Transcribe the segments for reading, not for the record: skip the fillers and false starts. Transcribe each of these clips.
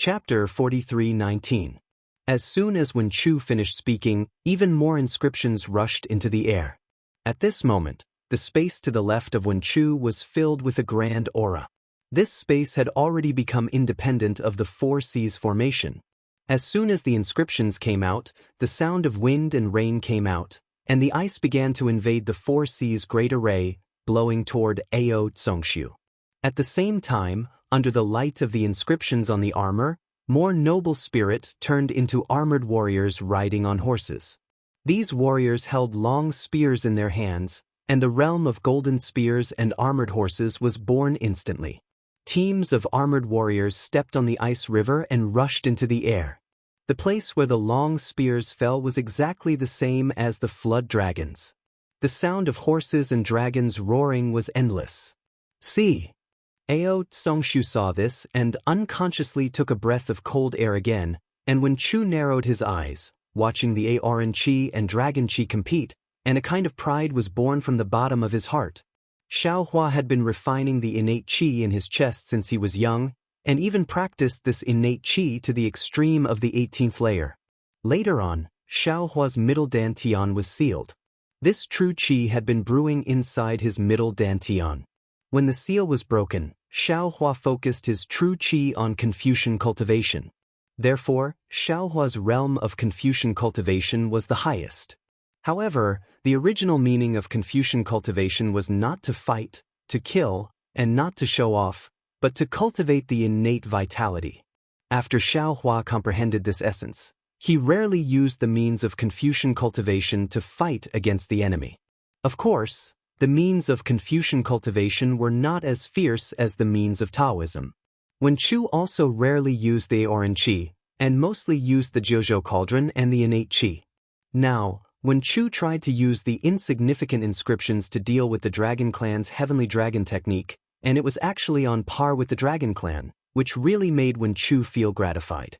Chapter 43:19. As soon as Wen Chu finished speaking, even more inscriptions rushed into the air. At this moment, the space to the left of Wen Chu was filled with a grand aura. This space had already become independent of the four seas formation. As soon as the inscriptions came out, the sound of wind and rain came out, and the ice began to invade the four seas great array, blowing toward Ao Tsongshu. At the same time, under the light of the inscriptions on the armor, more noble spirit turned into armored warriors riding on horses. These warriors held long spears in their hands, and the realm of golden spears and armored horses was born instantly. Teams of armored warriors stepped on the ice river and rushed into the air. The place where the long spears fell was exactly the same as the flood dragons. The sound of horses and dragons roaring was endless. See! Ao Tsongshu saw this and unconsciously took a breath of cold air again, and Wen Chu narrowed his eyes, watching the Aoran Qi and Dragon Qi compete, and a kind of pride was born from the bottom of his heart. Xiaohua had been refining the innate qi in his chest since he was young, and even practiced this innate qi to the extreme of the 18th layer. Later on, Xiaohua's middle dantian was sealed. This true qi had been brewing inside his middle dantian. When the seal was broken, Xiaohua focused his true qi on Confucian cultivation. Therefore, Xiaohua's realm of Confucian cultivation was the highest. However, the original meaning of Confucian cultivation was not to fight, to kill, and not to show off, but to cultivate the innate vitality. After Xiaohua comprehended this essence, he rarely used the means of Confucian cultivation to fight against the enemy. Of course, the means of Confucian cultivation were not as fierce as the means of Taoism. Wen Chu also rarely used the Aoran Qi, and mostly used the Jiuzhou cauldron and the innate Qi. Now, Wen Chu tried to use the insignificant inscriptions to deal with the Dragon Clan's Heavenly Dragon technique, and it was actually on par with the Dragon Clan, which really made Wen Chu feel gratified.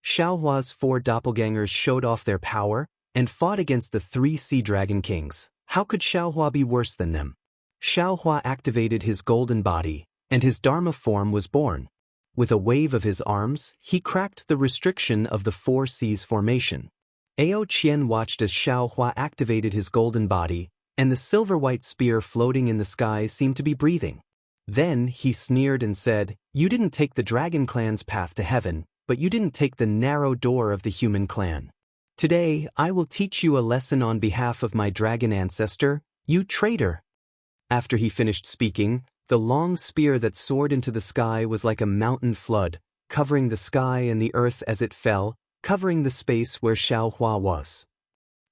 Xiaohua's four doppelgangers showed off their power, and fought against the three Sea Dragon Kings. How could Xiaohua be worse than them? Xiaohua activated his golden body, and his Dharma form was born. With a wave of his arms, he cracked the restriction of the four seas formation. Ao Qian watched as Xiaohua activated his golden body, and the silver-white spear floating in the sky seemed to be breathing. Then he sneered and said, "You didn't take the Dragon Clan's path to heaven, but you didn't take the narrow door of the human clan. Today, I will teach you a lesson on behalf of my dragon ancestor, you traitor." After he finished speaking, the long spear that soared into the sky was like a mountain flood, covering the sky and the earth as it fell, covering the space where Xiaohua was.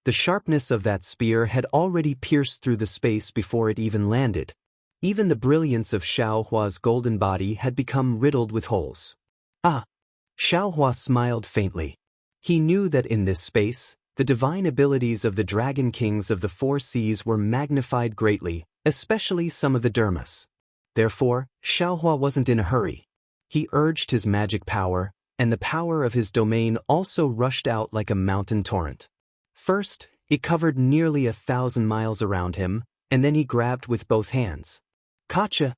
The sharpness of that spear had already pierced through the space before it even landed. Even the brilliance of Xiaohua's golden body had become riddled with holes. Ah! Xiaohua smiled faintly. He knew that in this space, the divine abilities of the Dragon Kings of the Four Seas were magnified greatly, especially some of the Dermas. Therefore, Xiaohua wasn't in a hurry. He urged his magic power, and the power of his domain also rushed out like a mountain torrent. First, it covered nearly 1,000 miles around him, and then he grabbed with both hands. Kacha!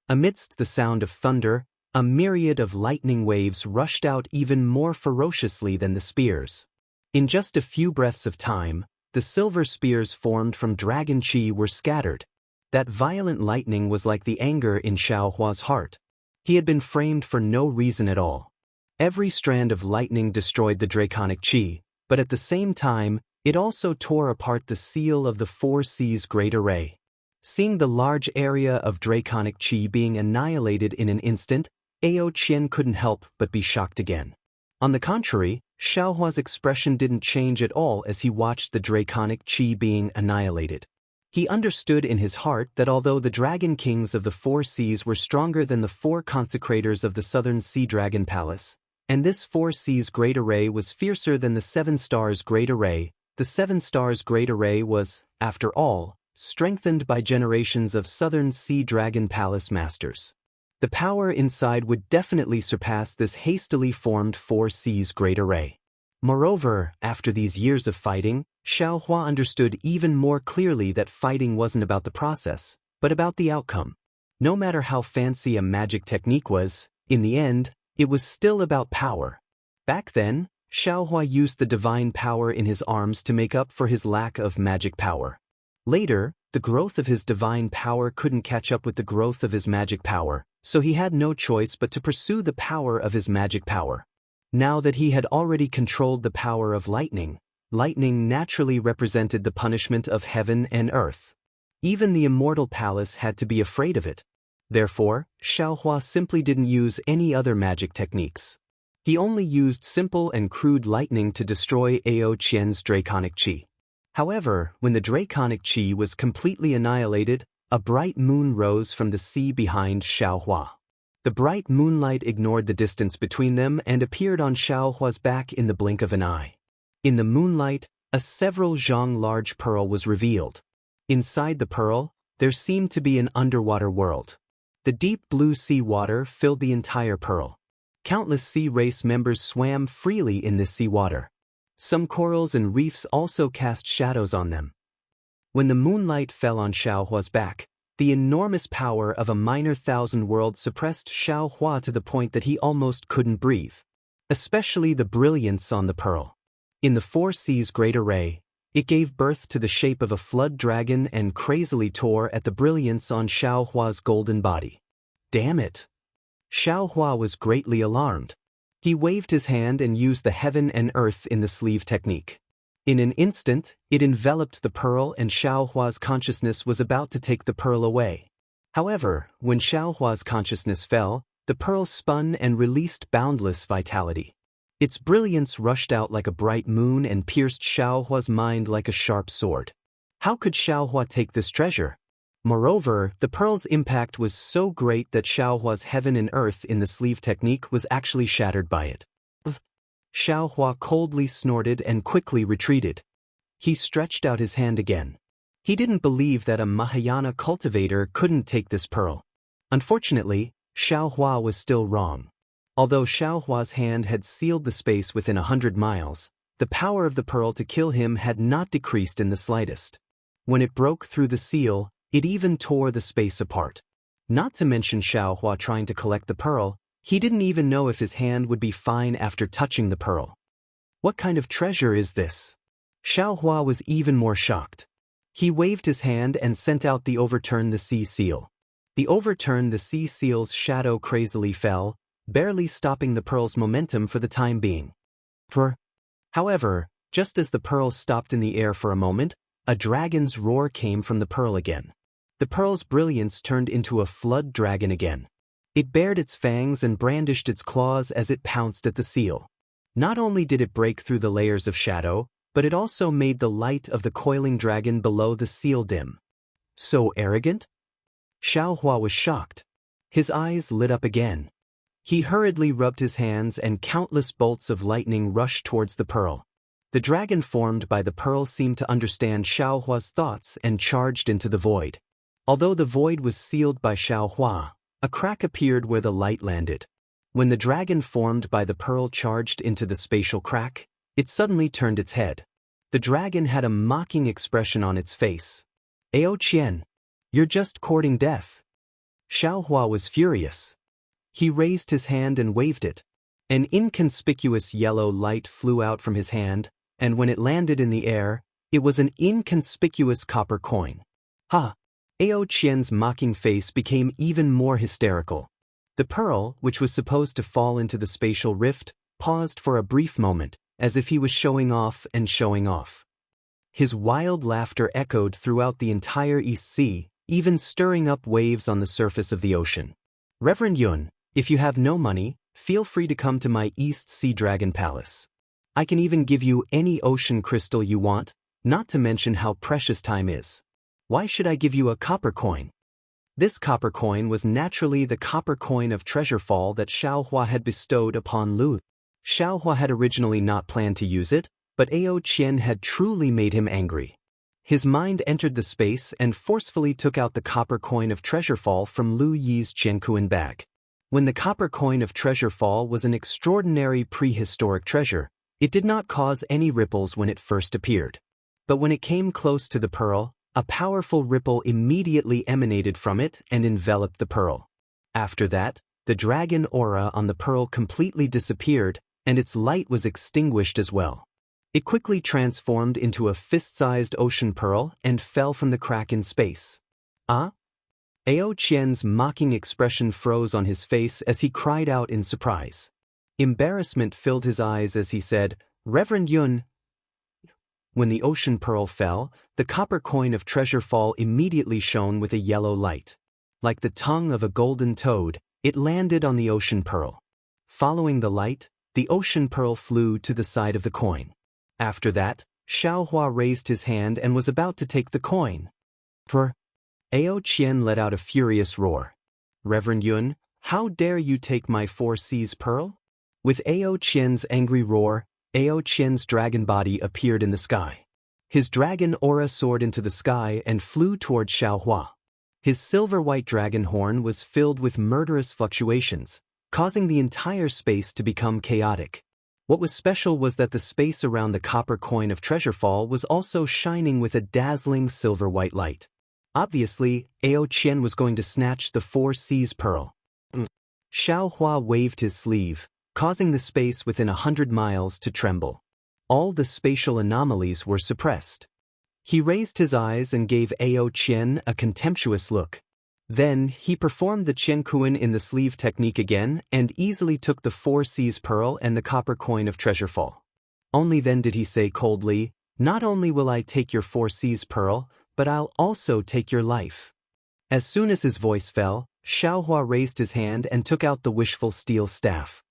Amidst the sound of thunder, a myriad of lightning waves rushed out even more ferociously than the spears. In just a few breaths of time, the silver spears formed from Dragon Qi were scattered. That violent lightning was like the anger in Xiaohua's heart. He had been framed for no reason at all. Every strand of lightning destroyed the Draconic Qi, but at the same time, it also tore apart the seal of the Four Seas Great Array. Seeing the large area of Draconic Qi being annihilated in an instant, Ao Qian couldn't help but be shocked again. On the contrary, Xiaohua's expression didn't change at all as he watched the Draconic Qi being annihilated. He understood in his heart that although the Dragon Kings of the Four Seas were stronger than the four consecrators of the Southern Sea Dragon Palace, and this Four Seas Great Array was fiercer than the Seven Stars Great Array, the Seven Stars Great Array was, after all, strengthened by generations of Southern Sea Dragon Palace masters. The power inside would definitely surpass this hastily formed Four Seas Great Array. Moreover, after these years of fighting, Xiaohua understood even more clearly that fighting wasn't about the process, but about the outcome. No matter how fancy a magic technique was, in the end, It was still about power. Back then, Xiaohua used the divine power in his arms to make up for his lack of magic power. Later, the growth of his divine power couldn't catch up with the growth of his magic power, so he had no choice but to pursue the power of his magic power. Now that he had already controlled the power of lightning, lightning naturally represented the punishment of heaven and earth. Even the Immortal Palace had to be afraid of it. Therefore, Xiaohua simply didn't use any other magic techniques. He only used simple and crude lightning to destroy Ao Qian's draconic qi. However, when the draconic qi was completely annihilated, a bright moon rose from the sea behind Xiaohua. The bright moonlight ignored the distance between them and appeared on Xiaohua's back in the blink of an eye. In the moonlight, a several zhang large pearl was revealed. Inside the pearl, there seemed to be an underwater world. The deep blue sea water filled the entire pearl. Countless sea race members swam freely in this sea water. Some corals and reefs also cast shadows on them. When the moonlight fell on Xiaohua's back, the enormous power of a minor thousand worlds suppressed Xiaohua to the point that he almost couldn't breathe. Especially the brilliance on the pearl. In the four seas' great array, it gave birth to the shape of a flood dragon and crazily tore at the brilliance on Xiaohua's golden body. Damn it! Xiaohua was greatly alarmed. He waved his hand and used the heaven and earth in the sleeve technique. In an instant, it enveloped the pearl and Xiaohua's consciousness was about to take the pearl away. However, when Xiaohua's consciousness fell, the pearl spun and released boundless vitality. Its brilliance rushed out like a bright moon and pierced Xiaohua's mind like a sharp sword. How could Xiaohua take this treasure? Moreover, the pearl's impact was so great that Xiaohua's heaven and earth in the sleeve technique was actually shattered by it. Xiaohua coldly snorted and quickly retreated. He stretched out his hand again. He didn't believe that a Mahayana cultivator couldn't take this pearl. Unfortunately, Xiaohua was still wrong. Although Xiaohua's hand had sealed the space within 100 miles, the power of the pearl to kill him had not decreased in the slightest. When it broke through the seal, it even tore the space apart. Not to mention Xiaohua trying to collect the pearl, he didn't even know if his hand would be fine after touching the pearl. What kind of treasure is this? Xiaohua was even more shocked. He waved his hand and sent out the Overturn the Sea seal. The Overturn the Sea seal's shadow crazily fell, barely stopping the pearl's momentum for the time being. However, just as the pearl stopped in the air for a moment, a dragon's roar came from the pearl again. The pearl's brilliance turned into a flood dragon again. It bared its fangs and brandished its claws as it pounced at the seal. Not only did it break through the layers of shadow, but it also made the light of the coiling dragon below the seal dim. So arrogant? Xiaohua was shocked. His eyes lit up again. He hurriedly rubbed his hands and countless bolts of lightning rushed towards the pearl. The dragon formed by the pearl seemed to understand Xiaohua's thoughts and charged into the void. Although the void was sealed by Xiaohua, a crack appeared where the light landed. When the dragon formed by the pearl charged into the spatial crack, it suddenly turned its head. The dragon had a mocking expression on its face. Ao Qian, you're just courting death. Xiaohua was furious. He raised his hand and waved it. An inconspicuous yellow light flew out from his hand, and when it landed in the air, it was an inconspicuous copper coin. Ha! Ao Qian's mocking face became even more hysterical. The pearl, which was supposed to fall into the spatial rift, paused for a brief moment, as if he was showing off and showing off. His wild laughter echoed throughout the entire East Sea, even stirring up waves on the surface of the ocean. Reverend Yun, if you have no money, feel free to come to my East Sea Dragon Palace. I can even give you any ocean crystal you want, not to mention how precious time is. Why should I give you a copper coin? This copper coin was naturally the copper coin of treasure fall that Xiaohua had bestowed upon Lu. Xiaohua had originally not planned to use it, but Ao Qian had truly made him angry. His mind entered the space and forcefully took out the copper coin of treasure fall from Lu Yi's Jianghu bag. When the copper coin of treasure fall was an extraordinary prehistoric treasure, it did not cause any ripples when it first appeared. But when it came close to the pearl, a powerful ripple immediately emanated from it and enveloped the pearl. After that, The dragon aura on the pearl completely disappeared, and its light was extinguished as well. It quickly transformed into a fist-sized ocean pearl and fell from the crack in space. Ah? Ao Qian's mocking expression froze on his face as he cried out in surprise. Embarrassment filled his eyes as he said, "Reverend Yun." When the ocean pearl fell, the copper coin of treasure fall immediately shone with a yellow light. Like the tongue of a golden toad, it landed on the ocean pearl. Following the light, the ocean pearl flew to the side of the coin. After that, Xiaohua raised his hand and was about to take the coin. Ao Qian let out a furious roar. "Reverend Yun, how dare you take my 4C's pearl?" With Ao Qian's angry roar, Ao Qian's dragon body appeared in the sky. His dragon aura soared into the sky and flew toward Xiaohua. His silver-white dragon horn was filled with murderous fluctuations, causing the entire space to become chaotic. What was special was that the space around the copper coin of Treasurefall was also shining with a dazzling silver-white light. Obviously, Ao Qian was going to snatch the 4C's pearl. Xiaohua waved his sleeve, causing the space within 100 miles to tremble. All the spatial anomalies were suppressed. He raised his eyes and gave Ao Qian a contemptuous look. Then, he performed the Qiankuan in the sleeve technique again and easily took the 4C's pearl and the copper coin of Treasurefall. Only then did he say coldly, "Not only will I take your 4C's pearl, but I'll also take your life." As soon as his voice fell, Xiaohua raised his hand and took out the wishful steel staff.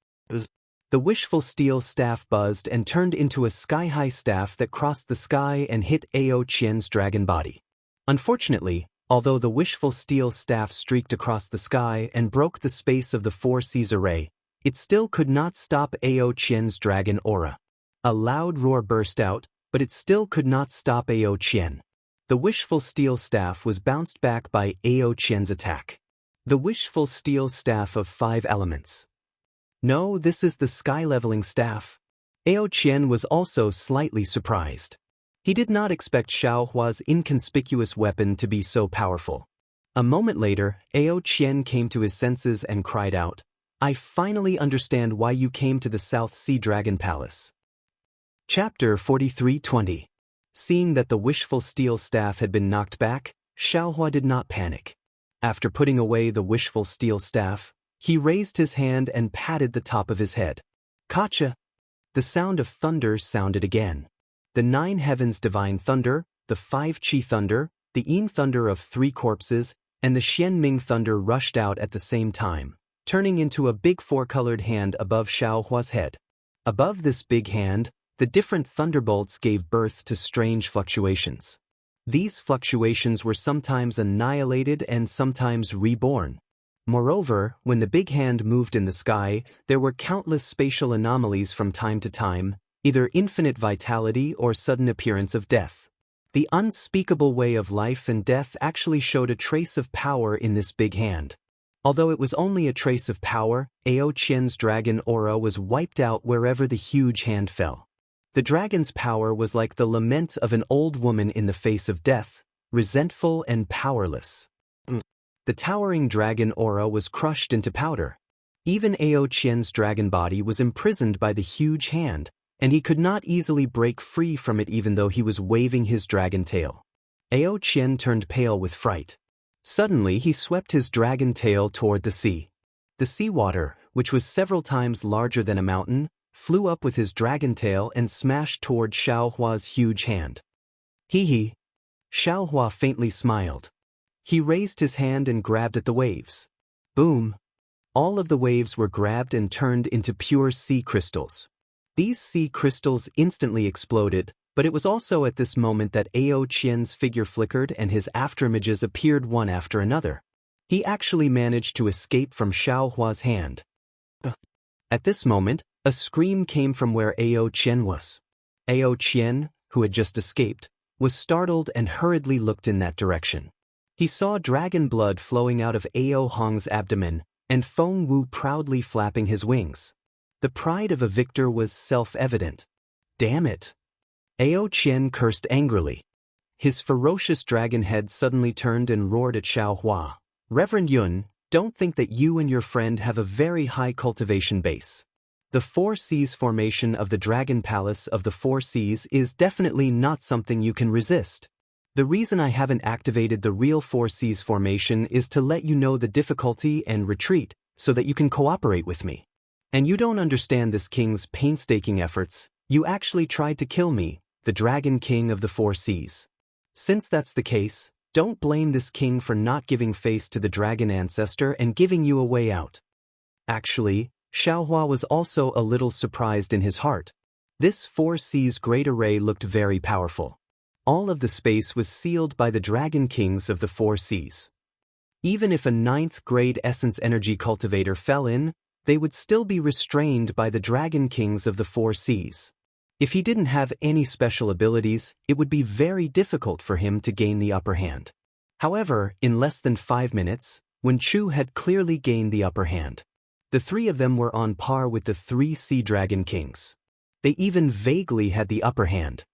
The wishful steel staff buzzed and turned into a sky-high staff that crossed the sky and hit Ao Qian's dragon body. Unfortunately, although the wishful steel staff streaked across the sky and broke the space of the 4C's array, it still could not stop Ao Qian's dragon aura. A loud roar burst out, but it still could not stop Ao Qian. The wishful steel staff was bounced back by Ao Qian's attack. The wishful steel staff of 5 elements. No, this is the sky-leveling staff. Ao Qian was also slightly surprised. He did not expect Xiaohua's inconspicuous weapon to be so powerful. A moment later, Ao Qian came to his senses and cried out, "I finally understand why you came to the South Sea Dragon Palace." Chapter 43:20. Seeing that the wishful steel staff had been knocked back, Xiaohua did not panic. After putting away the wishful steel staff, he raised his hand and patted the top of his head. Kacha! The sound of thunder sounded again. The 9 heavens divine thunder, the 5 Qi thunder, the Yin thunder of 3 corpses, and the Xianming thunder rushed out at the same time, turning into a big 4-colored hand above Xiaohua's head. Above this big hand, the different thunderbolts gave birth to strange fluctuations. These fluctuations were sometimes annihilated and sometimes reborn. Moreover, when the big hand moved in the sky, there were countless spatial anomalies from time to time, either infinite vitality or sudden appearance of death. The unspeakable way of life and death actually showed a trace of power in this big hand. Although it was only a trace of power, Ao Qian's dragon aura was wiped out wherever the huge hand fell. The dragon's power was like the lament of an old woman in the face of death, resentful and powerless. The towering dragon aura was crushed into powder. Even Ao Qian's dragon body was imprisoned by the huge hand, and he could not easily break free from it even though he was waving his dragon tail. Ao Qian turned pale with fright. Suddenly he swept his dragon tail toward the sea. The seawater, which was several times larger than a mountain, flew up with his dragon tail and smashed toward Xiaohua's huge hand. Hee. Xiaohua faintly smiled. He raised his hand and grabbed at the waves. Boom! All of the waves were grabbed and turned into pure sea crystals. These sea crystals instantly exploded, but it was also at this moment that Ao Qian's figure flickered and his afterimages appeared one after another. He actually managed to escape from Xiaohua's hand. At this moment, a scream came from where Ao Qian was. Ao Qian, who had just escaped, was startled and hurriedly looked in that direction. He saw dragon blood flowing out of Ao Hong's abdomen, and Feng Wu proudly flapping his wings. The pride of a victor was self-evident. Damn it! Ao Qian cursed angrily. His ferocious dragon head suddenly turned and roared at Xiaohua. "Reverend Yun, Don't think that you and your friend have a very high cultivation base. The Four Seas formation of the Dragon Palace of the Four Seas is definitely not something you can resist. The reason I haven't activated the real Four Seas formation is to let you know the difficulty and retreat so that you can cooperate with me. And you don't understand this king's painstaking efforts. You actually tried to kill me, the Dragon King of the Four Seas. Since that's the case, don't blame this king for not giving face to the dragon ancestor and giving you a way out. Actually, Xiaohua was also a little surprised in his heart. This Four Seas Great Array looked very powerful. All of the space was sealed by the Dragon Kings of the Four Seas. Even if a 9th grade Essence Energy Cultivator fell in, they would still be restrained by the Dragon Kings of the Four Seas. If he didn't have any special abilities, it would be very difficult for him to gain the upper hand. However, in less than 5 minutes, Wen Chu had clearly gained the upper hand. The three of them were on par with the 3 Sea Dragon Kings. They even vaguely had the upper hand.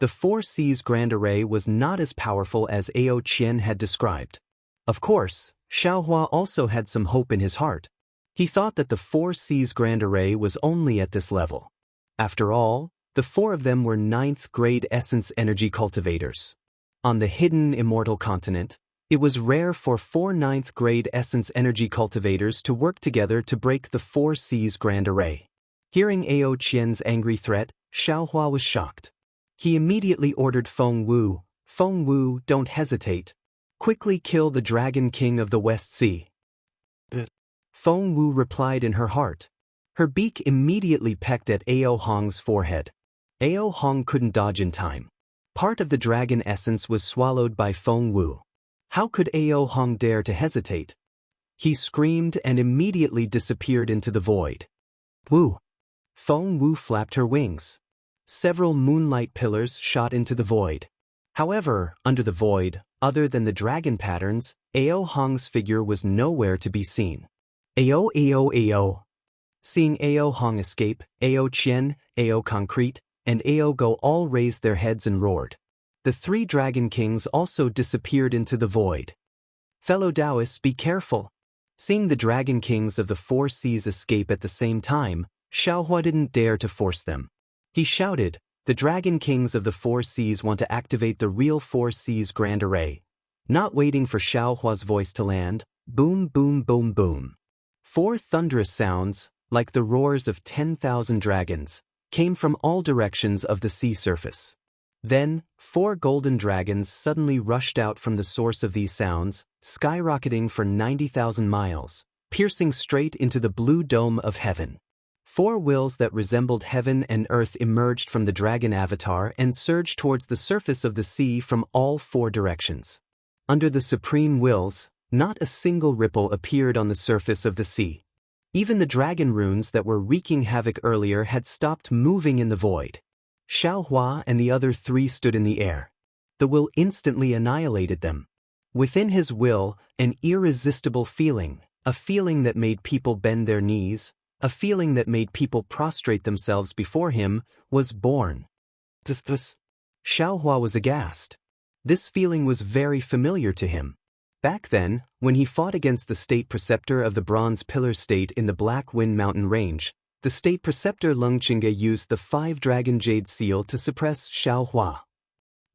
The Four Seas Grand Array was not as powerful as Ao Qian had described. Of course, Xiaohua also had some hope in his heart. He thought that the Four Seas Grand Array was only at this level. After all, the 4 of them were 9th grade Essence Energy Cultivators. On the hidden Immortal continent, it was rare for 4 9th grade Essence Energy Cultivators to work together to break the Four Seas Grand Array. Hearing Ao Qian's angry threat, Xiaohua was shocked. He immediately ordered Feng Wu, "Feng Wu, don't hesitate. Quickly kill the Dragon King of the West Sea." Feng Wu replied in her heart. Her beak immediately pecked at Ao Hong's forehead. Ao Hong couldn't dodge in time. Part of the dragon essence was swallowed by Feng Wu. How could Ao Hong dare to hesitate? He screamed and immediately disappeared into the void. Wu! Feng Wu flapped her wings. Several moonlight pillars shot into the void. However, under the void, other than the dragon patterns, Ao Hong's figure was nowhere to be seen. Ao. Seeing Ao Hong escape, Ao Qian, Ao Concrete, and Ao Go all raised their heads and roared. The 3 Dragon Kings also disappeared into the void. Fellow Taoists, be careful. Seeing the Dragon Kings of the Four Seas escape at the same time, Xiaohua didn't dare to force them. He shouted, "The Dragon Kings of the Four Seas want to activate the real Four Seas Grand Array." Not waiting for Xiaohua's voice to land, boom boom boom boom. 4 thunderous sounds, like the roars of 10,000 dragons, came from all directions of the sea surface. Then, 4 golden dragons suddenly rushed out from the source of these sounds, skyrocketing for 90,000 miles, piercing straight into the blue dome of heaven. 4 wills that resembled heaven and earth emerged from the dragon avatar and surged towards the surface of the sea from all 4 directions. Under the supreme wills, not a single ripple appeared on the surface of the sea. Even the dragon runes that were wreaking havoc earlier had stopped moving in the void. Xiaohua and the other 3 stood in the air. The will instantly annihilated them. Within his will, an irresistible feeling, a feeling that made people bend their knees, a feeling that made people prostrate themselves before him, was born. Xiaohua was aghast. This feeling was very familiar to him. Back then, when he fought against the state preceptor of the Bronze Pillar State in the Black Wind Mountain Range, the state preceptor Leng Qingge used the 5 Dragon Jade Seal to suppress Xiaohua.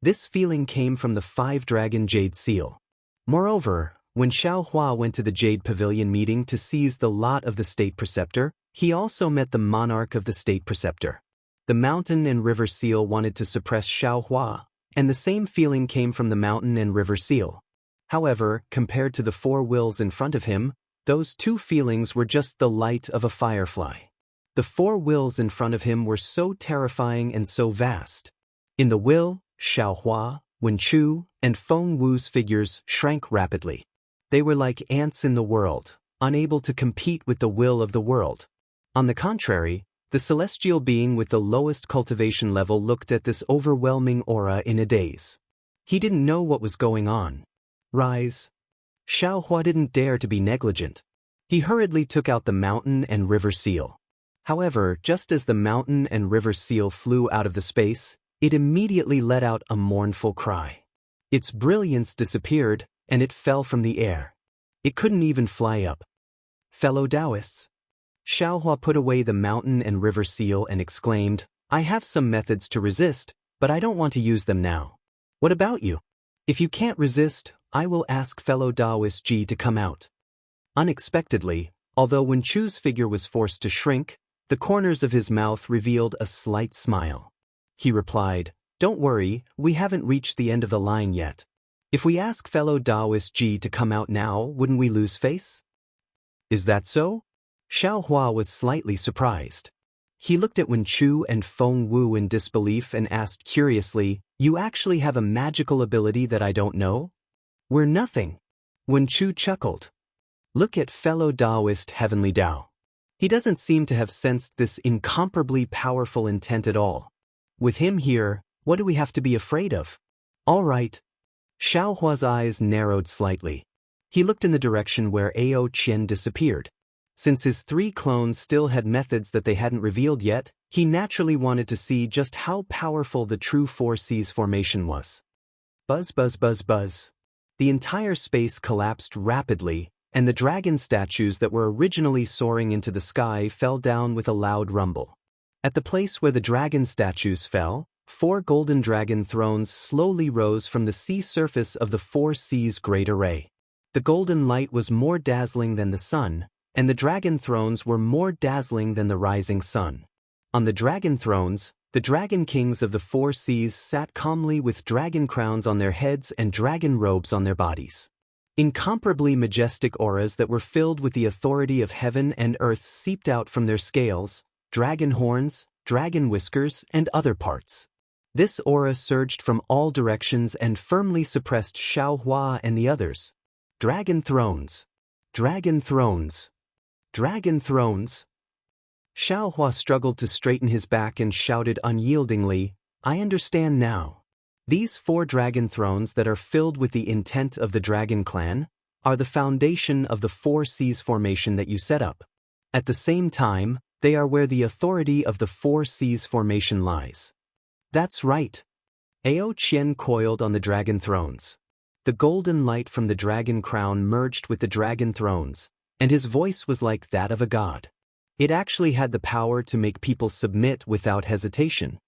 This feeling came from the 5 Dragon Jade Seal. Moreover, when Xiaohua went to the Jade Pavilion meeting to seize the lot of the state preceptor, he also met the monarch of the state preceptor. The Mountain and River Seal wanted to suppress Xiaohua, and the same feeling came from the Mountain and River Seal. However, compared to the 4 wills in front of him, those 2 feelings were just the light of a firefly. The 4 wills in front of him were so terrifying and so vast. In the will, Xiaohua, Wen Chu, and Feng Wu's figures shrank rapidly. They were like ants in the world, unable to compete with the will of the world. On the contrary, the celestial being with the lowest cultivation level looked at this overwhelming aura in a daze. He didn't know what was going on. Rise. Xiaohua didn't dare to be negligent. He hurriedly took out the Mountain and River Seal. However, just as the Mountain and River Seal flew out of the space, it immediately let out a mournful cry. Its brilliance disappeared, and it fell from the air. It couldn't even fly up. Fellow Taoists. Xiaohua put away the mountain and river seal and exclaimed, I have some methods to resist, but I don't want to use them now. What about you? If you can't resist, I will ask fellow Taoist Ji to come out. Unexpectedly, although Wen Chu's figure was forced to shrink, the corners of his mouth revealed a slight smile. He replied, Don't worry, we haven't reached the end of the line yet. If we ask fellow Taoist Ji to come out now, wouldn't we lose face? Is that so? Xiaohua was slightly surprised. He looked at Wen Chu and Feng Wu in disbelief and asked curiously, You actually have a magical ability that I don't know? We're nothing. Wen Chu chuckled. Look at fellow Taoist Heavenly Tao. He doesn't seem to have sensed this incomparably powerful intent at all. With him here, what do we have to be afraid of? All right. Xiaohua's eyes narrowed slightly. He looked in the direction where Ao Qian disappeared. Since his 3 clones still had methods that they hadn't revealed yet, he naturally wanted to see just how powerful the true 4Cs formation was. Buzz buzz buzz buzz. The entire space collapsed rapidly, and the dragon statues that were originally soaring into the sky fell down with a loud rumble. At the place where the dragon statues fell, 4 golden dragon thrones slowly rose from the sea surface of the 4Cs great array. The golden light was more dazzling than the sun, and the dragon thrones were more dazzling than the rising sun. On the dragon thrones, the dragon kings of the 4Cs sat calmly with dragon crowns on their heads and dragon robes on their bodies. Incomparably majestic auras that were filled with the authority of heaven and earth seeped out from their scales, dragon horns, dragon whiskers, and other parts. This aura surged from all directions and firmly suppressed Xiaohua and the others. Dragon thrones. Dragon thrones. Dragon thrones. Xiaohua struggled to straighten his back and shouted unyieldingly, I understand now. These 4 dragon thrones that are filled with the intent of the dragon clan are the foundation of the 4Cs formation that you set up. At the same time, they are where the authority of the 4Cs formation lies. That's right. Ao Qian coiled on the dragon thrones. The golden light from the dragon crown merged with the dragon thrones, and his voice was like that of a god. It actually had the power to make people submit without hesitation.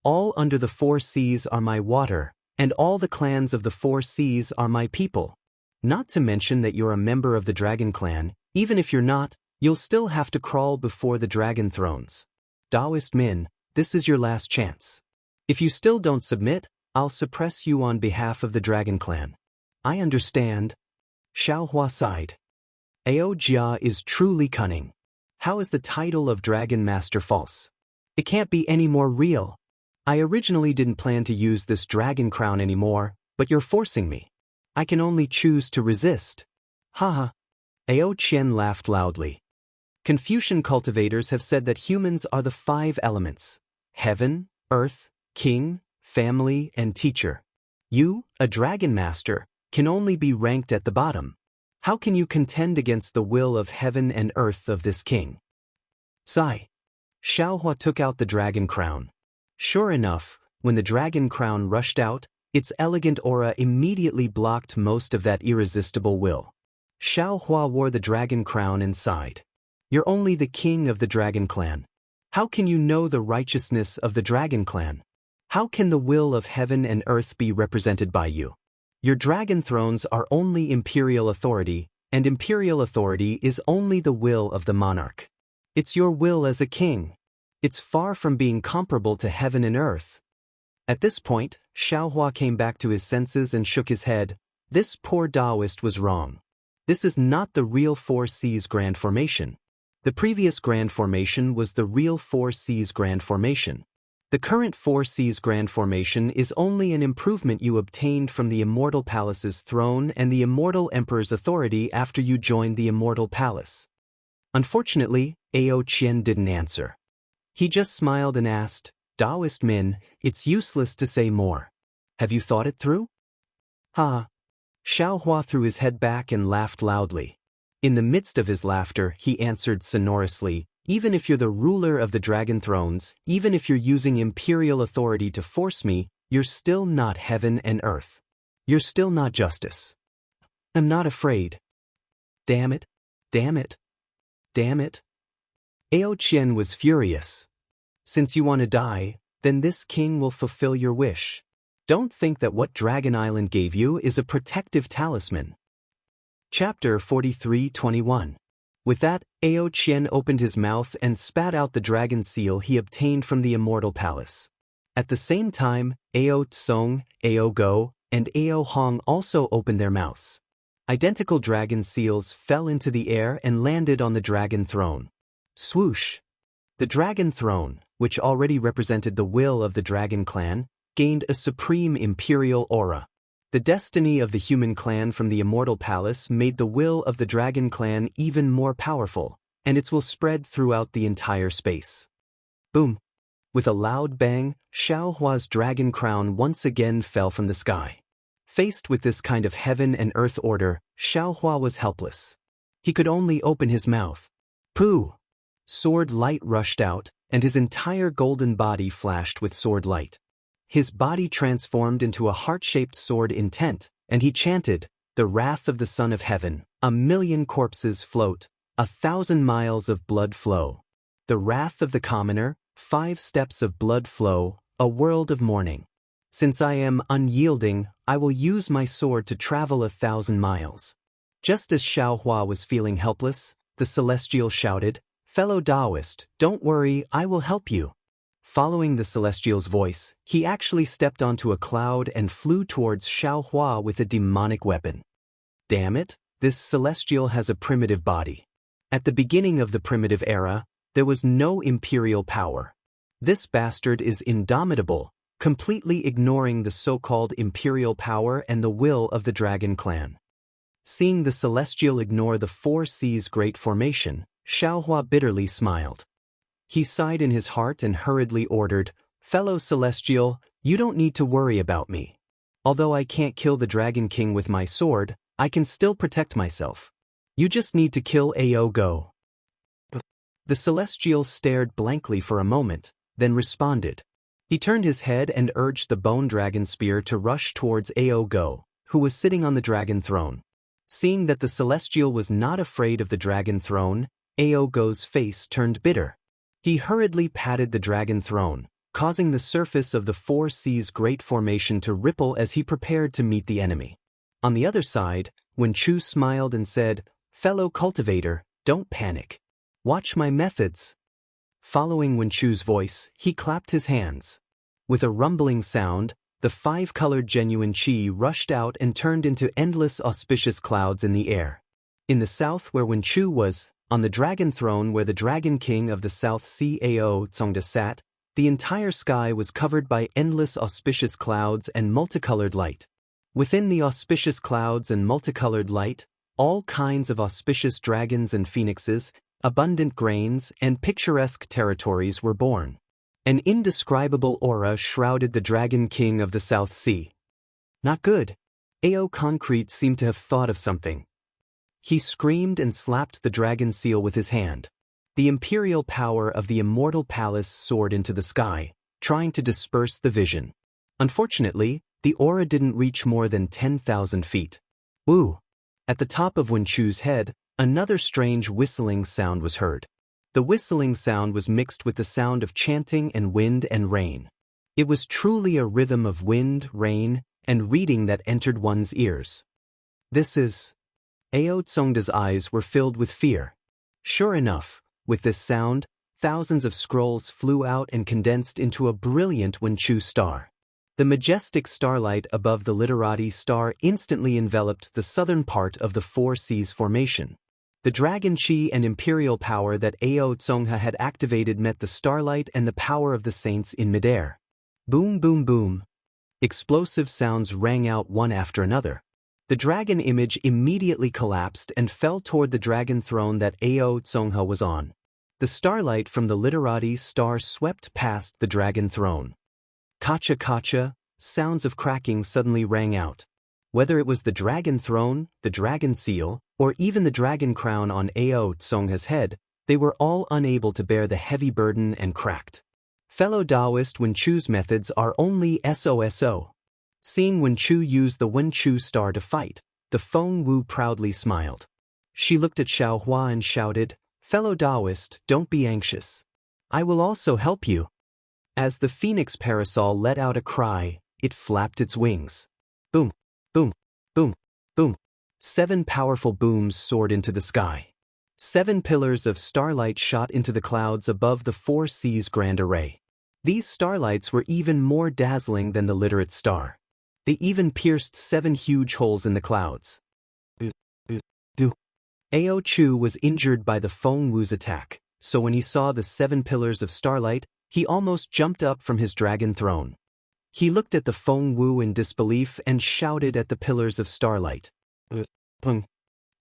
All under the 4Cs are my water, and all the clans of the 4Cs are my people. Not to mention that you're a member of the dragon clan, even if you're not, you'll still have to crawl before the dragon thrones. Taoist Min, this is your last chance. If you still don't submit, I'll suppress you on behalf of the dragon clan. I understand. Xiaohua sighed. Ao Jia is truly cunning. How is the title of Dragon Master false? It can't be any more real. I originally didn't plan to use this dragon crown anymore, but you're forcing me. I can only choose to resist. Haha. Ao Qian laughed loudly. Confucian cultivators have said that humans are the 5 elements: heaven, earth, king, family, and teacher. You, a dragon master, can only be ranked at the bottom. How can you contend against the will of heaven and earth of this king? Sigh. Xiaohua took out the dragon crown. Sure enough, when the dragon crown rushed out, its elegant aura immediately blocked most of that irresistible will. Xiaohua wore the dragon crown and sighed. You're only the king of the dragon clan. How can you know the righteousness of the dragon clan? How can the will of heaven and earth be represented by you? Your dragon thrones are only imperial authority, and imperial authority is only the will of the monarch. It's your will as a king. It's far from being comparable to heaven and earth. At this point, Xiaohua came back to his senses and shook his head. This poor Taoist was wrong. This is not the real 4Cs grand formation. The previous grand formation was the real 4Cs grand formation. The current 4Cs grand formation is only an improvement you obtained from the Immortal Palace's throne and the Immortal Emperor's authority after you joined the Immortal Palace. Unfortunately, Ao Qian didn't answer. He just smiled and asked, Taoist Min, it's useless to say more. Have you thought it through? Ha! Xiaohua threw his head back and laughed loudly. In the midst of his laughter, he answered sonorously, even if you're the ruler of the dragon thrones, even if you're using imperial authority to force me, you're still not heaven and earth. You're still not justice. I'm not afraid. Damn it! Damn it! Damn it! Ao Qian was furious. Since you want to die, then this king will fulfill your wish. Don't think that what Dragon Island gave you is a protective talisman. Chapter 43:21. With that, Ao Qian opened his mouth and spat out the dragon seal he obtained from the Immortal Palace. At the same time, Ao Tsong, Ao Go, and Ao Hong also opened their mouths. Identical dragon seals fell into the air and landed on the dragon throne. Swoosh! The dragon throne, which already represented the will of the dragon clan, gained a supreme imperial aura. The destiny of the human clan from the Immortal Palace made the will of the dragon clan even more powerful, and its will spread throughout the entire space. Boom! With a loud bang, Xiaohua's dragon crown once again fell from the sky. Faced with this kind of heaven and earth order, Xiaohua was helpless. He could only open his mouth. Pooh! Sword light rushed out, and his entire golden body flashed with sword light. His body transformed into a heart-shaped sword intent, and he chanted, "The wrath of the Son of Heaven, 1,000,000 corpses float, 1,000 miles of blood flow. The wrath of the commoner, 5 steps of blood flow, a world of mourning. Since I am unyielding, I will use my sword to travel 1,000 miles." Just as Xiaohua was feeling helpless, the Celestial shouted, "Fellow Taoist, don't worry, I will help you." Following the Celestial's voice, he actually stepped onto a cloud and flew towards Xiaohua with a demonic weapon. Damn it, this Celestial has a primitive body. At the beginning of the primitive era, there was no imperial power. This bastard is indomitable, completely ignoring the so-called imperial power and the will of the dragon clan. Seeing the Celestial ignore the 4 seas great formation, Xiaohua bitterly smiled. He sighed in his heart and hurriedly ordered, "Fellow Celestial, you don't need to worry about me. Although I can't kill the Dragon King with my sword, I can still protect myself. You just need to kill Ao Go." The Celestial stared blankly for a moment, then responded. He turned his head and urged the bone dragon spear to rush towards Ao Go, who was sitting on the dragon throne. Seeing that the Celestial was not afraid of the dragon throne, Ao Go's face turned bitter. He hurriedly patted the dragon throne, causing the surface of the 4 seas great formation to ripple as he prepared to meet the enemy. On the other side, Wen Chu smiled and said, "Fellow cultivator, don't panic. Watch my methods." Following Wen Chu's voice, he clapped his hands. With a rumbling sound, the 5-colored genuine qi rushed out and turned into endless auspicious clouds in the air. In the south where Wen Chu was, on the dragon throne where the Dragon King of the South Sea Ao Tsongda sat, the entire sky was covered by endless auspicious clouds and multicolored light. Within the auspicious clouds and multicolored light, all kinds of auspicious dragons and phoenixes, abundant grains, and picturesque territories were born. An indescribable aura shrouded the Dragon King of the South Sea. Not good. Ao Concrete seemed to have thought of something. He screamed and slapped the dragon seal with his hand. The imperial power of the Immortal Palace soared into the sky, trying to disperse the vision. Unfortunately, the aura didn't reach more than 10,000 feet. Woo! At the top of Wen Chu's head, another strange whistling sound was heard. The whistling sound was mixed with the sound of chanting and wind and rain. It was truly a rhythm of wind, rain, and reading that entered one's ears. This is... Ao Tsongda's eyes were filled with fear. Sure enough, with this sound, thousands of scrolls flew out and condensed into a brilliant Wen Chu star. The majestic starlight above the Literati star instantly enveloped the southern part of the 4 seas formation. The dragon qi and imperial power that Ao Tsongha had activated met the starlight and the power of the saints in midair. Boom, boom, boom. Explosive sounds rang out one after another. The dragon image immediately collapsed and fell toward the dragon throne that Ao Tsongha was on. The starlight from the Literati star swept past the dragon throne. Kacha kacha, sounds of cracking suddenly rang out. Whether it was the dragon throne, the dragon seal, or even the dragon crown on Ao Tsongha's head, they were all unable to bear the heavy burden and cracked. Fellow Taoist Wen Chu's methods are only SOSO. Seeing Wen Chu use the Wen Chu star to fight, the Feng Wu proudly smiled. She looked at Xiaohua and shouted, "Fellow Taoist, don't be anxious. I will also help you." As the phoenix parasol let out a cry, it flapped its wings. Boom, boom, boom, boom. 7 powerful booms soared into the sky. 7 pillars of starlight shot into the clouds above the 4 seas grand array. These starlights were even more dazzling than the literate star. They even pierced 7 huge holes in the clouds. Ao Chu was injured by the Feng Wu's attack, so when he saw the 7 pillars of starlight, he almost jumped up from his dragon throne. He looked at the Feng Wu in disbelief and shouted at the pillars of starlight.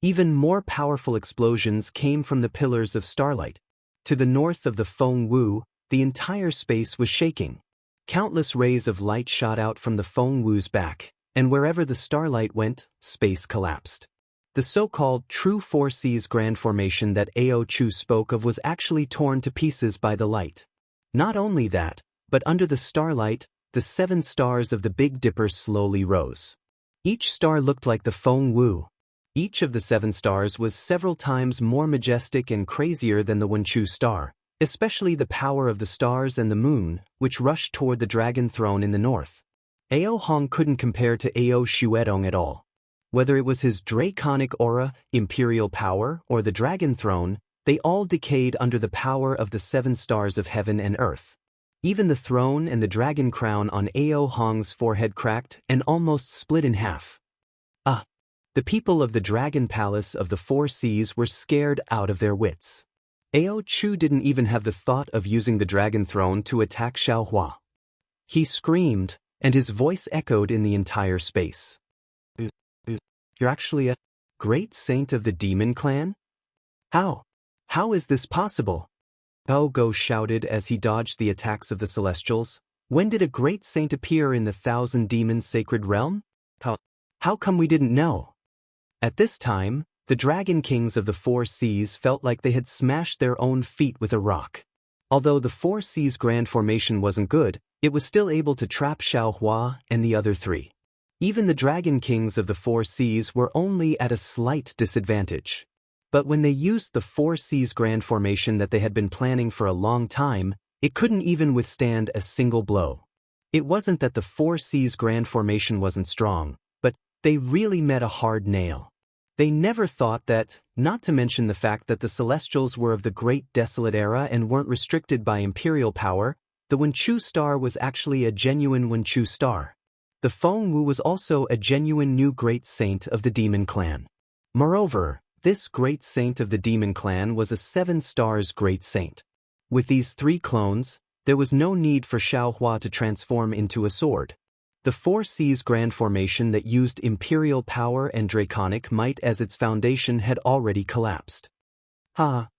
Even more powerful explosions came from the pillars of starlight. To the north of the Feng Wu, the entire space was shaking. Countless rays of light shot out from the Feng Wu's back, and wherever the starlight went, space collapsed. The so-called true 4 seas grand formation that Ao Chu spoke of was actually torn to pieces by the light. Not only that, but under the starlight, the 7 stars of the Big Dipper slowly rose. Each star looked like the Feng Wu. Each of the 7 stars was several times more majestic and crazier than the Wenchu star, especially the power of the stars and the moon, which rushed toward the dragon throne in the north. Ao Hong couldn't compare to Ao Shuedong at all. Whether it was his draconic aura, imperial power, or the dragon throne, they all decayed under the power of the 7 stars of heaven and earth. Even the throne and the dragon crown on Ao Hong's forehead cracked and almost split in half. The people of the dragon palace of the 4 seas were scared out of their wits. Ao Chu didn't even have the thought of using the dragon throne to attack Xiaohua. He screamed, and his voice echoed in the entire space. "You're actually a great saint of the demon clan? How? How is this possible?" Bao Go shouted as he dodged the attacks of the Celestials. "When did a great saint appear in the 1,000 demons sacred realm? How come we didn't know?" At this time, the dragon kings of the 4 seas felt like they had smashed their own feet with a rock. Although the 4 seas grand formation wasn't good, it was still able to trap Xiaohua and the other 3. Even the dragon kings of the 4 seas were only at a slight disadvantage. But when they used the 4 seas grand formation that they had been planning for a long time, it couldn't even withstand a single blow. It wasn't that the 4 seas grand formation wasn't strong, but they really met a hard nail. They never thought that, not to mention the fact that the Celestials were of the Great Desolate Era and weren't restricted by imperial power, the Wenchu star was actually a genuine Wenchu star. The Feng Wu was also a genuine new great saint of the demon clan. Moreover, this great saint of the demon clan was a 7 stars great saint. With these 3 clones, there was no need for Xiaohua to transform into a sword. The 4 seas grand formation that used imperial power and draconic might as its foundation had already collapsed. "Ha!"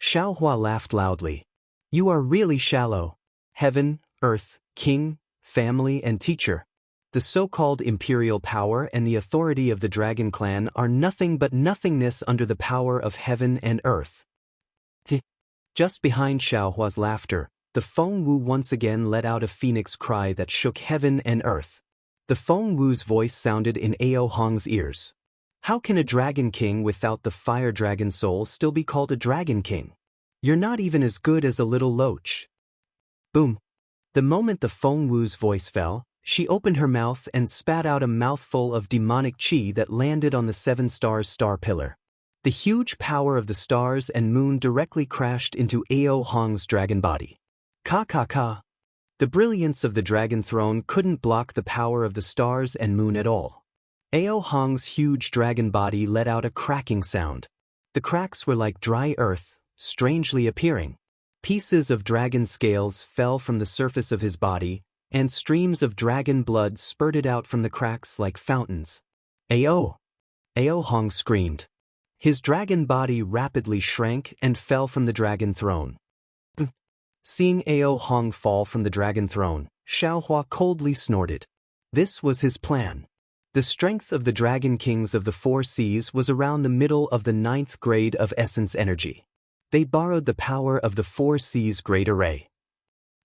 Xiaohua laughed loudly. "You are really shallow. Heaven, earth, king, family and teacher. The so-called imperial power and the authority of the dragon clan are nothing but nothingness under the power of heaven and earth." Just behind Xiaohua's laughter, the Feng Wu once again let out a phoenix cry that shook heaven and earth. The Feng Wu's voice sounded in Ao Hong's ears. "How can a dragon king without the fire dragon soul still be called a dragon king? You're not even as good as a little loach." Boom. The moment the Feng Wu's voice fell, she opened her mouth and spat out a mouthful of demonic qi that landed on the 7 stars star pillar. The huge power of the stars and moon directly crashed into Ao Hong's dragon body. Ka. The brilliance of the dragon throne couldn't block the power of the stars and moon at all. Ao Hong's huge dragon body let out a cracking sound. The cracks were like dry earth, strangely appearing. Pieces of dragon scales fell from the surface of his body, and streams of dragon blood spurted out from the cracks like fountains. "Ao!" Ao Hong screamed. His dragon body rapidly shrank and fell from the dragon throne. Seeing Ao Hong fall from the dragon throne, Xiaohua coldly snorted. This was his plan. The strength of the dragon kings of the 4 seas was around the middle of the 9th grade of essence energy. They borrowed the power of the 4 seas great array.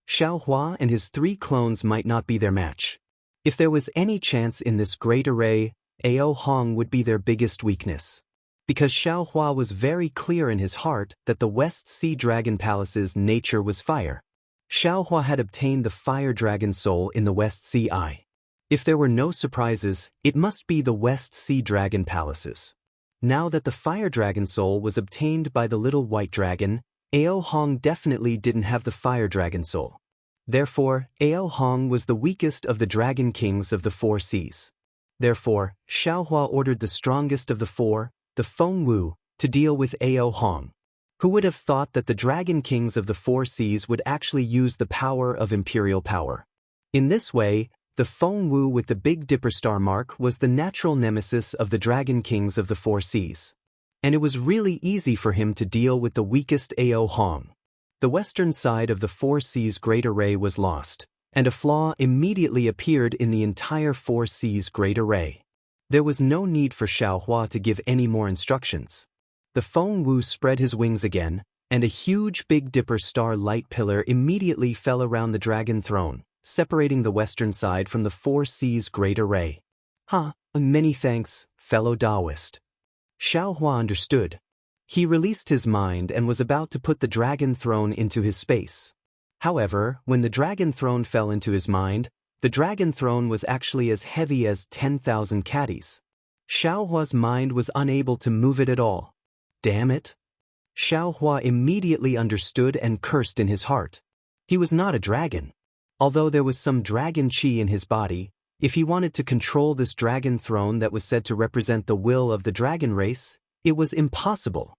Xiaohua and his 3 clones might not be their match. If there was any chance in this great array, Ao Hong would be their biggest weakness. because Xiao Hua was very clear in his heart that the West Sea Dragon Palace's nature was fire. Xiao Hua had obtained the Fire Dragon Soul in the West Sea Eye. If there were no surprises, it must be the West Sea Dragon Palaces. Now that the Fire Dragon Soul was obtained by the little white dragon, Ao Hong definitely didn't have the Fire Dragon Soul. Therefore, Ao Hong was the weakest of the Dragon Kings of the Four Seas. Therefore, Xiao Hua ordered the strongest of the four, the Feng Wu, to deal with Ao Hong. Who would have thought that the Dragon Kings of the Four Seas would actually use the power of imperial power? In this way, the Feng Wu with the Big Dipper star mark was the natural nemesis of the Dragon Kings of the Four Seas. And it was really easy for him to deal with the weakest Ao Hong. The western side of the Four Seas Great Array was lost, and a flaw immediately appeared in the entire Four Seas Great Array. There was no need for Xiao Hua to give any more instructions. The Feng Wu spread his wings again, and a huge Big Dipper star light pillar immediately fell around the dragon throne, separating the western side from the Four Seas Great Array. Many thanks, fellow Taoist. Xiao Hua understood. He released his mind and was about to put the dragon throne into his space. However, when the dragon throne fell into his mind, the dragon throne was actually as heavy as 10,000 caddies. Xiao Hua's mind was unable to move it at all. Damn it! Xiao Hua immediately understood and cursed in his heart. He was not a dragon. Although there was some dragon chi in his body, if he wanted to control this dragon throne that was said to represent the will of the dragon race, it was impossible.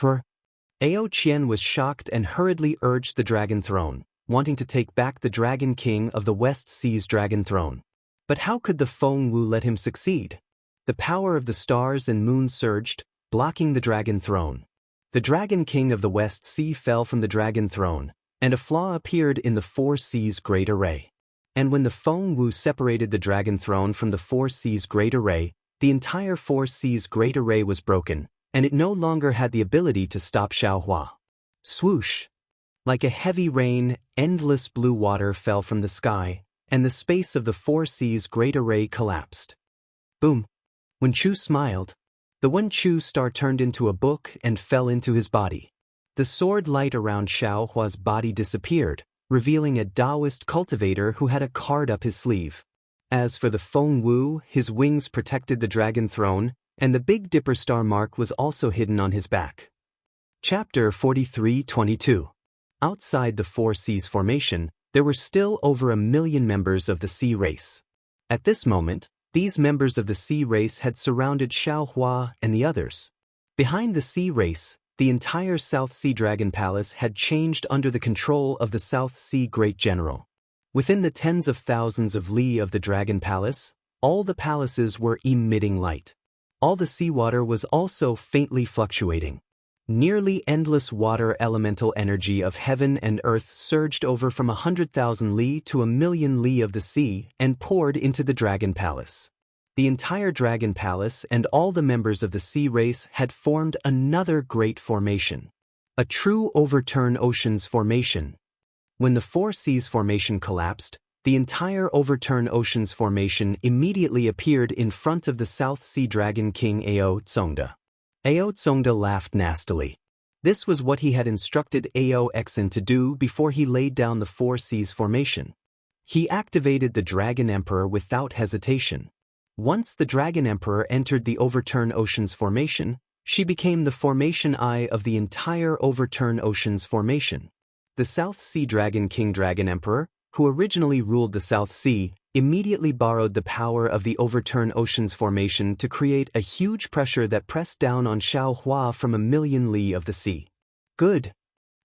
Ao Qian was shocked and hurriedly urged the dragon throne, wanting to take back the Dragon King of the West Seas Dragon Throne. But how could the Feng Wu let him succeed? The power of the stars and moon surged, blocking the dragon throne. The Dragon King of the West Sea fell from the dragon throne, and a flaw appeared in the Four Seas Great Array. And when the Feng Wu separated the dragon throne from the Four Seas Great Array, the entire Four Seas Great Array was broken, and it no longer had the ability to stop Xiao Hua. Swoosh! Like a heavy rain, endless blue water fell from the sky, and the space of the Four Seas Great Array collapsed. Boom! When Chu smiled, the Wen Chu star turned into a book and fell into his body. The sword light around Xiao Hua's body disappeared, revealing a Taoist cultivator who had a card up his sleeve. As for the Feng Wu, his wings protected the dragon throne, and the Big Dipper star mark was also hidden on his back. Chapter 43-22. Outside the Four Seas formation, there were still over 1 million members of the Sea race. At this moment, these members of the Sea race had surrounded Xiao Hua and the others. Behind the Sea race, the entire South Sea Dragon Palace had changed under the control of the South Sea Great General. Within the tens of thousands of li of the Dragon Palace, all the palaces were emitting light. All the seawater was also faintly fluctuating. Nearly endless water elemental energy of heaven and earth surged over from 100,000 li to 1,000,000 li of the sea and poured into the Dragon Palace. The entire Dragon Palace and all the members of the Sea race had formed another great formation. A true overturn oceans formation. When the Four Seas formation collapsed, the entire overturn oceans formation immediately appeared in front of the South Sea Dragon King Ao Tsongda. Ao Tsongda laughed nastily. This was what he had instructed Ao Exin to do before he laid down the Four Seas formation. He activated the Dragon Emperor without hesitation. Once the Dragon Emperor entered the Overturn Oceans formation, she became the formation eye of the entire Overturn Oceans formation. The South Sea Dragon King Dragon Emperor, who originally ruled the South Sea, immediately borrowed the power of the Overturn Oceans formation to create a huge pressure that pressed down on Xiao Hua from 1,000,000 li of the sea. Good.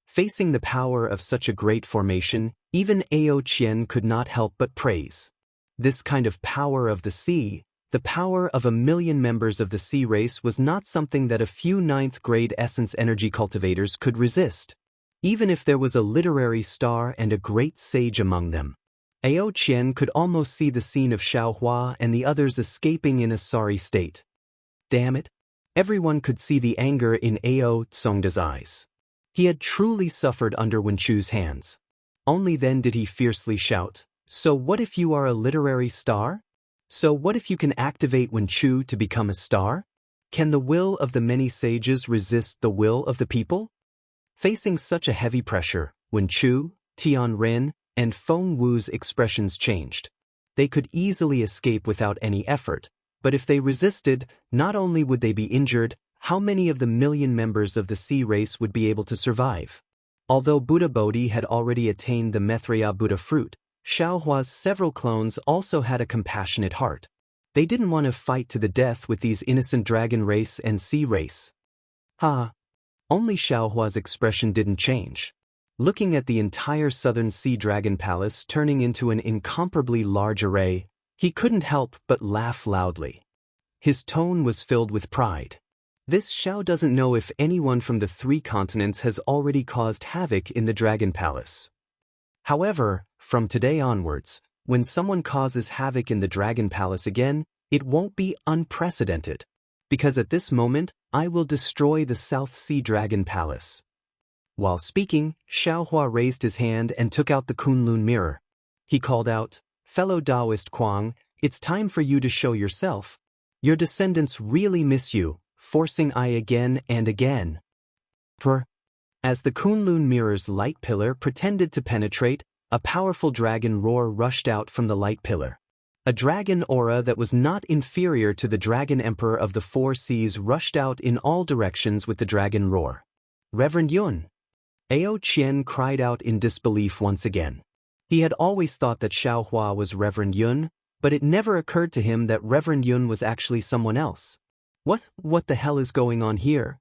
Facing the power of such a great formation, even Ao Qian could not help but praise. This kind of power of the sea, the power of 1,000,000 members of the Sea race, was not something that a few ninth-grade essence energy cultivators could resist. Even if there was a literary star and a great sage among them. Ao Qian could almost see the scene of Xiao Hua and the others escaping in a sorry state. Damn it! Everyone could see the anger in Ao Tsongda's eyes. He had truly suffered under Wen Chu's hands. Only then did he fiercely shout, "So what if you are a literary star? So what if you can activate Wen Chu to become a star?" Can the will of the many sages resist the will of the people? Facing such a heavy pressure, Wen Chu, Tian Ren, and Feng Wu's expressions changed. They could easily escape without any effort, but if they resisted, not only would they be injured, how many of the million members of the sea race would be able to survive? Although Buddha Bodhi had already attained the Maitreya Buddha fruit, Xiaohua's several clones also had a compassionate heart. They didn't want to fight to the death with these innocent dragon race and sea race. Only Xiaohua's expression didn't change. Looking at the entire southern sea dragon palace turning into an incomparably large array, he couldn't help but laugh loudly. His tone was filled with pride. This Xiao doesn't know if anyone from the 3 continents has already caused havoc in the dragon palace. However, from today onwards, when someone causes havoc in the dragon palace again, it won't be unprecedented. Because at this moment, I will destroy the South Sea Dragon Palace. While speaking, Xiaohua raised his hand and took out the Kunlun mirror. He called out, "Fellow Taoist Kuang, it's time for you to show yourself. Your descendants really miss you, forcing I again and again." As the Kunlun mirror's light pillar pretended to penetrate, a powerful dragon roar rushed out from the light pillar. A dragon aura that was not inferior to the Dragon Emperor of the 4 Seas rushed out in all directions with the dragon roar. "Reverend Yun!" Ao Qian cried out in disbelief once again. He had always thought that Xiaohua was Reverend Yun, but it never occurred to him that Reverend Yun was actually someone else. What the hell is going on here?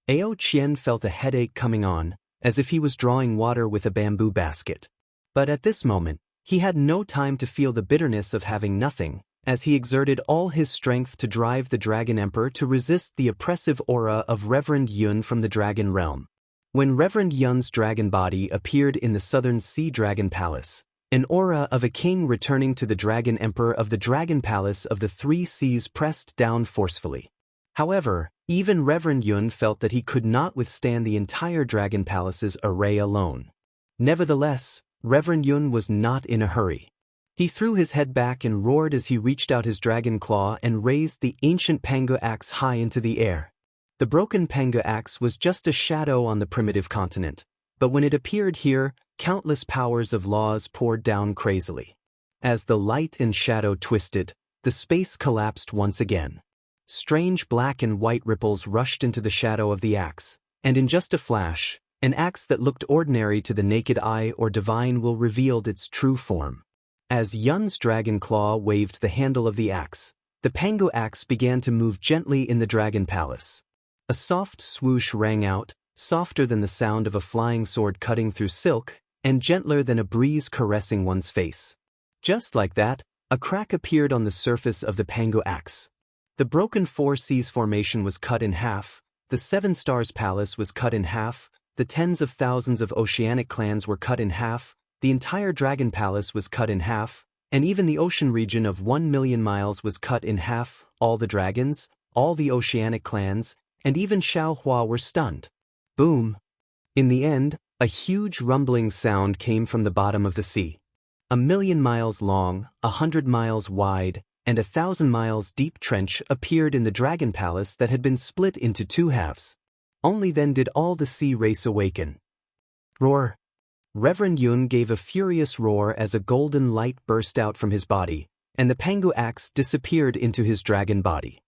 Ao Qian felt a headache coming on, as if he was drawing water with a bamboo basket. But at this moment, he had no time to feel the bitterness of having nothing, as he exerted all his strength to drive the Dragon Emperor to resist the oppressive aura of Reverend Yun from the Dragon Realm. When Reverend Yun's dragon body appeared in the Southern Sea Dragon Palace, an aura of a king returning to the Dragon Emperor of the Dragon Palace of the 3 Seas pressed down forcefully. However, even Reverend Yun felt that he could not withstand the entire Dragon Palace's array alone. Nevertheless, Reverend Yun was not in a hurry. He threw his head back and roared as he reached out his dragon claw and raised the ancient Panga axe high into the air. The broken Panga axe was just a shadow on the primitive continent, but when it appeared here, countless powers of laws poured down crazily. As the light and shadow twisted, the space collapsed once again. Strange black and white ripples rushed into the shadow of the axe, and in just a flash, an axe that looked ordinary to the naked eye or divine will revealed its true form. As Yun's dragon claw waved the handle of the axe, the Pango axe began to move gently in the dragon palace. A soft swoosh rang out, softer than the sound of a flying sword cutting through silk, and gentler than a breeze caressing one's face. Just like that, a crack appeared on the surface of the Pango axe. The broken 4 Seas formation was cut in half, the 7 Stars Palace was cut in half, the tens of thousands of oceanic clans were cut in half, the entire Dragon Palace was cut in half, and even the ocean region of 1 million miles was cut in half. All the dragons, all the oceanic clans, and even Xiaohua were stunned. Boom! In the end, a huge rumbling sound came from the bottom of the sea. 1 million miles long, 100 miles wide, and 1,000 miles deep trench appeared in the Dragon Palace that had been split into 2 halves. Only then did all the sea race awaken. Roar! Reverend Yun gave a furious roar as a golden light burst out from his body, and the Pangu axe disappeared into his dragon body.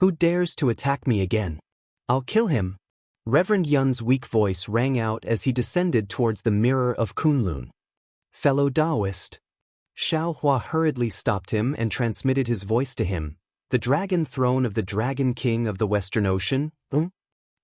"Who dares to attack me again? I'll kill him!" Reverend Yun's weak voice rang out as he descended towards the mirror of Kunlun. "Fellow Taoist." Xiaohua hurriedly stopped him and transmitted his voice to him. "The dragon throne of the Dragon King of the Western Ocean?"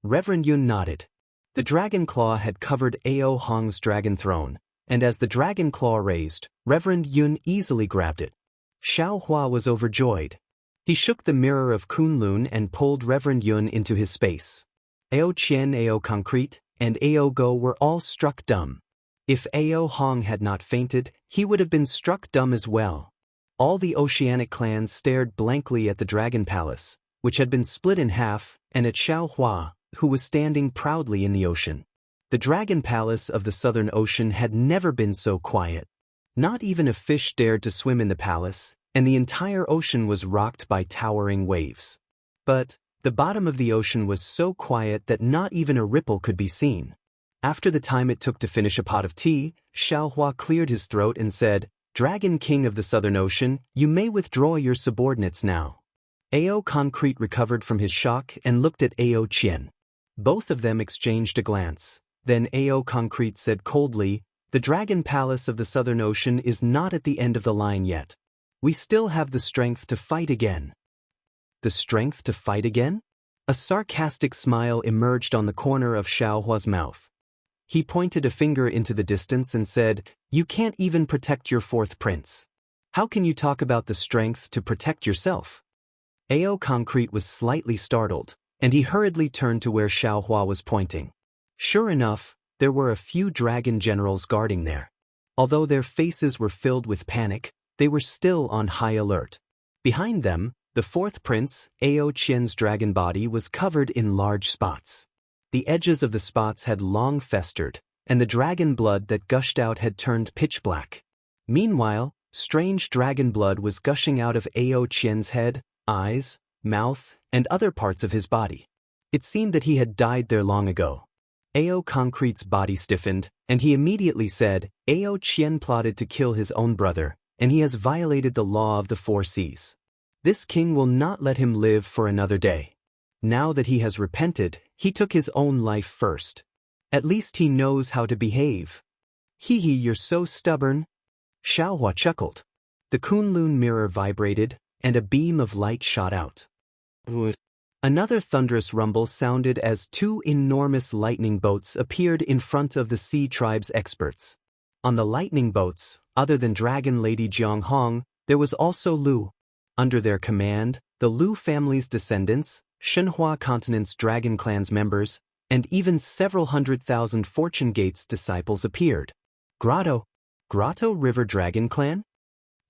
Reverend Yun nodded. The dragon claw had covered Ao Hong's dragon throne, and as the dragon claw raised, Reverend Yun easily grabbed it. Xiaohua was overjoyed. He shook the mirror of Kunlun and pulled Reverend Yun into his space. Ao Qian, Ao Concrete, and Ao Go were all struck dumb. If Ao Hong had not fainted, he would have been struck dumb as well. All the oceanic clans stared blankly at the Dragon Palace, which had been split in half, and at Xiaohua, who was standing proudly in the ocean. The Dragon Palace of the Southern Ocean had never been so quiet. Not even a fish dared to swim in the palace, and the entire ocean was rocked by towering waves. But, The bottom of the ocean was so quiet that not even a ripple could be seen. After the time it took to finish a pot of tea, Xiaohua cleared his throat and said, "Dragon King of the Southern Ocean, you may withdraw your subordinates now." Ao Concrete recovered from his shock and looked at Ao Qian. Both of them exchanged a glance. Then Ao Concrete said coldly, "The Dragon Palace of the Southern Ocean is not at the end of the line yet. We still have the strength to fight again." The strength to fight again? A sarcastic smile emerged on the corner of Xiaohua's mouth. He pointed a finger into the distance and said, "You can't even protect your fourth prince. How can you talk about the strength to protect yourself?" Ao Concrete was slightly startled, and he hurriedly turned to where Xiaohua was pointing. Sure enough, there were a few dragon generals guarding there. Although their faces were filled with panic, they were still on high alert. Behind them, the fourth prince, Ao Qian's dragon body, was covered in large spots. The edges of the spots had long festered, and the dragon blood that gushed out had turned pitch black. Meanwhile, strange dragon blood was gushing out of Ao Qian's head, eyes, mouth, and other parts of his body. It seemed that he had died there long ago. Ao Concrete's body stiffened, and he immediately said, "Ao Qian plotted to kill his own brother, and he has violated the law of the four seas. This king will not let him live for another day. Now that he has repented, he took his own life first. At least he knows how to behave." "Hee hee, you're so stubborn." Xiaohua chuckled. The Kunlun mirror vibrated, and a beam of light shot out. Another thunderous rumble sounded as two enormous lightning boats appeared in front of the Sea Tribe's experts. On the lightning boats, other than Dragon Lady Jianghu, there was also Lu. Under their command, the Lu family's descendants, Shenhua Continent's Dragon Clan's members, and even several 100,000 Fortune Gate's disciples appeared. Grotto River Dragon Clan?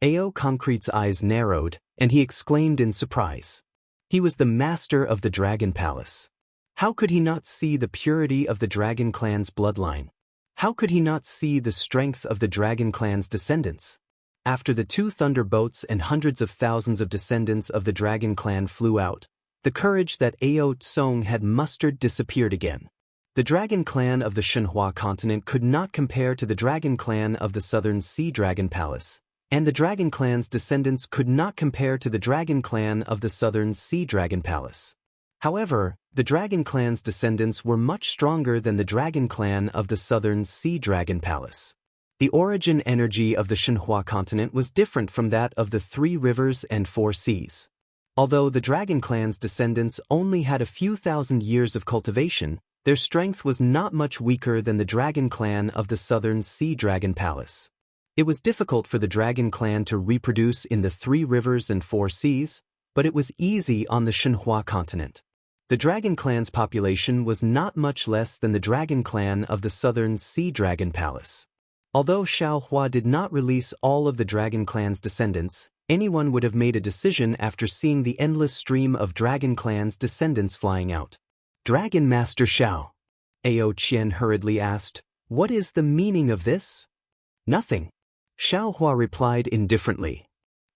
Ao Concrete's eyes narrowed, and he exclaimed in surprise. He was the master of the Dragon Palace. How could he not see the purity of the Dragon Clan's bloodline? How could he not see the strength of the Dragon Clan's descendants? After the two thunderbolts and hundreds of thousands of descendants of the Dragon Clan flew out, the courage that Ao Tsong had mustered disappeared again. The Dragon Clan of the Shenhua continent could not compare to the Dragon Clan of the Southern Sea Dragon Palace, and the Dragon Clan's descendants could not compare to the Dragon Clan of the Southern Sea Dragon Palace. However, the Dragon Clan's descendants were much stronger than the Dragon Clan of the Southern Sea Dragon Palace. The origin energy of the Shenhua continent was different from that of the Three Rivers and Four Seas. Although the Dragon Clan's descendants only had a few thousand years of cultivation, their strength was not much weaker than the Dragon Clan of the Southern Sea Dragon Palace. It was difficult for the Dragon Clan to reproduce in the Three Rivers and Four Seas, but it was easy on the Shenhua continent. The Dragon Clan's population was not much less than the Dragon Clan of the Southern Sea Dragon Palace. Although Xiaohua did not release all of the Dragon Clan's descendants, anyone would have made a decision after seeing the endless stream of Dragon Clan's descendants flying out. "Dragon Master Xiao," Ao Qian hurriedly asked, "what is the meaning of this?" "Nothing," Xiaohua replied indifferently.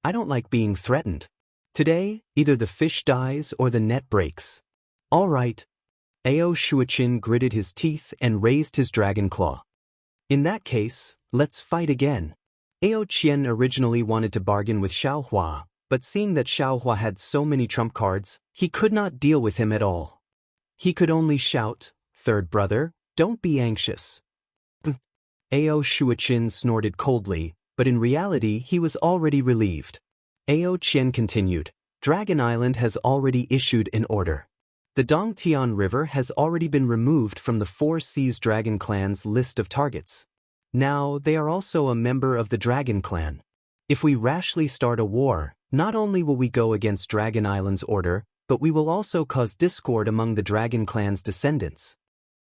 "I don't like being threatened. Today, either the fish dies or the net breaks." "All right." Ao Shuiqin gritted his teeth and raised his dragon claw. "In that case, let's fight again." Ao Qian originally wanted to bargain with Xiaohua, but seeing that Xiaohua had so many trump cards, he could not deal with him at all. He could only shout, "Third brother, don't be anxious." Ao Shuiqin snorted coldly, but in reality he was already relieved. Ao Qian continued, "Dragon Island has already issued an order. The Dongtian River has already been removed from the Four Seas Dragon Clan's list of targets. Now they are also a member of the Dragon Clan. If we rashly start a war, not only will we go against Dragon Island's order, but we will also cause discord among the Dragon Clan's descendants.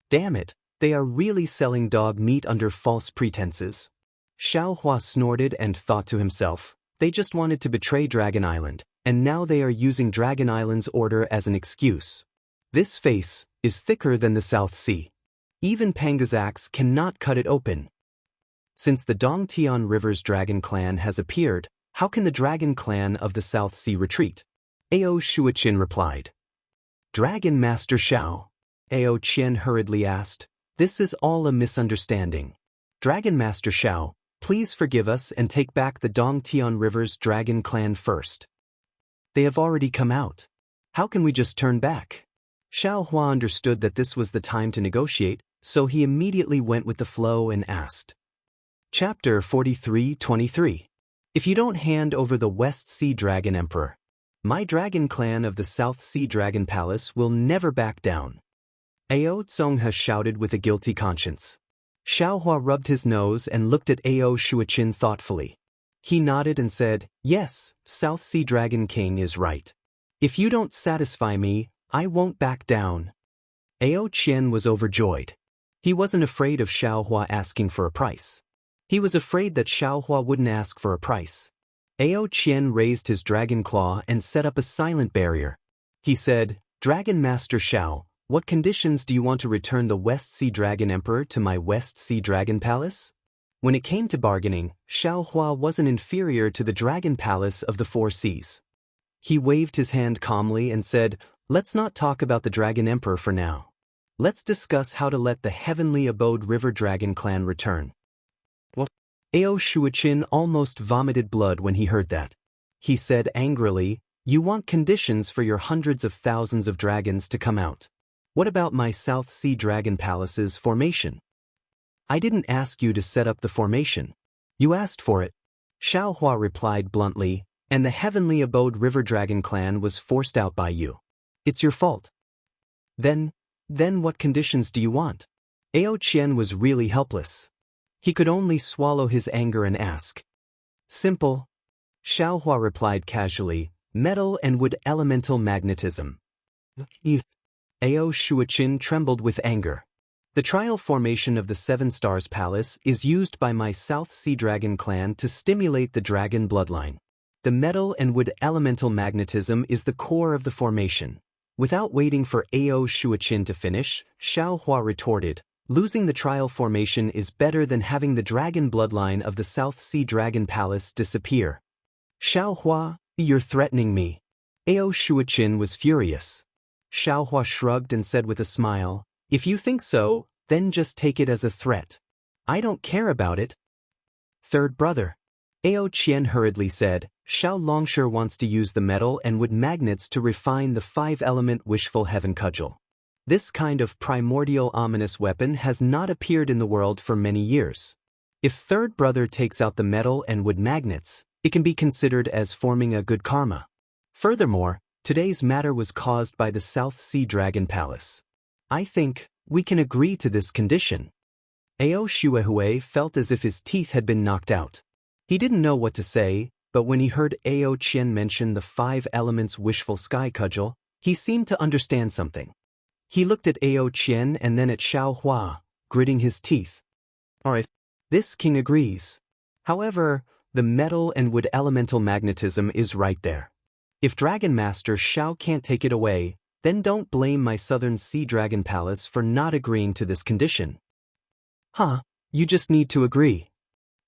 Damn it, they are really selling dog meat under false pretenses." Xiaohua snorted and thought to himself, they just wanted to betray Dragon Island, and now they are using Dragon Island's order as an excuse. This face is thicker than the South Sea. Even Panga's axe cannot cut it open. Since the Dongtian River's Dragon Clan has appeared, how can the Dragon Clan of the South Sea retreat? Ao Shuiqin replied. Dragon Master Xiao? Ao Qian hurriedly asked. This is all a misunderstanding. Dragon Master Xiao, please forgive us and take back the Dongtian River's dragon clan first. They have already come out. How can we just turn back? Xiao Hua understood that this was the time to negotiate, so he immediately went with the flow and asked. Chapter 43-23. If you don't hand over the West Sea Dragon Emperor, my dragon clan of the South Sea Dragon Palace will never back down. Ao Zonghe shouted with a guilty conscience. Xiao Hua rubbed his nose and looked at Ao Shuaqin thoughtfully. He nodded and said, yes, South Sea Dragon King is right. If you don't satisfy me, I won't back down. Ao Qian was overjoyed. He wasn't afraid of Xiao Hua asking for a price. He was afraid that Xiao Hua wouldn't ask for a price. Ao Qian raised his dragon claw and set up a silent barrier. He said, Dragon Master Xiao, what conditions do you want to return the West Sea Dragon Emperor to my West Sea Dragon Palace? When it came to bargaining, Xiao Hua wasn't inferior to the Dragon Palace of the Four Seas. He waved his hand calmly and said, let's not talk about the Dragon Emperor for now. Let's discuss how to let the Heavenly Abode River Dragon clan return. What? Ao Shuaqin almost vomited blood when he heard that. He said angrily, you want conditions for your hundreds of thousands of dragons to come out. What about my South Sea Dragon Palace's formation? I didn't ask you to set up the formation. You asked for it. Xiao Hua replied bluntly, and the Heavenly Abode River Dragon clan was forced out by you. It's your fault. Then what conditions do you want? Ao Qian was really helpless. He could only swallow his anger and ask. Simple. Xiao Hua replied casually, metal and wood elemental magnetism. Ao Shuaqin trembled with anger. The trial formation of the Seven Stars Palace is used by my South Sea Dragon clan to stimulate the dragon bloodline. The metal and wood elemental magnetism is the core of the formation. Without waiting for Ao Shuaqin to finish, Xiao Hua retorted, losing the trial formation is better than having the dragon bloodline of the South Sea Dragon Palace disappear. Xiao Hua, you're threatening me. Ao Shuaqin was furious. Xiao Hua shrugged and said with a smile, if you think so, then just take it as a threat. I don't care about it. Third brother. Ao Qian hurriedly said, Xiao Longshi wants to use the metal and wood magnets to refine the 5-element wishful heaven cudgel. This kind of primordial ominous weapon has not appeared in the world for many years. If third brother takes out the metal and wood magnets, it can be considered as forming a good karma. Furthermore, today's matter was caused by the South Sea Dragon Palace. I think we can agree to this condition. Ao Shuehui felt as if his teeth had been knocked out. He didn't know what to say, but when he heard Ao Qian mention the 5 elements wishful sky cudgel, he seemed to understand something. He looked at Ao Qian and then at Xiao Hua, gritting his teeth. Alright, this king agrees. However, the metal and wood elemental magnetism is right there. If Dragon Master Xiao can't take it away, then don't blame my Southern Sea Dragon Palace for not agreeing to this condition. Huh, you just need to agree.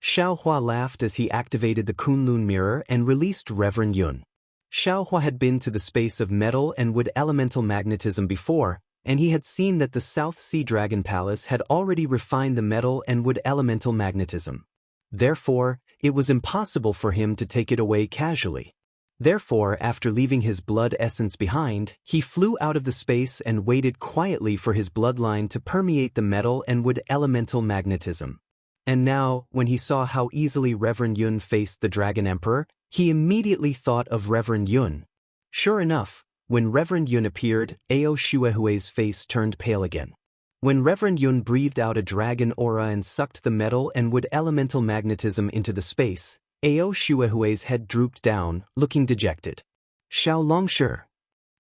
Xiao Hua laughed as he activated the Kunlun mirror and released Reverend Yun. Xiao Hua had been to the space of metal and wood elemental magnetism before, and he had seen that the South Sea Dragon Palace had already refined the metal and wood elemental magnetism. Therefore, it was impossible for him to take it away casually. Therefore, after leaving his blood essence behind, he flew out of the space and waited quietly for his bloodline to permeate the metal and wood elemental magnetism. And now, when he saw how easily Reverend Yun faced the Dragon Emperor, he immediately thought of Reverend Yun. Sure enough, when Reverend Yun appeared, Ao Shuehui's face turned pale again. When Reverend Yun breathed out a dragon aura and sucked the metal and wood elemental magnetism into the space, Ao Shuehui's head drooped down, looking dejected. Xiao Longshi?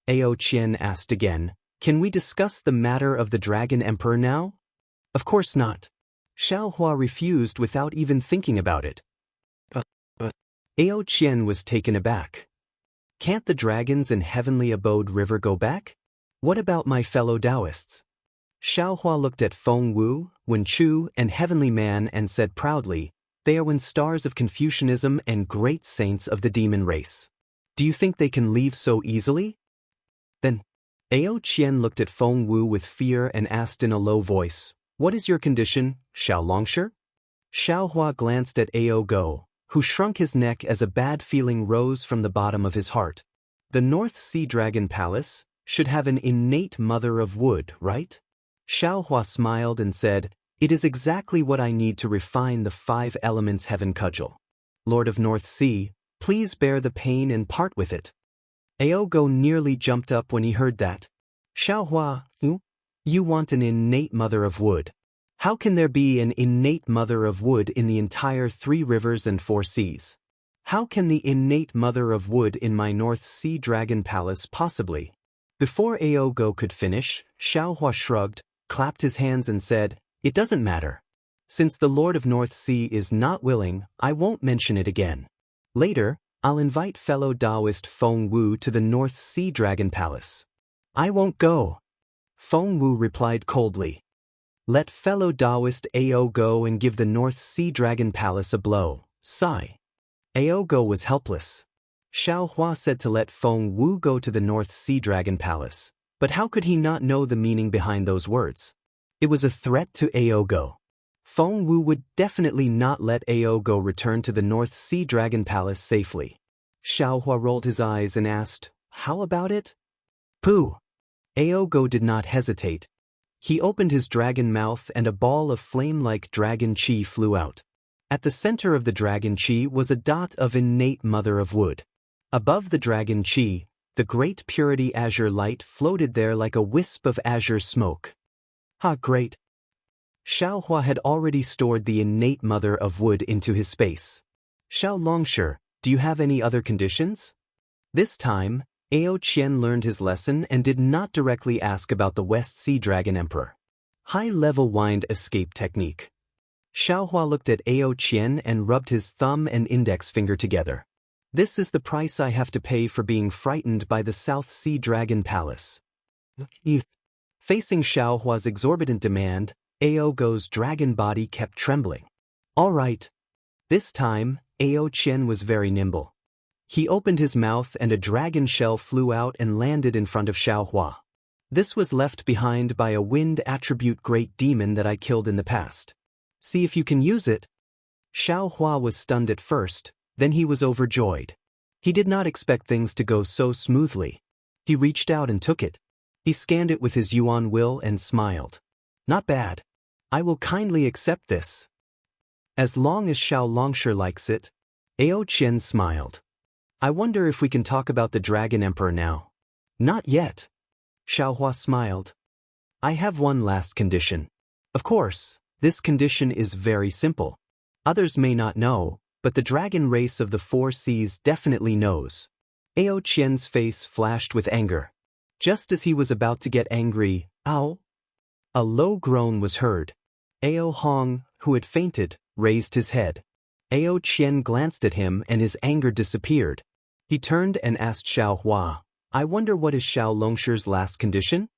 Ao Qian asked again, can we discuss the matter of the Dragon Emperor now? Of course not. Xiao Hua refused without even thinking about it. Ao Qian was taken aback. Can't the dragons in Heavenly Abode River go back? What about my fellow Taoists? Xiao Hua looked at Feng Wu, Wen Chu, and Heavenly Man and said proudly, they are stars of Confucianism and great saints of the demon race. Do you think they can leave so easily? Then, Ao Qian looked at Feng Wu with fear and asked in a low voice, "What is your condition, Xiao Longsher?" Xiao Hua glanced at Ao Go, who shrunk his neck as a bad feeling rose from the bottom of his heart. The North Sea Dragon Palace should have an innate mother of wood, right? Xiao Hua smiled and said, "It is exactly what I need to refine the 5 elements heaven cudgel. Lord of North Sea, please bear the pain and part with it." Ao Go nearly jumped up when he heard that. Xiao Hua, you want an innate mother of wood. How can there be an innate mother of wood in the entire 3 rivers and 4 seas? How can the innate mother of wood in my North Sea Dragon Palace possibly? Before Ao Go could finish, Xiao Hua shrugged, clapped his hands and said, "It doesn't matter. Since the Lord of North Sea is not willing, I won't mention it again. Later, I'll invite fellow Taoist Feng Wu to the North Sea Dragon Palace." "I won't go," Feng Wu replied coldly. "Let fellow Taoist Ao go and give the North Sea Dragon Palace a blow." Sigh. Ao Go was helpless. Xiao Hua said to let Feng Wu go to the North Sea Dragon Palace, but how could he not know the meaning behind those words? It was a threat to Ao Go. Feng Wu would definitely not let Ao Go return to the North Sea Dragon Palace safely. Xiao Hua rolled his eyes and asked, "How about it?" "Pooh." Ao Go did not hesitate. He opened his dragon mouth and a ball of flame-like dragon chi flew out. At the center of the dragon chi was a dot of innate mother of wood. Above the dragon chi, the great purity azure light floated there like a wisp of azure smoke. "Ha, great." Xiao Hua had already stored the innate mother of wood into his space. "Xiao Longsher, do you have any other conditions?" This time, Ao Qian learned his lesson and did not directly ask about the West Sea Dragon Emperor. High-level wind escape technique. Xiao Hua looked at Ao Qian and rubbed his thumb and index finger together. "This is the price I have to pay for being frightened by the South Sea Dragon Palace." Facing Xiao Hua's exorbitant demand, Ao Go's dragon body kept trembling. "All right." This time, Ao Qian was very nimble. He opened his mouth and a dragon shell flew out and landed in front of Xiao Hua. "This was left behind by a wind attribute great demon that I killed in the past. See if you can use it." Xiao Hua was stunned at first, then he was overjoyed. He did not expect things to go so smoothly. He reached out and took it. He scanned it with his Yuan will and smiled. "Not bad. I will kindly accept this. As long as Xiao Longsher likes it." Ao Qian smiled. "I wonder if we can talk about the Dragon Emperor now." "Not yet." Xiao Hua smiled. "I have one last condition. Of course, this condition is very simple. Others may not know, but the dragon race of the 4 seas definitely knows." Ao Qian's face flashed with anger. Just as he was about to get angry, "Ow!" a low groan was heard. Ao Hong, who had fainted, raised his head. Ao Qian glanced at him and his anger disappeared. He turned and asked Xiao Hua, "I wonder what is Xiao Longsher's last condition?"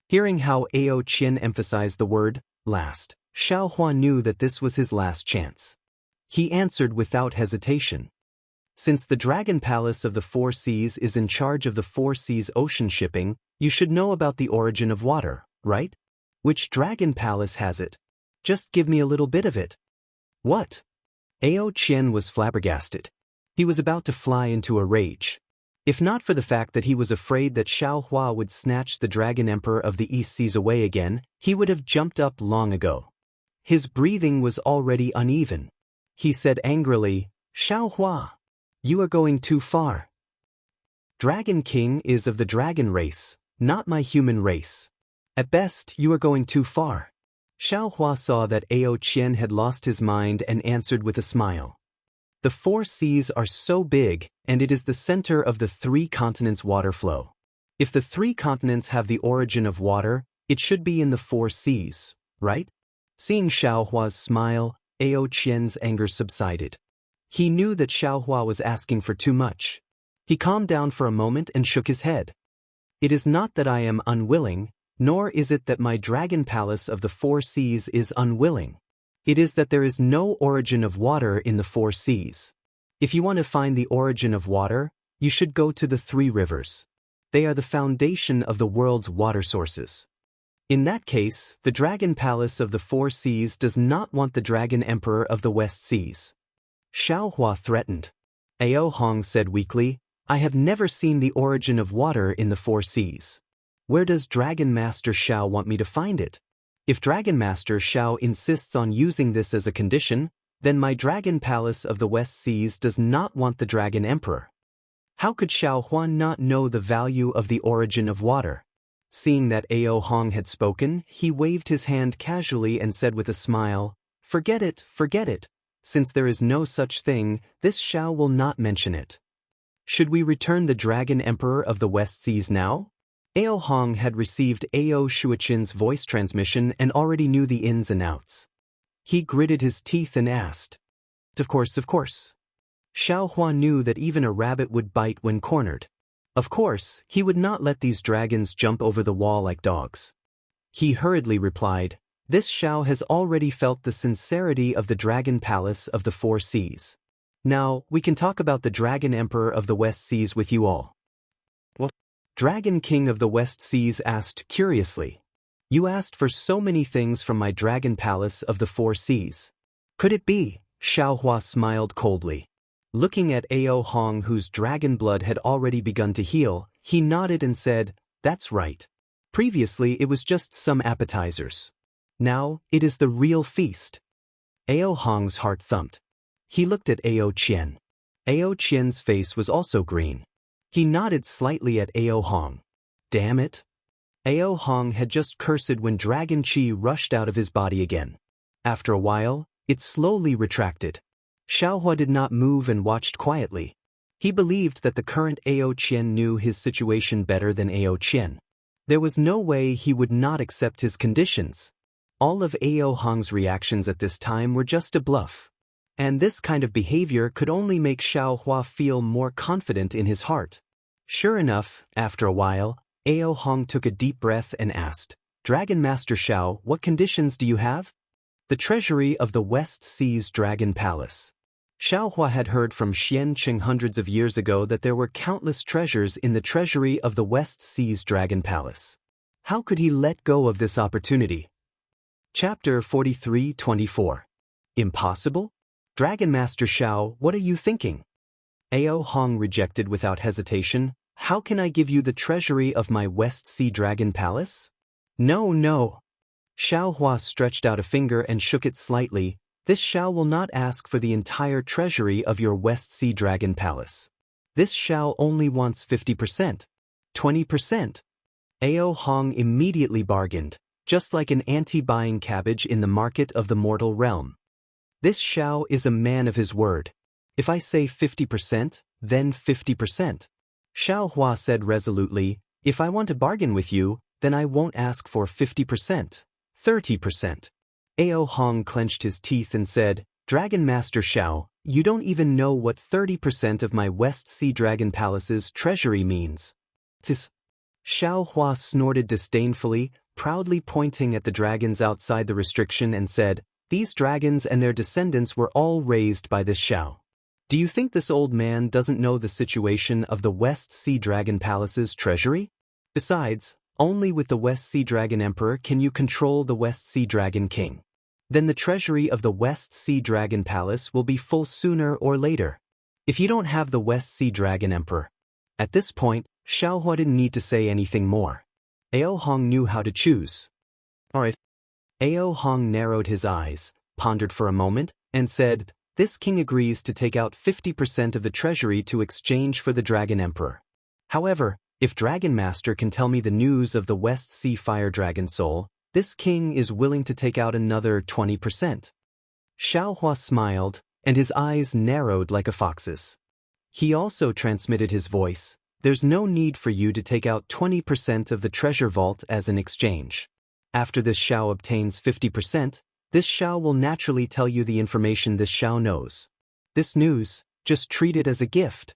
Hearing how Ao Qian emphasized the word, last, Xiao Hua knew that this was his last chance. He answered without hesitation. "Since the Dragon Palace of the 4 Seas is in charge of the 4 Seas ocean shipping, you should know about the origin of water, right? Which Dragon Palace has it? Just give me a little bit of it." "What?" Ao Qian was flabbergasted. He was about to fly into a rage. If not for the fact that he was afraid that Xiao Hua would snatch the Dragon Emperor of the East Seas away again, he would have jumped up long ago. His breathing was already uneven. He said angrily, "Xiao Hua, you are going too far. Dragon King is of the dragon race, not my human race. At best, you are going too far." Xiao Hua saw that Ao Qian had lost his mind and answered with a smile. "The 4 seas are so big, and it is the center of the 3 continents' water flow. If the 3 continents have the origin of water, it should be in the 4 seas, right?" Seeing Xiao Hua's smile, Ao Qian's anger subsided. He knew that Xiao Hua was asking for too much. He calmed down for a moment and shook his head. "It is not that I am unwilling, nor is it that my Dragon Palace of the 4 Seas is unwilling. It is that there is no origin of water in the 4 seas. If you want to find the origin of water, you should go to the 3 rivers. They are the foundation of the world's water sources. In that case, the Dragon Palace of the Four Seas does not want the Dragon Emperor of the West Seas. Xiao Hua threatened. Ao Hong said weakly, I have never seen the origin of water in the Four Seas. Where does Dragon Master Xiao want me to find it? If Dragon Master Xiao insists on using this as a condition, then my Dragon Palace of the West Seas does not want the Dragon Emperor. How could Xiao Huan not know the value of the origin of water? Seeing that Ao Hong had spoken, he waved his hand casually and said with a smile, Forget it, forget it. Since there is no such thing, this Xiao will not mention it. Should we return the Dragon Emperor of the West Seas now? Ao Hong had received Ao Shuichin's voice transmission and already knew the ins and outs. He gritted his teeth and asked, Of course, of course. Xiao Hua knew that even a rabbit would bite when cornered. Of course, he would not let these dragons jump over the wall like dogs. He hurriedly replied, This Xiao has already felt the sincerity of the Dragon Palace of the Four Seas. Now, we can talk about the Dragon Emperor of the West Seas with you all. What? Dragon King of the West Seas asked curiously. You asked for so many things from my Dragon Palace of the Four Seas. Could it be? Xiao Hua smiled coldly. Looking at Ao Hong, whose dragon blood had already begun to heal, he nodded and said, That's right. Previously it was just some appetizers. Now, it is the real feast. Ao Hong's heart thumped. He looked at Ao Qian. Ao Qian's face was also green. He nodded slightly at Ao Hong. Damn it. Ao Hong had just cursed when dragon qi rushed out of his body again. After a while, it slowly retracted. Xiao Hua did not move and watched quietly. He believed that the current Ao Qian knew his situation better than Ao Qian. There was no way he would not accept his conditions. All of Ao Hong's reactions at this time were just a bluff. And this kind of behavior could only make Xiao Hua feel more confident in his heart. Sure enough, after a while, Ao Hong took a deep breath and asked, Dragon Master Xiao, what conditions do you have? The treasury of the West Seas Dragon Palace. Xiao Hua had heard from Xian Qing hundreds of years ago that there were countless treasures in the treasury of the West Seas Dragon Palace. How could he let go of this opportunity? Chapter 43-24. Impossible? Dragon Master Xiao, what are you thinking? Ao Hong rejected without hesitation, How can I give you the treasury of my West Sea Dragon Palace? No, no. Xiao Hua stretched out a finger and shook it slightly. This Xiao will not ask for the entire treasury of your West Sea Dragon Palace. This Xiao only wants 50%. 20%. Ao Hong immediately bargained, just like an ante buying cabbage in the market of the mortal realm. This Xiao is a man of his word. If I say 50%, then 50%. Xiao Hua said resolutely, If I want to bargain with you, then I won't ask for 50%. 30%. Ao Hong clenched his teeth and said, Dragon Master Xiao, you don't even know what 30% of my West Sea Dragon Palace's treasury means. This. Xiao Hua snorted disdainfully, proudly pointing at the dragons outside the restriction and said, These dragons and their descendants were all raised by this Xiao. Do you think this old man doesn't know the situation of the West Sea Dragon Palace's treasury? Besides, only with the West Sea Dragon Emperor can you control the West Sea Dragon King. Then the treasury of the West Sea Dragon Palace will be full sooner or later. If you don't have the West Sea Dragon Emperor. At this point, Xiao Hua didn't need to say anything more. Ao Hong knew how to choose. Alright. Ao Hong narrowed his eyes, pondered for a moment, and said, This king agrees to take out 50% of the treasury to exchange for the Dragon Emperor. However, if Dragon Master can tell me the news of the West Sea Fire Dragon Soul, this king is willing to take out another 20%. Xiao Hua smiled, and his eyes narrowed like a fox's. He also transmitted his voice, There's no need for you to take out 20% of the treasure vault as an exchange. After this Xiao obtains 50%, this Xiao will naturally tell you the information this Xiao knows. This news, just treat it as a gift.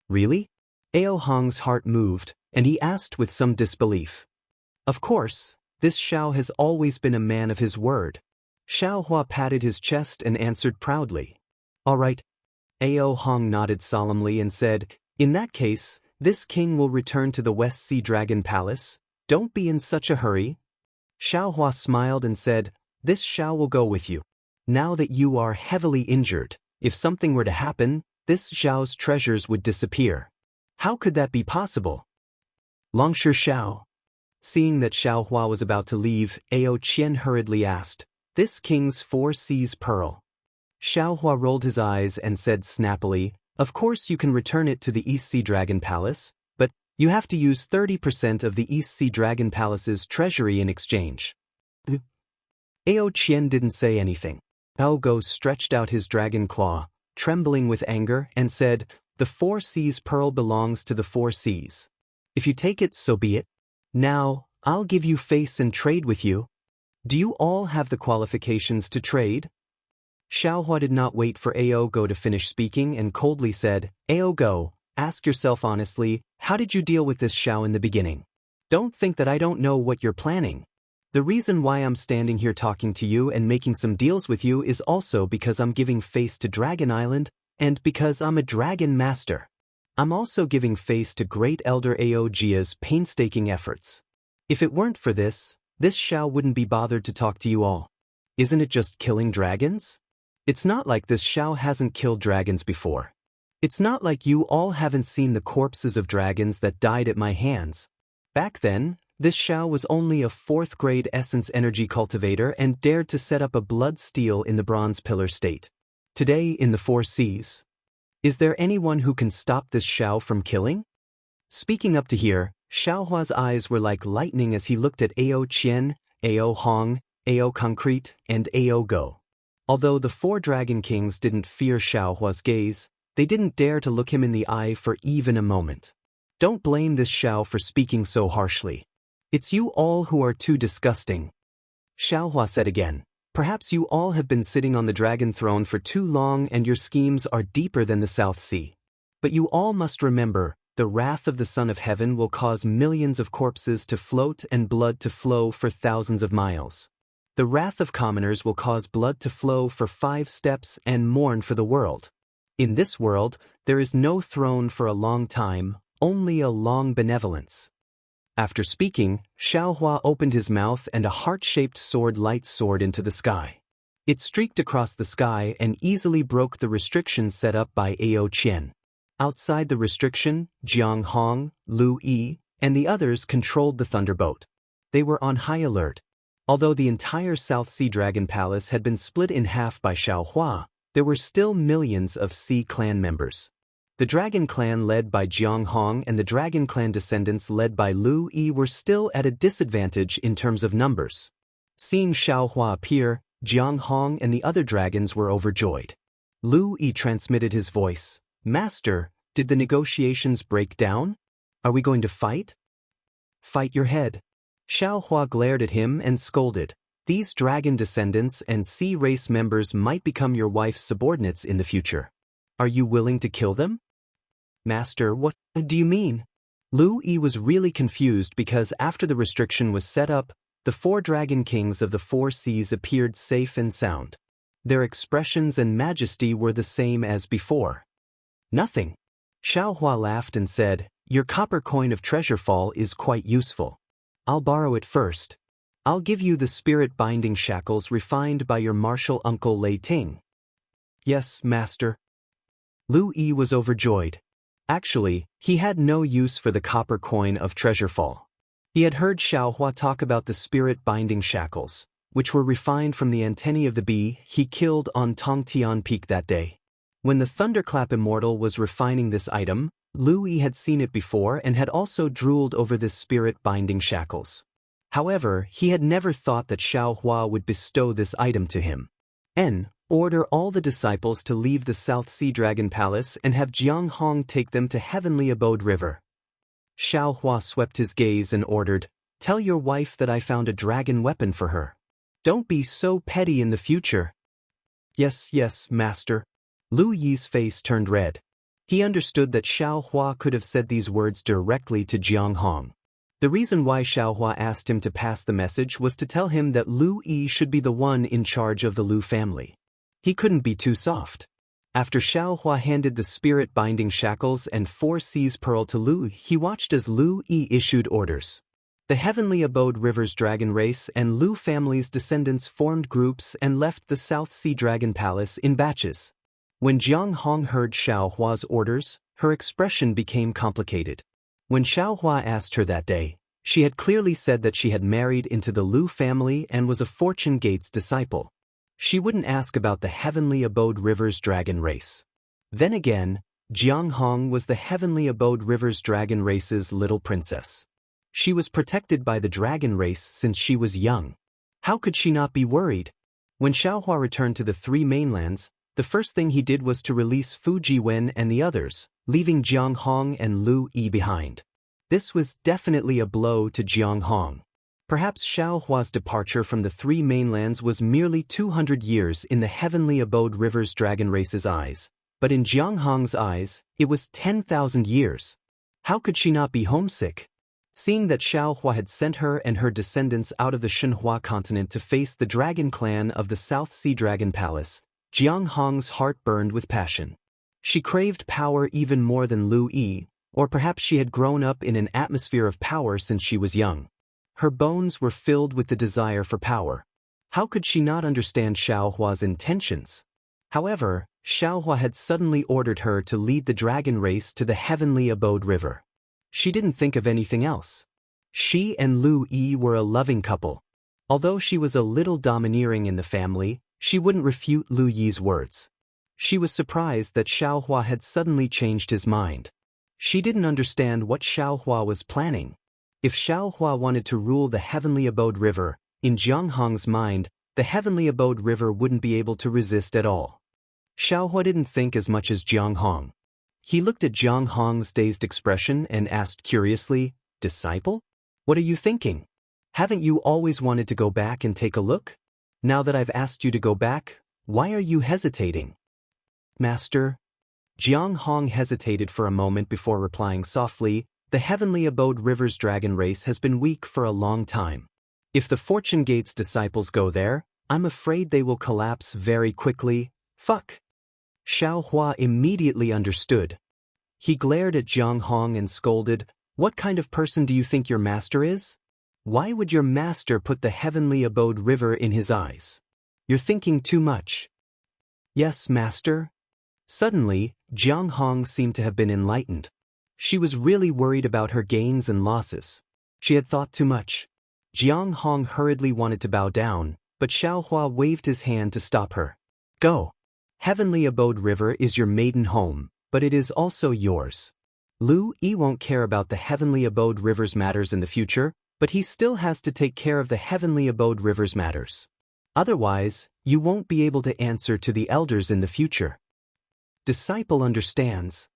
Really? Ao Hong's heart moved, and he asked with some disbelief. Of course, this Xiao has always been a man of his word. Xiao Hua patted his chest and answered proudly. All right. Ao Hong nodded solemnly and said, In that case, this king will return to the West Sea Dragon Palace. Don't be in such a hurry. Xiaohua smiled and said, this Xiao will go with you. Now that you are heavily injured, if something were to happen, this Xiao's treasures would disappear. How could that be possible? Longshu Xiao. Seeing that Xiaohua was about to leave, Ao Qian hurriedly asked, this king's 4 seas pearl. Xiaohua rolled his eyes and said snappily, of course you can return it to the East Sea Dragon Palace, but you have to use 30% of the East Sea Dragon Palace's treasury in exchange. Ao Qian didn't say anything. Bao Go stretched out his dragon claw, trembling with anger, and said, the 4 seas pearl belongs to the 4 seas. If you take it, so be it. Now, I'll give you face and trade with you. Do you all have the qualifications to trade? Xiaohua did not wait for Ao Go to finish speaking and coldly said, Ao Go, ask yourself honestly, how did you deal with this Xiao in the beginning? Don't think that I don't know what you're planning. The reason why I'm standing here talking to you and making some deals with you is also because I'm giving face to Dragon Island, and because I'm a dragon master. I'm also giving face to Great Elder Ao Jia's painstaking efforts. If it weren't for this Xiao wouldn't be bothered to talk to you all. Isn't it just killing dragons? It's not like this Xiao hasn't killed dragons before. It's not like you all haven't seen the corpses of dragons that died at my hands. Back then, this Xiao was only a 4th grade essence energy cultivator and dared to set up a blood steel in the bronze pillar state. Today in the 4 seas. Is there anyone who can stop this Xiao from killing? Speaking up to here, Xiaohua's eyes were like lightning as he looked at Ao Qian, Ao Hong, Ao Concrete, and Ao Go. Although the 4 dragon kings didn't fear Xiaohua's gaze, they didn't dare to look him in the eye for even a moment. Don't blame this Xiao for speaking so harshly. It's you all who are too disgusting. Xiaohua said again, perhaps you all have been sitting on the dragon throne for too long and your schemes are deeper than the South Sea. But you all must remember, the wrath of the Son of Heaven will cause millions of corpses to float and blood to flow for thousands of miles. The wrath of commoners will cause blood to flow for 5 steps and mourn for the world. In this world, there is no throne for a long time, only a long benevolence. After speaking, Xiaohua opened his mouth and a heart-shaped sword light soared into the sky. It streaked across the sky and easily broke the restrictions set up by Ao Qian. Outside the restriction, Jiang Hong, Lu Yi, and the others controlled the thunderboat. They were on high alert. Although the entire South Sea Dragon Palace had been split in half by Xiaohua, there were still millions of Sea Clan members. The Dragon Clan led by Jiang Hong and the Dragon Clan descendants led by Lu Yi were still at a disadvantage in terms of numbers. Seeing Xiaohua appear, Jiang Hong and the other dragons were overjoyed. Lu Yi transmitted his voice, Master, did the negotiations break down? Are we going to fight? Fight your head. Xiaohua glared at him and scolded. These dragon descendants and sea race members might become your wife's subordinates in the future. Are you willing to kill them? Master, what do you mean? Lu Yi was really confused because after the restriction was set up, the 4 dragon kings of the 4 seas appeared safe and sound. Their expressions and majesty were the same as before. Nothing. Xiaohua laughed and said, your copper coin of treasure fall is quite useful. I'll borrow it first. I'll give you the spirit binding shackles refined by your martial uncle Lei Ting. Yes, master. Lu Yi was overjoyed. Actually, he had no use for the copper coin of treasure fall. He had heard Xiaohua talk about the spirit binding shackles, which were refined from the antennae of the bee he killed on Tongtian Peak that day. When the Thunderclap Immortal was refining this item, Lu Yi had seen it before and had also drooled over this spirit binding shackles. However, he had never thought that Xiaohua would bestow this item to him. Order all the disciples to leave the South Sea Dragon Palace and have Jiang Hong take them to Heavenly Abode River. Xiaohua swept his gaze and ordered, tell your wife that I found a dragon weapon for her. Don't be so petty in the future. Yes, yes, master. Lu Yi's face turned red. He understood that Xiaohua could have said these words directly to Jiang Hong. The reason why Xiaohua asked him to pass the message was to tell him that Lu Yi should be the one in charge of the Lu family. He couldn't be too soft. After Xiaohua handed the spirit-binding shackles and 4 Seas pearl to Lu, he watched as Lu Yi issued orders. The Heavenly Abode River's dragon race and Lu family's descendants formed groups and left the South Sea Dragon Palace in batches. When Jianghu heard Xiaohua's orders, her expression became complicated. When Xiaohua asked her that day, she had clearly said that she had married into the Lu family and was a Fortune Gates disciple. She wouldn't ask about the Heavenly Abode River's dragon race. Then again, Jianghu was the Heavenly Abode River's dragon race's little princess. She was protected by the dragon race since she was young. How could she not be worried? When Xiaohua returned to the 3 mainlands, the first thing he did was to release Fu Jiwen and the others, leaving Jianghu and Lu Yi behind. This was definitely a blow to Jianghu. Perhaps Xiaohua's departure from the 3 mainlands was merely 200 years in the Heavenly Abode River's dragon race's eyes, but in Jianghu's eyes, it was 10,000 years. How could she not be homesick? Seeing that Xiaohua had sent her and her descendants out of the Shenhua continent to face the dragon clan of the South Sea Dragon Palace, Jianghu's heart burned with passion. She craved power even more than Lu Yi, or perhaps she had grown up in an atmosphere of power since she was young. Her bones were filled with the desire for power. How could she not understand Xiaohua's intentions? However, Xiaohua had suddenly ordered her to lead the dragon race to the Heavenly Abode River. She didn't think of anything else. She and Lu Yi were a loving couple. Although she was a little domineering in the family, she wouldn't refute Lu Yi's words. She was surprised that Xiaohua had suddenly changed his mind. She didn't understand what Xiaohua was planning. If Xiaohua wanted to rule the Heavenly Abode River, in Jianghu's mind, the Heavenly Abode River wouldn't be able to resist at all. Xiaohua didn't think as much as Jianghu. He looked at Jianghu's dazed expression and asked curiously, "Disciple? What are you thinking? Haven't you always wanted to go back and take a look? Now that I've asked you to go back, why are you hesitating?" "Master." Jianghu hesitated for a moment before replying softly, "The Heavenly Abode River's dragon race has been weak for a long time. If the Fortune Gates disciples go there, I'm afraid they will collapse very quickly." "Fuck." Xiaohua immediately understood. He glared at Jianghu and scolded, "What kind of person do you think your master is? Why would your master put the Heavenly Abode River in his eyes? You're thinking too much." "Yes, master." Suddenly, Jianghu seemed to have been enlightened. She was really worried about her gains and losses. She had thought too much. Jianghu hurriedly wanted to bow down, but Xiaohua waved his hand to stop her. "Go. Heavenly Abode River is your maiden home, but it is also yours. Lu Yi won't care about the Heavenly Abode River's matters in the future, but he still has to take care of the Heavenly Abode River's matters. Otherwise, you won't be able to answer to the elders in the future." "Disciple understands,"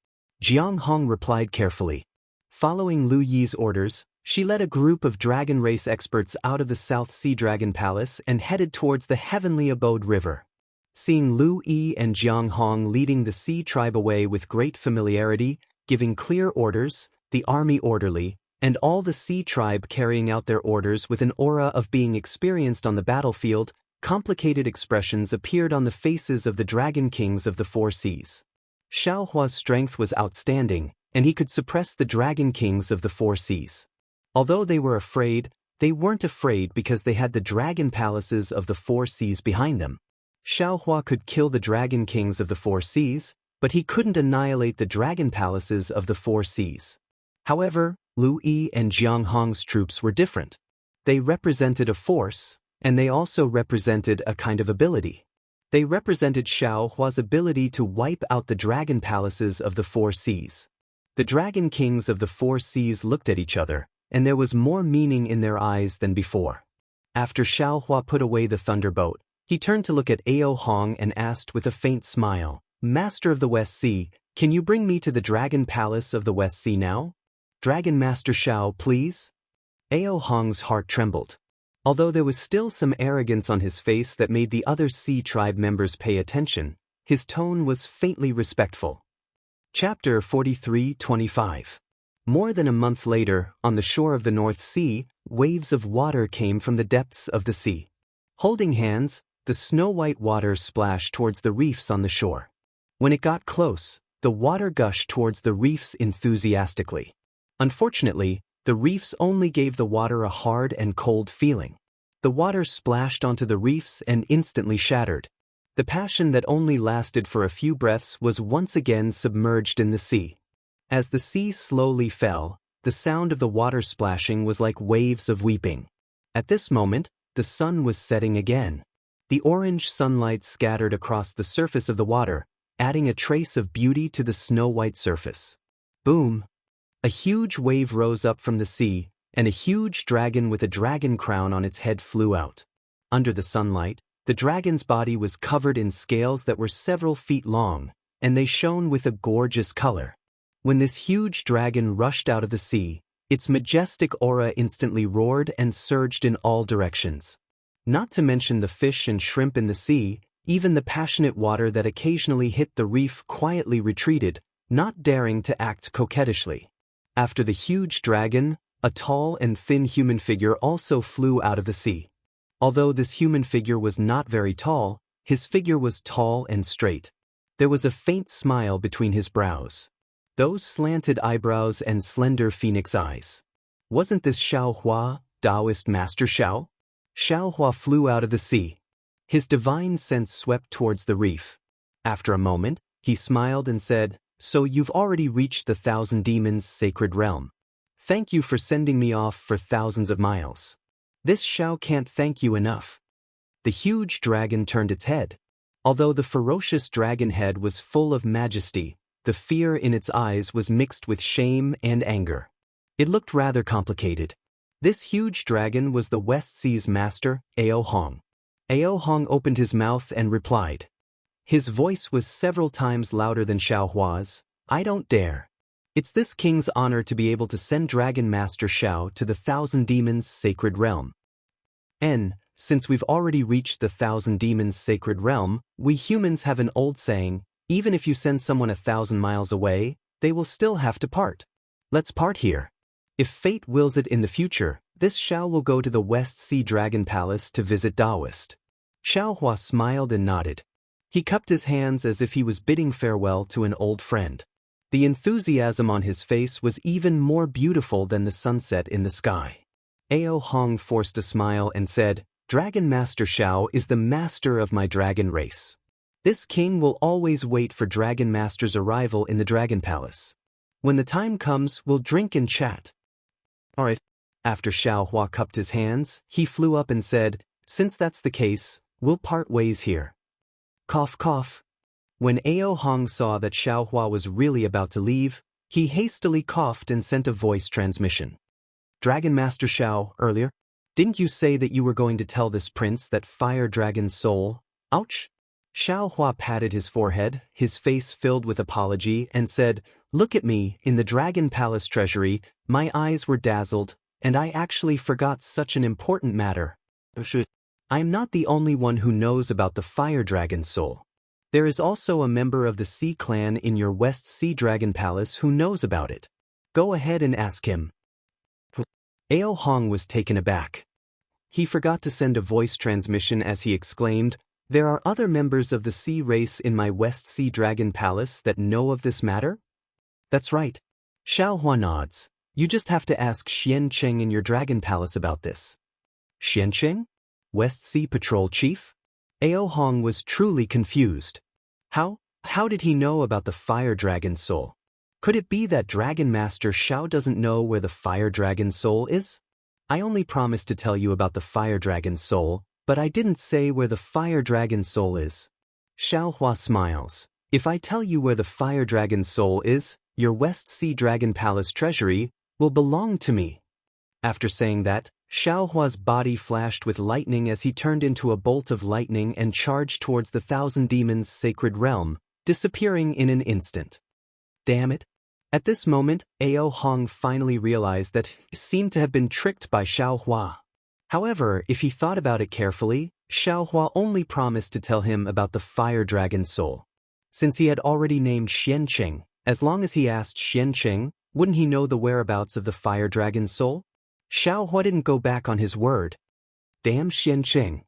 Jianghu replied carefully. Following Lu Yi's orders, she led a group of dragon race experts out of the South Sea Dragon Palace and headed towards the Heavenly Abode River. Seeing Lu Yi and Jianghu leading the Sea tribe away with great familiarity, giving clear orders, the army orderly, and all the Sea tribe carrying out their orders with an aura of being experienced on the battlefield, complicated expressions appeared on the faces of the dragon kings of the 4 seas. Xiaohua's strength was outstanding, and he could suppress the dragon kings of the 4 seas. Although they were afraid, they weren't afraid because they had the dragon palaces of the 4 seas behind them. Xiaohua could kill the dragon kings of the 4 seas, but he couldn't annihilate the dragon palaces of the 4 seas. However, Lu Yi and Jianghu's troops were different. They represented a force, and they also represented a kind of ability. They represented Xiaohua's ability to wipe out the dragon palaces of the 4 seas. The dragon kings of the 4 seas looked at each other, and there was more meaning in their eyes than before. After Xiaohua put away the thunderbolt, he turned to look at Ao Hong and asked with a faint smile, "Master of the West Sea, can you bring me to the dragon palace of the West Sea now? Dragon Master Xiao, please?" Ao Hong's heart trembled. Although there was still some arrogance on his face that made the other Sea tribe members pay attention, his tone was faintly respectful. Chapter 43-25. More than a month later, on the shore of the North Sea, waves of water came from the depths of the sea. Holding hands, the snow-white water splashed towards the reefs on the shore. When it got close, the water gushed towards the reefs enthusiastically. Unfortunately, the reefs only gave the water a hard and cold feeling. The water splashed onto the reefs and instantly shattered. The passion that only lasted for a few breaths was once again submerged in the sea. As the sea slowly fell, the sound of the water splashing was like waves of weeping. At this moment, the sun was setting again. The orange sunlight scattered across the surface of the water, adding a trace of beauty to the snow-white surface. Boom! A huge wave rose up from the sea, and a huge dragon with a dragon crown on its head flew out. Under the sunlight, the dragon's body was covered in scales that were several feet long, and they shone with a gorgeous color. When this huge dragon rushed out of the sea, its majestic aura instantly roared and surged in all directions. Not to mention the fish and shrimp in the sea, even the passionate water that occasionally hit the reef quietly retreated, not daring to act coquettishly. After the huge dragon, a tall and thin human figure also flew out of the sea. Although this human figure was not very tall, his figure was tall and straight. There was a faint smile between his brows. Those slanted eyebrows and slender phoenix eyes. Wasn't this Xiao Hua, Taoist Master Xiao? Xiao Hua flew out of the sea. His divine sense swept towards the reef. After a moment, he smiled and said, "So you've already reached the Thousand Demons' sacred realm. Thank you for sending me off for thousands of miles. This Xiao can't thank you enough." The huge dragon turned its head. Although the ferocious dragon head was full of majesty, the fear in its eyes was mixed with shame and anger. It looked rather complicated. This huge dragon was the West Sea's master, Ao Hong. Ao Hong opened his mouth and replied. His voice was several times louder than Xiao Hua's. "I don't dare. It's this king's honor to be able to send Dragon Master Xiao to the Thousand Demons' sacred realm. Since we've already reached the Thousand Demons' sacred realm, we humans have an old saying, even if you send someone 1,000 miles away, they will still have to part. Let's part here. If fate wills it in the future, this Xiao will go to the West Sea Dragon Palace to visit Taoist." Xiao Hua smiled and nodded. He cupped his hands as if he was bidding farewell to an old friend. The enthusiasm on his face was even more beautiful than the sunset in the sky. Ao Hong forced a smile and said, "Dragon Master Xiao is the master of my dragon race. This king will always wait for Dragon Master's arrival in the Dragon Palace. When the time comes, we'll drink and chat." "Alright." After Xiao Hua cupped his hands, he flew up and said, "Since that's the case, we'll part ways here." Cough cough. When Ao Hong saw that Xiao Hua was really about to leave, he hastily coughed and sent a voice transmission. "Dragon Master Xiao, earlier, didn't you say that you were going to tell this prince that Fire Dragon's soul—" Ouch! Xiao Hua patted his forehead, his face filled with apology, and said, "Look at me, in the Dragon Palace treasury, my eyes were dazzled, and I actually forgot such an important matter. I'm not the only one who knows about the Fire Dragon's soul. There is also a member of the Sea Clan in your West Sea Dragon Palace who knows about it. Go ahead and ask him." Ao Hong was taken aback. He forgot to send a voice transmission as he exclaimed, "There are other members of the sea race in my West Sea Dragon Palace that know of this matter?" "That's right." Xiao Hua nods. "You just have to ask Xian Cheng in your Dragon Palace about this." "Xian Cheng? West Sea Patrol Chief?" Ao Hong was truly confused. How did he know about the Fire Dragon's soul? Could it be that Dragon Master Xiao doesn't know where the Fire Dragon's soul is? "I only promised to tell you about the Fire Dragon's soul, but I didn't say where the Fire Dragon's soul is." Xiao Hua smiles. "If I tell you where the Fire Dragon's soul is, your West Sea Dragon Palace treasury will belong to me." After saying that, Xiao Hua's body flashed with lightning as he turned into a bolt of lightning and charged towards the Thousand Demons' sacred realm, disappearing in an instant. Damn it. At this moment, Ao Hong finally realized that he seemed to have been tricked by Xiao Hua. However, if he thought about it carefully, Xiao Hua only promised to tell him about the Fire Dragon's soul. Since he had already named Xian Cheng, as long as he asked Xian Cheng, wouldn't he know the whereabouts of the Fire Dragon's soul? Xiao Hua didn't go back on his word. Damn Xian Cheng.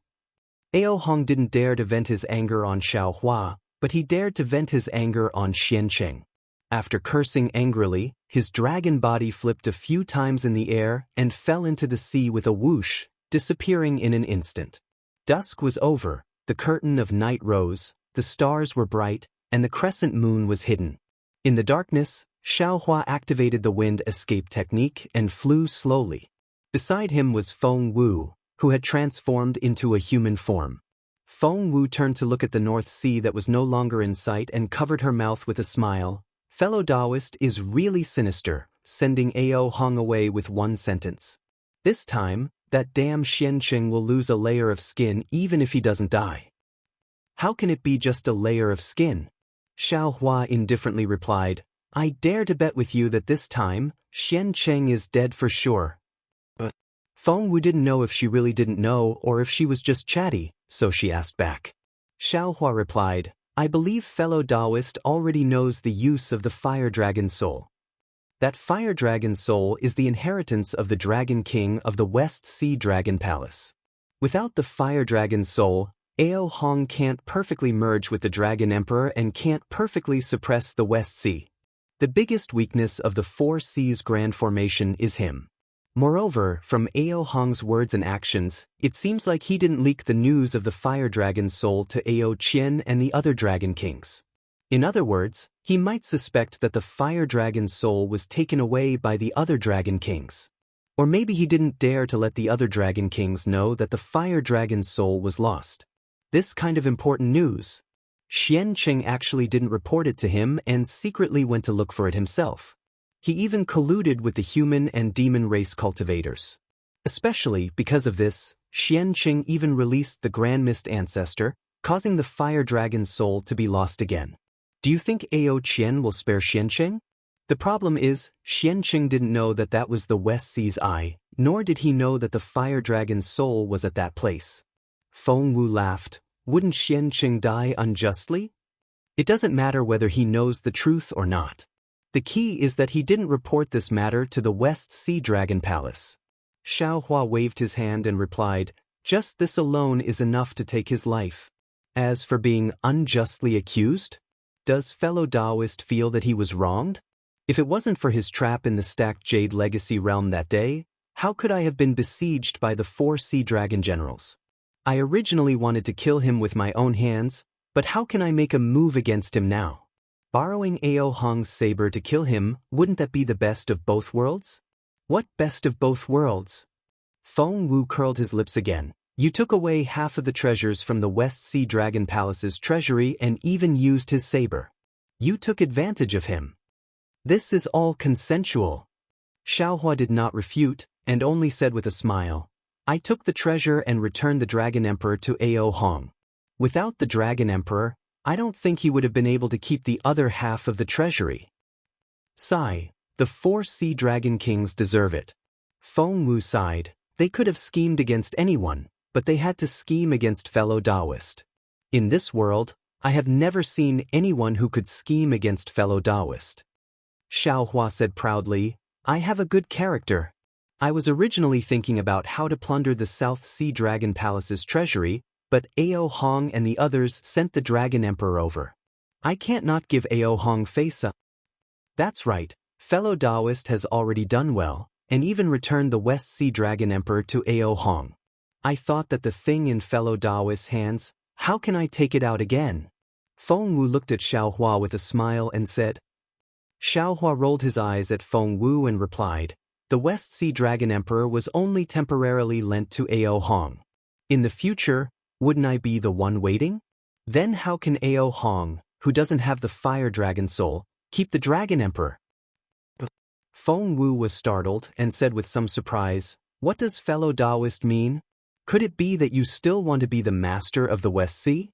Ao Hong didn't dare to vent his anger on Xiao Hua, but he dared to vent his anger on Xiancheng. After cursing angrily, his dragon body flipped a few times in the air and fell into the sea with a whoosh, disappearing in an instant. Dusk was over, the curtain of night rose, the stars were bright, and the crescent moon was hidden. In the darkness, Xiaohua activated the wind escape technique and flew slowly. Beside him was Feng Wu, who had transformed into a human form. Feng Wu turned to look at the North Sea that was no longer in sight and covered her mouth with a smile. Fellow Taoist is really sinister, sending Ao Hong away with one sentence. This time, that damn Xiancheng will lose a layer of skin even if he doesn't die. How can it be just a layer of skin? Xiaohua indifferently replied, I dare to bet with you that this time, Xiancheng is dead for sure. But Feng Wu didn't know if she really didn't know or if she was just chatty, so she asked back. Xiaohua replied, I believe fellow Taoist already knows the use of the fire dragon soul. That fire dragon soul is the inheritance of the Dragon King of the West Sea Dragon Palace. Without the fire dragon soul, Ao Hong can't perfectly merge with the Dragon Emperor and can't perfectly suppress the West Sea. The biggest weakness of the Four Seas Grand Formation is him. Moreover, from Ao Hong's words and actions, it seems like he didn't leak the news of the fire dragon soul to Ao Qian and the other Dragon Kings. In other words, he might suspect that the fire dragon's soul was taken away by the other Dragon Kings. Or maybe he didn't dare to let the other Dragon Kings know that the fire dragon's soul was lost. This kind of important news. Xiancheng actually didn't report it to him and secretly went to look for it himself. He even colluded with the human and demon race cultivators. Especially because of this, Xiancheng even released the Grand Mist Ancestor, causing the fire dragon's soul to be lost again. Do you think Ao Qian will spare Xiancheng? The problem is, Xiancheng didn't know that that was the West Sea's eye, nor did he know that the fire dragon's soul was at that place. Feng Wu laughed. Wouldn't Xiancheng die unjustly? It doesn't matter whether he knows the truth or not. The key is that he didn't report this matter to the West Sea Dragon Palace. Xiaohua waved his hand and replied, just this alone is enough to take his life. As for being unjustly accused, does fellow Taoist feel that he was wronged? If it wasn't for his trap in the stacked Jade Legacy realm that day, how could I have been besieged by the 4 Sea Dragon Generals? I originally wanted to kill him with my own hands, but how can I make a move against him now? Borrowing Ao Hong's saber to kill him, wouldn't that be the best of both worlds? What best of both worlds? Feng Wu curled his lips again. You took away half of the treasures from the West Sea Dragon Palace's treasury and even used his saber. You took advantage of him. This is all consensual. Xiaohua did not refute, and only said with a smile, I took the treasure and returned the Dragon Emperor to Ao Hong. Without the Dragon Emperor, I don't think he would have been able to keep the other half of the treasury. Sigh, the 4 Sea Dragon Kings deserve it. Feng Wu sighed, they could have schemed against anyone, but they had to scheme against fellow Taoist. In this world, I have never seen anyone who could scheme against fellow Taoist. Xiaohua said proudly, I have a good character. I was originally thinking about how to plunder the South Sea Dragon Palace's treasury, but Ao Hong and the others sent the Dragon Emperor over. I can't not give Ao Hong face up. That's right, fellow Taoist has already done well, and even returned the West Sea Dragon Emperor to Ao Hong. I thought that the thing in fellow Taoist's hands, how can I take it out again? Feng Wu looked at Xiaohua with a smile and said. Xiaohua rolled his eyes at Feng Wu and replied, the West Sea Dragon Emperor was only temporarily lent to Ao Hong. In the future, wouldn't I be the one waiting? Then how can Ao Hong, who doesn't have the fire dragon soul, keep the Dragon Emperor? Feng Wu was startled and said with some surprise, what does fellow Taoist mean? Could it be that you still want to be the master of the West Sea?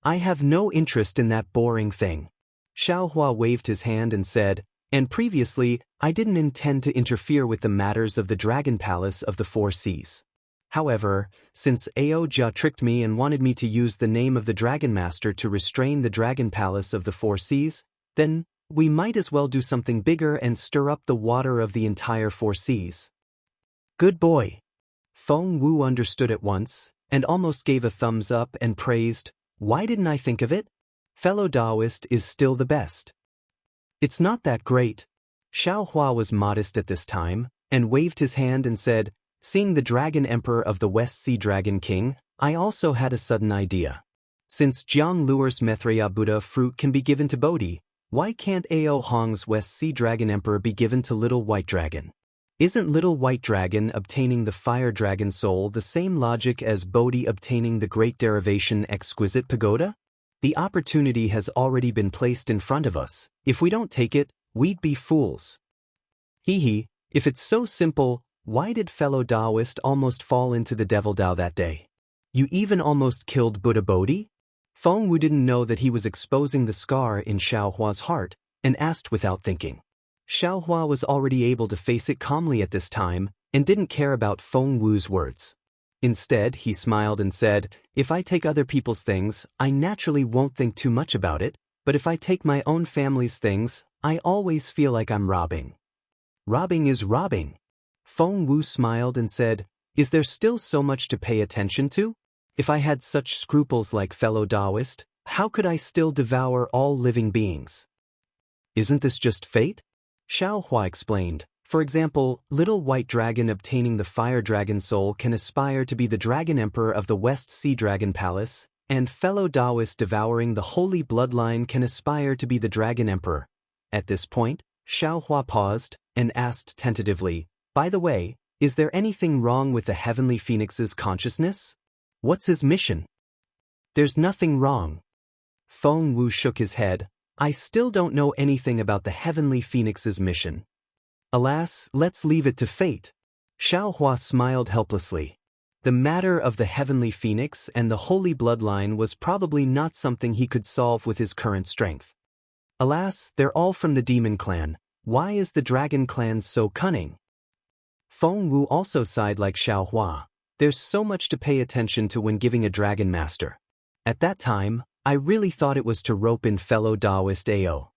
I have no interest in that boring thing. Xiaohua waved his hand and said, and previously, I didn't intend to interfere with the matters of the Dragon Palace of the 4 Seas. However, since Ao Jia tricked me and wanted me to use the name of the Dragon Master to restrain the Dragon Palace of the 4 Seas, then we might as well do something bigger and stir up the water of the entire 4 Seas. Good boy. Feng Wu understood at once, and almost gave a thumbs up and praised, why didn't I think of it? Fellow Taoist is still the best. It's not that great. Xiao Hua was modest at this time, and waved his hand and said, seeing the Dragon Emperor of the West Sea Dragon King, I also had a sudden idea. Since Jianghu's Maitreya Buddha fruit can be given to Bodhi, why can't Ao Hong's West Sea Dragon Emperor be given to Little White Dragon? Isn't Little White Dragon obtaining the Fire Dragon Soul the same logic as Bodhi obtaining the Great Derivation Exquisite Pagoda? The opportunity has already been placed in front of us. If we don't take it, we'd be fools. Hee, if it's so simple, why did fellow Taoist almost fall into the Devil Dao that day? You even almost killed Buddha Bodhi? Feng Wu didn't know that he was exposing the scar in Xiao Hua's heart, and asked without thinking. Xiao Hua was already able to face it calmly at this time, and didn't care about Feng Wu's words. Instead, he smiled and said, if I take other people's things, I naturally won't think too much about it, but if I take my own family's things, I always feel like I'm robbing. Robbing is robbing. Feng Wu smiled and said, is there still so much to pay attention to? If I had such scruples like fellow Taoist, how could I still devour all living beings? Isn't this just fate? Xiao Hua explained. For example, Little White Dragon obtaining the Fire Dragon Soul can aspire to be the Dragon Emperor of the West Sea Dragon Palace, and fellow Taoist devouring the Holy Bloodline can aspire to be the Dragon Emperor. At this point, Xiao Hua paused, and asked tentatively, by the way, is there anything wrong with the Heavenly Phoenix's consciousness? What's his mission? There's nothing wrong. Feng Wu shook his head. I still don't know anything about the Heavenly Phoenix's mission. Alas, let's leave it to fate. Xiao Hua smiled helplessly. The matter of the Heavenly Phoenix and the Holy Bloodline was probably not something he could solve with his current strength. Alas, they're all from the Demon Clan. Why is the Dragon Clan so cunning? Feng Wu also sighed like Xiao Hua. There's so much to pay attention to when giving a Dragon Master. At that time, I really thought it was to rope in fellow Taoist Ao.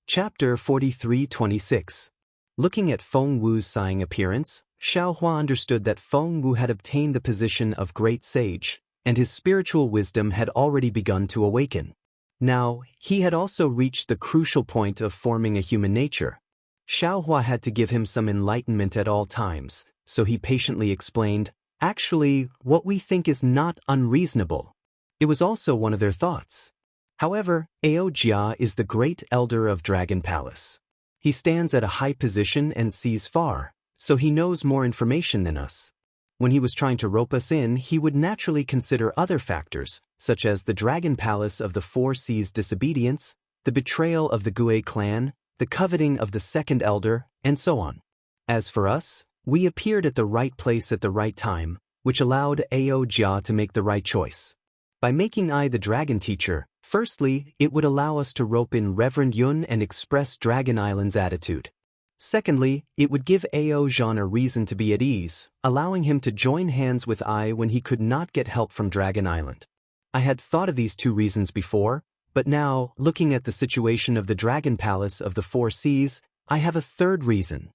Chapter 43-26. Looking at Feng Wu's sighing appearance, Xiao Hua understood that Feng Wu had obtained the position of Great Sage, and his spiritual wisdom had already begun to awaken. Now, he had also reached the crucial point of forming a human nature. Xiao Hua had to give him some enlightenment at all times, so he patiently explained, actually, what we think is not unreasonable. It was also one of their thoughts. However, Ao Jia is the great elder of Dragon Palace. He stands at a high position and sees far, so he knows more information than us. When he was trying to rope us in, he would naturally consider other factors, such as the Dragon Palace of the Four Seas' disobedience, the betrayal of the Gue clan, the coveting of the second elder, and so on. As for us, we appeared at the right place at the right time, which allowed Ao Jia to make the right choice. By making I the Dragon Teacher, firstly, it would allow us to rope in Reverend Yun and express Dragon Island's attitude. Secondly, it would give Ao Zhan a reason to be at ease, allowing him to join hands with I when he could not get help from Dragon Island. I had thought of these two reasons before, but now, looking at the situation of the Dragon Palace of the Four Seas, I have a third reason.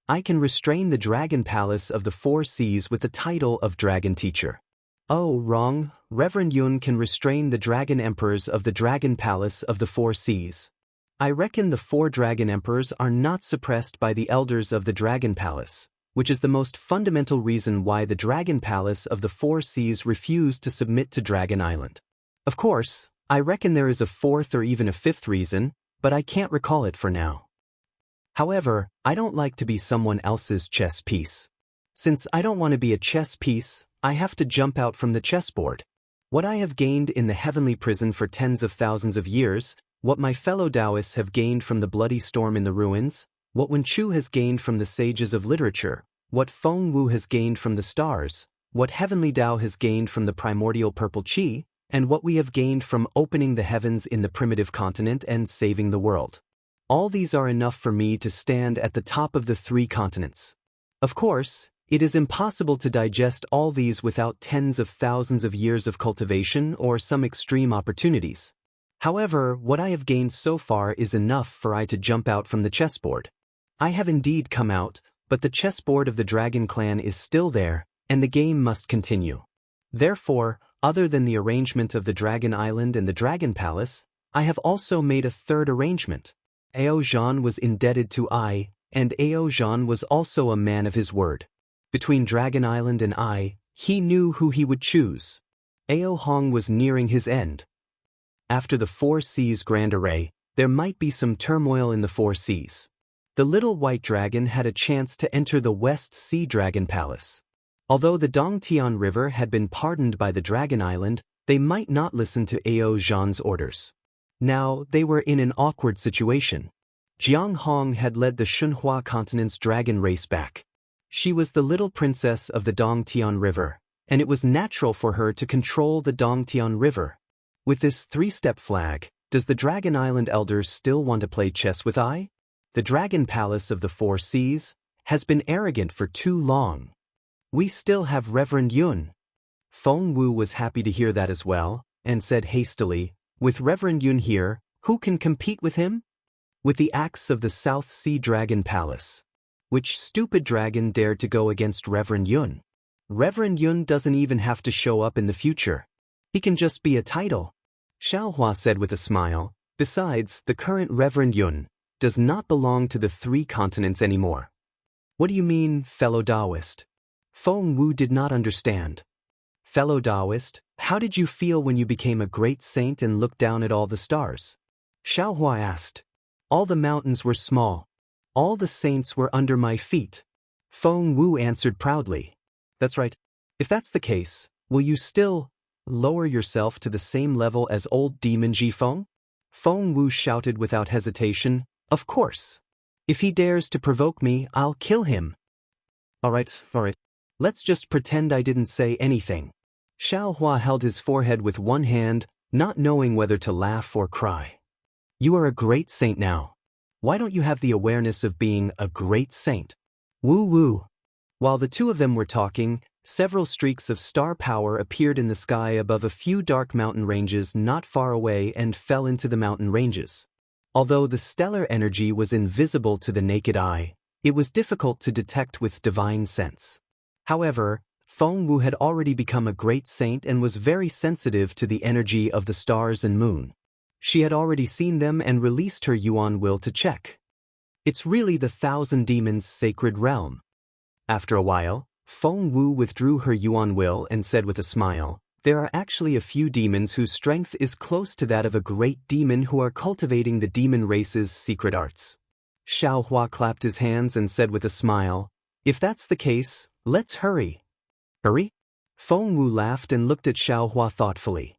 I can restrain the Dragon Palace of the Four Seas with the title of Dragon Teacher. Oh, wrong. Reverend Yun can restrain the Dragon Emperors of the Dragon Palace of the Four Seas. I reckon the 4 Dragon Emperors are not suppressed by the elders of the Dragon Palace, which is the most fundamental reason why the Dragon Palace of the Four Seas refused to submit to Dragon Island. Of course, I reckon there is a 4th or even a 5th reason, but I can't recall it for now. However, I don't like to be someone else's chess piece. Since I don't want to be a chess piece, I have to jump out from the chessboard. What I have gained in the heavenly prison for tens of thousands of years, what my fellow Taoists have gained from the bloody storm in the ruins, what Wen Chu has gained from the sages of literature, what Feng Wu has gained from the stars, what Heavenly Tao has gained from the primordial purple qi, and what we have gained from opening the heavens in the primitive continent and saving the world. All these are enough for me to stand at the top of the 3 continents. Of course, it is impossible to digest all these without tens of thousands of years of cultivation or some extreme opportunities. However, what I have gained so far is enough for I to jump out from the chessboard. I have indeed come out, but the chessboard of the Dragon Clan is still there, and the game must continue. Therefore, other than the arrangement of the Dragon Island and the Dragon Palace, I have also made a third arrangement. Ao Zhan was indebted to I, and Ao Zhan was also a man of his word. Between Dragon Island and I, he knew who he would choose. Ao Hong was nearing his end. After the Four Seas Grand Array, there might be some turmoil in the Four Seas. The little white dragon had a chance to enter the West Sea Dragon Palace. Although the Dongtian River had been pardoned by the Dragon Island, they might not listen to Ao Zhan's orders. Now, they were in an awkward situation. Jianghu had led the Shunhua continent's dragon race back. She was the little princess of the Dongtian River, and it was natural for her to control the Dongtian River. With this three-step flag, does the Dragon Island elders still want to play chess with I? The Dragon Palace of the Four Seas has been arrogant for too long. We still have Reverend Yun. Feng Wu was happy to hear that as well, and said hastily, with Reverend Yun here, who can compete with him? With the axe of the South Sea Dragon Palace. Which stupid dragon dared to go against Reverend Yun? Reverend Yun doesn't even have to show up in the future. He can just be a title. Xiaohua said with a smile. Besides, the current Reverend Yun does not belong to the three continents anymore. What do you mean, fellow Taoist? Feng Wu did not understand. Fellow Taoist, how did you feel when you became a great saint and looked down at all the stars? Xiaohua asked. All the mountains were small. All the saints were under my feet. Feng Wu answered proudly. That's right. If that's the case, will you still lower yourself to the same level as old demon Jifeng? Feng Wu shouted without hesitation. Of course. If he dares to provoke me, I'll kill him. All right. Let's just pretend I didn't say anything. Xiaohua held his forehead with one hand, not knowing whether to laugh or cry. You are a great saint now. Why don't you have the awareness of being a great saint? Woo. While the two of them were talking, several streaks of star power appeared in the sky above a few dark mountain ranges not far away and fell into the mountain ranges. Although the stellar energy was invisible to the naked eye, it was difficult to detect with divine sense. However, Feng Wu had already become a great saint and was very sensitive to the energy of the stars and moon. She had already seen them and released her Yuan will to check. It's really the Thousand Demons' sacred realm. After a while, Feng Wu withdrew her Yuan will and said with a smile, there are actually a few demons whose strength is close to that of a great demon who are cultivating the demon race's secret arts. Xiaohua clapped his hands and said with a smile, if that's the case, let's hurry. Hurry? Feng Wu laughed and looked at Xiaohua thoughtfully.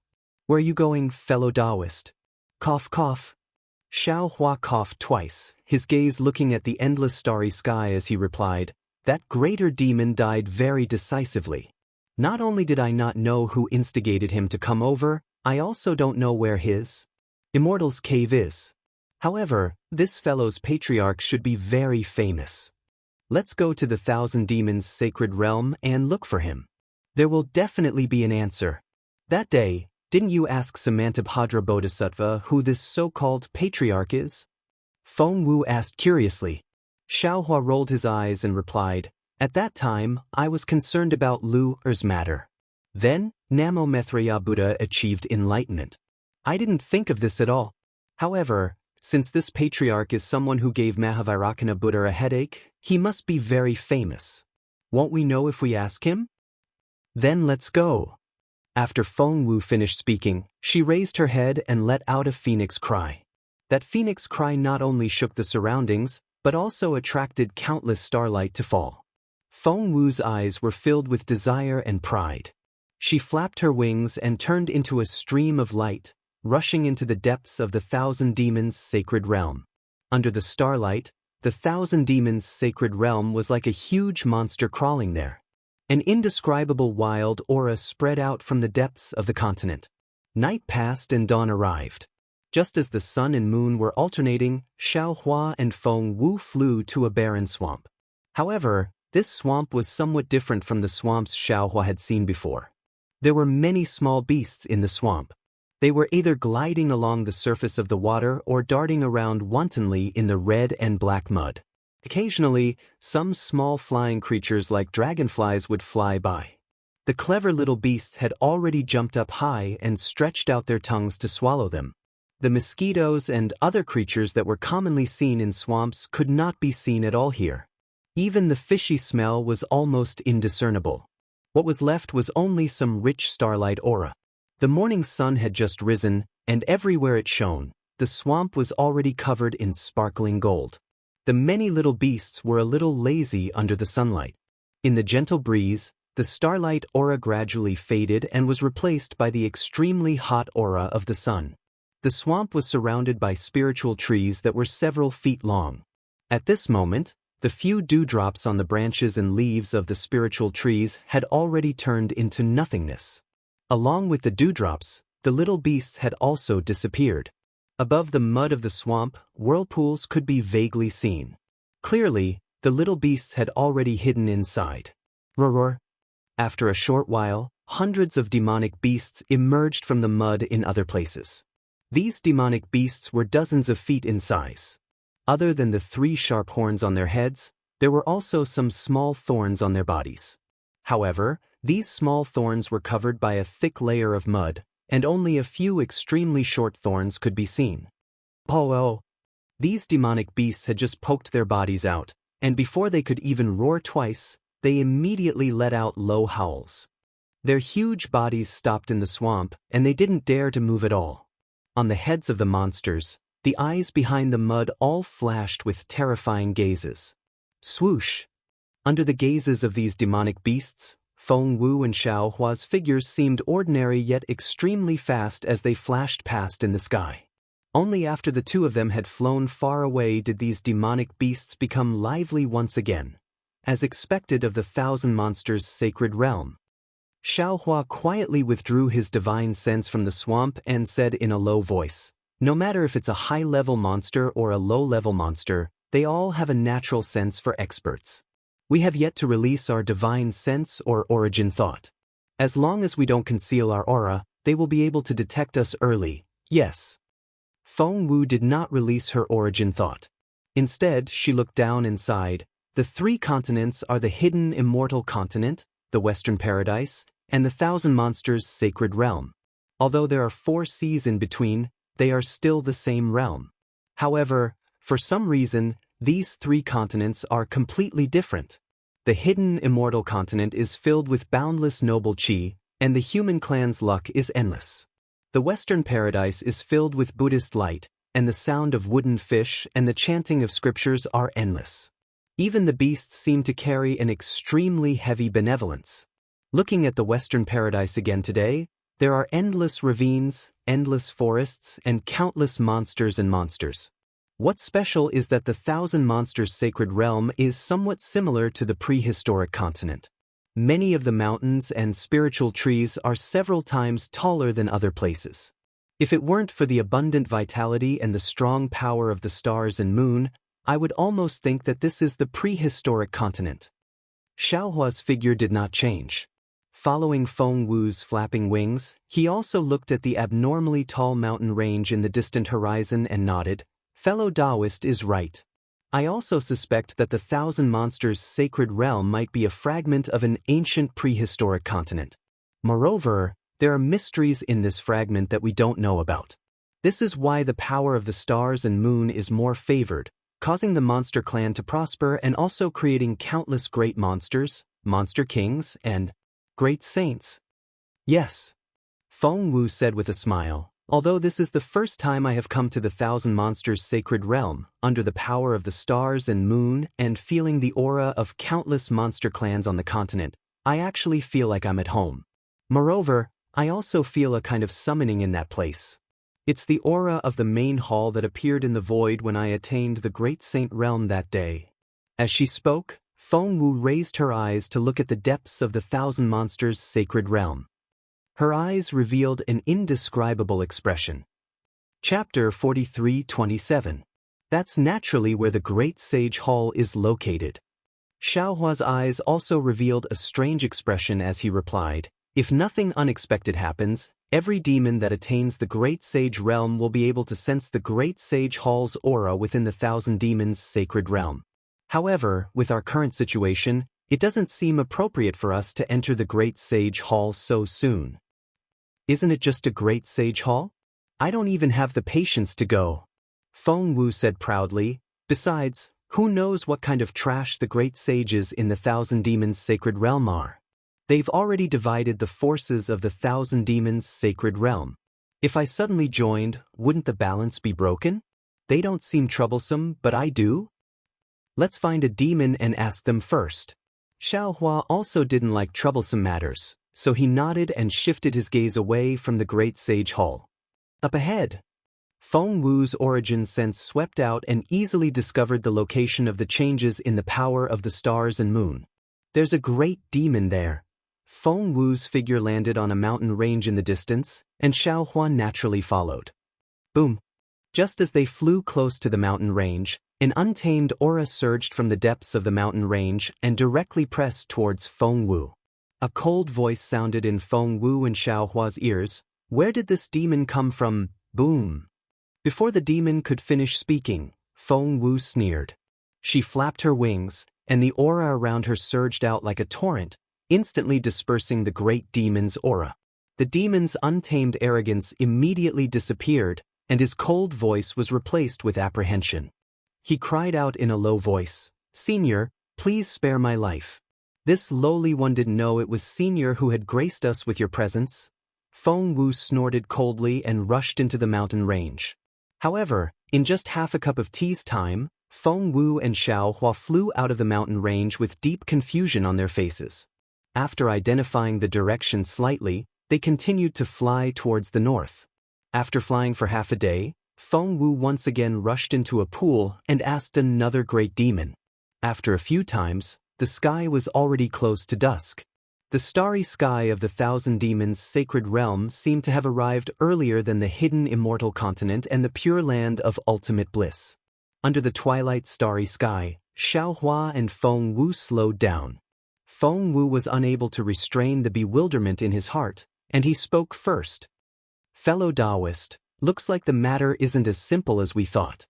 Where are you going, fellow Taoist? Cough, cough. Xiaohua coughed twice, his gaze looking at the endless starry sky as he replied, that greater demon died very decisively. Not only did I not know who instigated him to come over, I also don't know where his Immortal's cave is. However, this fellow's patriarch should be very famous. Let's go to the Thousand Demons' sacred realm and look for him. There will definitely be an answer. That day, didn't you ask Samantabhadra Bodhisattva who this so-called patriarch is? Feng Wu asked curiously. Xiaohua rolled his eyes and replied, at that time, I was concerned about Lu Er's matter. Then, Namo Maitreya Buddha achieved enlightenment. I didn't think of this at all. However, since this patriarch is someone who gave Mahavairakana Buddha a headache, he must be very famous. Won't we know if we ask him? Then let's go. After Feng Wu finished speaking, she raised her head and let out a phoenix cry. That phoenix cry not only shook the surroundings, but also attracted countless starlight to fall. Feng Wu's eyes were filled with desire and pride. She flapped her wings and turned into a stream of light, rushing into the depths of the Thousand Demons' sacred realm. Under the starlight, the Thousand Demons' sacred realm was like a huge monster crawling there. An indescribable wild aura spread out from the depths of the continent. Night passed and dawn arrived. Just as the sun and moon were alternating, Xiaohua and Feng Wu flew to a barren swamp. However, this swamp was somewhat different from the swamps Xiaohua had seen before. There were many small beasts in the swamp. They were either gliding along the surface of the water or darting around wantonly in the red and black mud. Occasionally, some small flying creatures like dragonflies would fly by. The clever little beasts had already jumped up high and stretched out their tongues to swallow them. The mosquitoes and other creatures that were commonly seen in swamps could not be seen at all here. Even the fishy smell was almost indiscernible. What was left was only some rich starlight aura. The morning sun had just risen, and everywhere it shone, the swamp was already covered in sparkling gold. The many little beasts were a little lazy under the sunlight. In the gentle breeze, the starlight aura gradually faded and was replaced by the extremely hot aura of the sun. The swamp was surrounded by spiritual trees that were several feet long. At this moment, the few dewdrops on the branches and leaves of the spiritual trees had already turned into nothingness. Along with the dewdrops, the little beasts had also disappeared. Above the mud of the swamp, whirlpools could be vaguely seen. Clearly, the little beasts had already hidden inside. Roar. After a short while, hundreds of demonic beasts emerged from the mud in other places. These demonic beasts were dozens of feet in size. Other than the 3 sharp horns on their heads, there were also some small thorns on their bodies. However, these small thorns were covered by a thick layer of mud, and only a few extremely short thorns could be seen. Oh! These demonic beasts had just poked their bodies out, and before they could even roar twice, they immediately let out low howls. Their huge bodies stopped in the swamp, and they didn't dare to move at all. On the heads of the monsters, the eyes behind the mud all flashed with terrifying gazes. Swoosh! Under the gazes of these demonic beasts, Feng Wu and Xiao Hua's figures seemed ordinary yet extremely fast as they flashed past in the sky. Only after the 2 of them had flown far away did these demonic beasts become lively once again, as expected of the 1,000 monsters' sacred realm. Xiao Hua quietly withdrew his divine sense from the swamp and said in a low voice, "No matter if it's a high-level monster or a low-level monster, they all have a natural sense for experts. We have yet to release our divine sense or origin thought. As long as we don't conceal our aura, they will be able to detect us early, yes." Feng Wu did not release her origin thought. Instead, she looked down and sighed. The 3 continents are the hidden immortal continent, the Western Paradise, and the 1,000 monsters' sacred realm. Although there are 4 seas in between, they are still the same realm. However, for some reason, these 3 continents are completely different. The hidden immortal continent is filled with boundless noble qi, and the human clan's luck is endless. The Western Paradise is filled with Buddhist light, and the sound of wooden fish and the chanting of scriptures are endless. Even the beasts seem to carry an extremely heavy benevolence. Looking at the Western Paradise again today, there are endless ravines, endless forests, and countless monsters and monsters. What's special is that the 1,000 monsters sacred realm is somewhat similar to the prehistoric continent. Many of the mountains and spiritual trees are several times taller than other places. If it weren't for the abundant vitality and the strong power of the stars and moon, I would almost think that this is the prehistoric continent. Xiao Hua's figure did not change. Following Feng Wu's flapping wings, he also looked at the abnormally tall mountain range in the distant horizon and nodded. "Fellow Taoist is right. I also suspect that the 1,000 monsters' sacred realm might be a fragment of an ancient prehistoric continent. Moreover, there are mysteries in this fragment that we don't know about. This is why the power of the stars and moon is more favored, causing the monster clan to prosper and also creating countless great monsters, monster kings, and great saints." "Yes," Feng Wu said with a smile. "Although this is the first time I have come to the 1,000 monsters' sacred realm, under the power of the stars and moon and feeling the aura of countless monster clans on the continent, I actually feel like I'm at home. Moreover, I also feel a kind of summoning in that place. It's the aura of the main hall that appeared in the void when I attained the great saint realm that day." As she spoke, Feng Wu raised her eyes to look at the depths of the 1,000 monsters' sacred realm. Her eyes revealed an indescribable expression. Chapter 43:27. That's naturally where the Great Sage Hall is located. Xiao Hua's eyes also revealed a strange expression as he replied, "If nothing unexpected happens, every demon that attains the Great Sage Realm will be able to sense the Great Sage Hall's aura within the 1,000 demons' sacred realm. However, with our current situation, it doesn't seem appropriate for us to enter the Great Sage Hall so soon." "Isn't it just a Great Sage Hall?" I don't even have the patience to go. Feng Wu said proudly. Besides, who knows what kind of trash the great sages in the Thousand Demons' sacred realm are? They've already divided the forces of the Thousand Demons' sacred realm. If I suddenly joined, wouldn't the balance be broken? They don't seem troublesome, but I do? Let's find a demon and ask them first. Xiaohua also didn't like troublesome matters, so he nodded and shifted his gaze away from the great sage hall. Up ahead, Feng Wu's origin sense swept out and easily discovered the location of the changes in the power of the stars and moon. There's a great demon there. Feng Wu's figure landed on a mountain range in the distance, and Xiaohua naturally followed. Boom! Just as they flew close to the mountain range, an untamed aura surged from the depths of the mountain range and directly pressed towards Feng Wu. A cold voice sounded in Feng Wu and Xiaohua's ears. Where did this demon come from? Boom! Before the demon could finish speaking, Feng Wu sneered. She flapped her wings, and the aura around her surged out like a torrent, instantly dispersing the great demon's aura. The demon's untamed arrogance immediately disappeared, and his cold voice was replaced with apprehension. He cried out in a low voice, "Senior, please spare my life." This lowly one didn't know it was Senior who had graced us with your presence. Feng Wu snorted coldly and rushed into the mountain range. However, in just half a cup of tea's time, Feng Wu and Xiaohua flew out of the mountain range with deep confusion on their faces. After identifying the direction slightly, they continued to fly towards the north. After flying for half a day, Feng Wu once again rushed into a pool and asked another great demon. After a few times, the sky was already close to dusk. The starry sky of the Thousand Demons' sacred realm seemed to have arrived earlier than the hidden Immortal continent and the pure land of ultimate bliss. Under the twilight starry sky, Xiaohua and Feng Wu slowed down. Feng Wu was unable to restrain the bewilderment in his heart, and he spoke first. "Fellow Taoist, looks like the matter isn't as simple as we thought."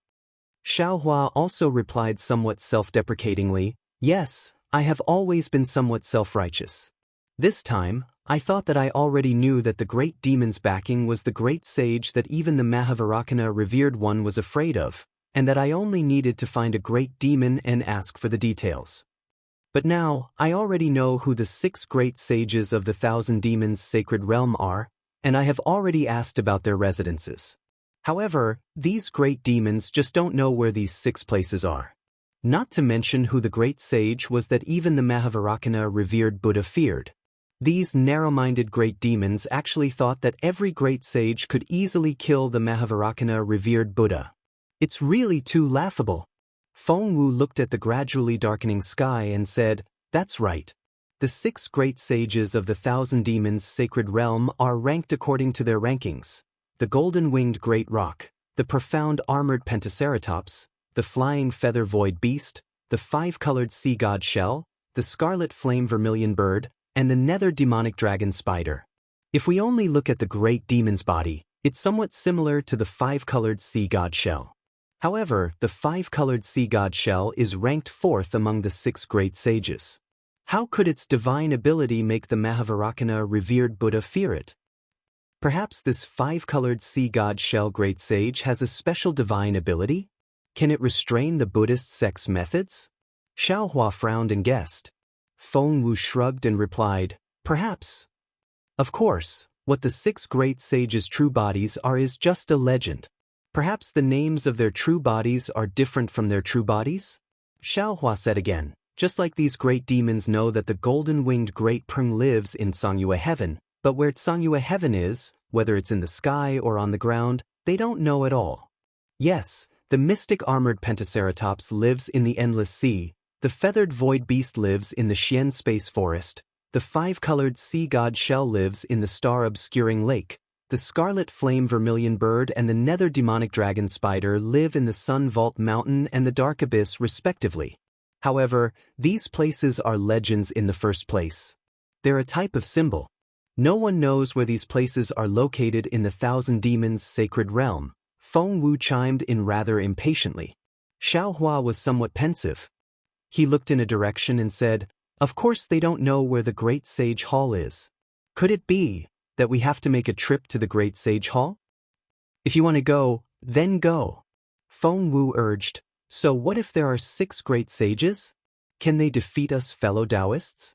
Xiaohua also replied somewhat self-deprecatingly, "Yes, I have always been somewhat self-righteous. This time, I thought that I already knew that the great demon's backing was the great sage that even the Mahavairakana revered one was afraid of, and that I only needed to find a great demon and ask for the details. But now, I already know who the 6 great sages of the Thousand Demons' sacred realm are, and I have already asked about their residences. However, these great demons just don't know where these 6 places are. Not to mention who the great sage was that even the Mahavairakana revered Buddha feared. These narrow-minded great demons actually thought that every great sage could easily kill the Mahavairakana revered Buddha. It's really too laughable." Feng Wu looked at the gradually darkening sky and said, "That's right. The 6 great sages of the Thousand Demons' sacred realm are ranked according to their rankings: the golden-winged great roc, the profound armored pentaceratops, the flying feather void beast, the 5-colored sea god shell, the scarlet flame vermilion bird, and the nether demonic dragon spider. If we only look at the great demon's body, it's somewhat similar to the 5-colored sea god shell. However, the 5-colored sea god shell is ranked 4th among the 6 great sages. How could its divine ability make the Mahavairakana revered Buddha fear it? Perhaps this 5-colored sea god shell great sage has a special divine ability? Can it restrain the Buddhist sect's methods?" Xiaohua frowned and guessed. Feng Wu shrugged and replied, "Perhaps. Of course, what the 6 great sages' true bodies are is just a legend. Perhaps the names of their true bodies are different from their true bodies?" Xiaohua said again, "Just like these great demons know that the golden-winged great Prung lives in Songyue Heaven, but where Songyue Heaven is, whether it's in the sky or on the ground, they don't know at all. Yes, the mystic armored pentaceratops lives in the endless sea, the feathered void beast lives in the Xian space forest, the 5-colored sea god shell lives in the star-obscuring lake, the scarlet flame vermilion bird and the nether demonic dragon spider live in the sun vault mountain and the dark abyss respectively. However, these places are legends in the first place. They're a type of symbol. No one knows where these places are located in the Thousand Demons' sacred realm." Feng Wu chimed in rather impatiently. Xiaohua was somewhat pensive. He looked in a direction and said, "Of course they don't know where the Great Sage Hall is. Could it be that we have to make a trip to the Great Sage Hall?" If you want to go, then go. Feng Wu urged, so what if there are 6 great sages? Can they defeat us fellow Taoists?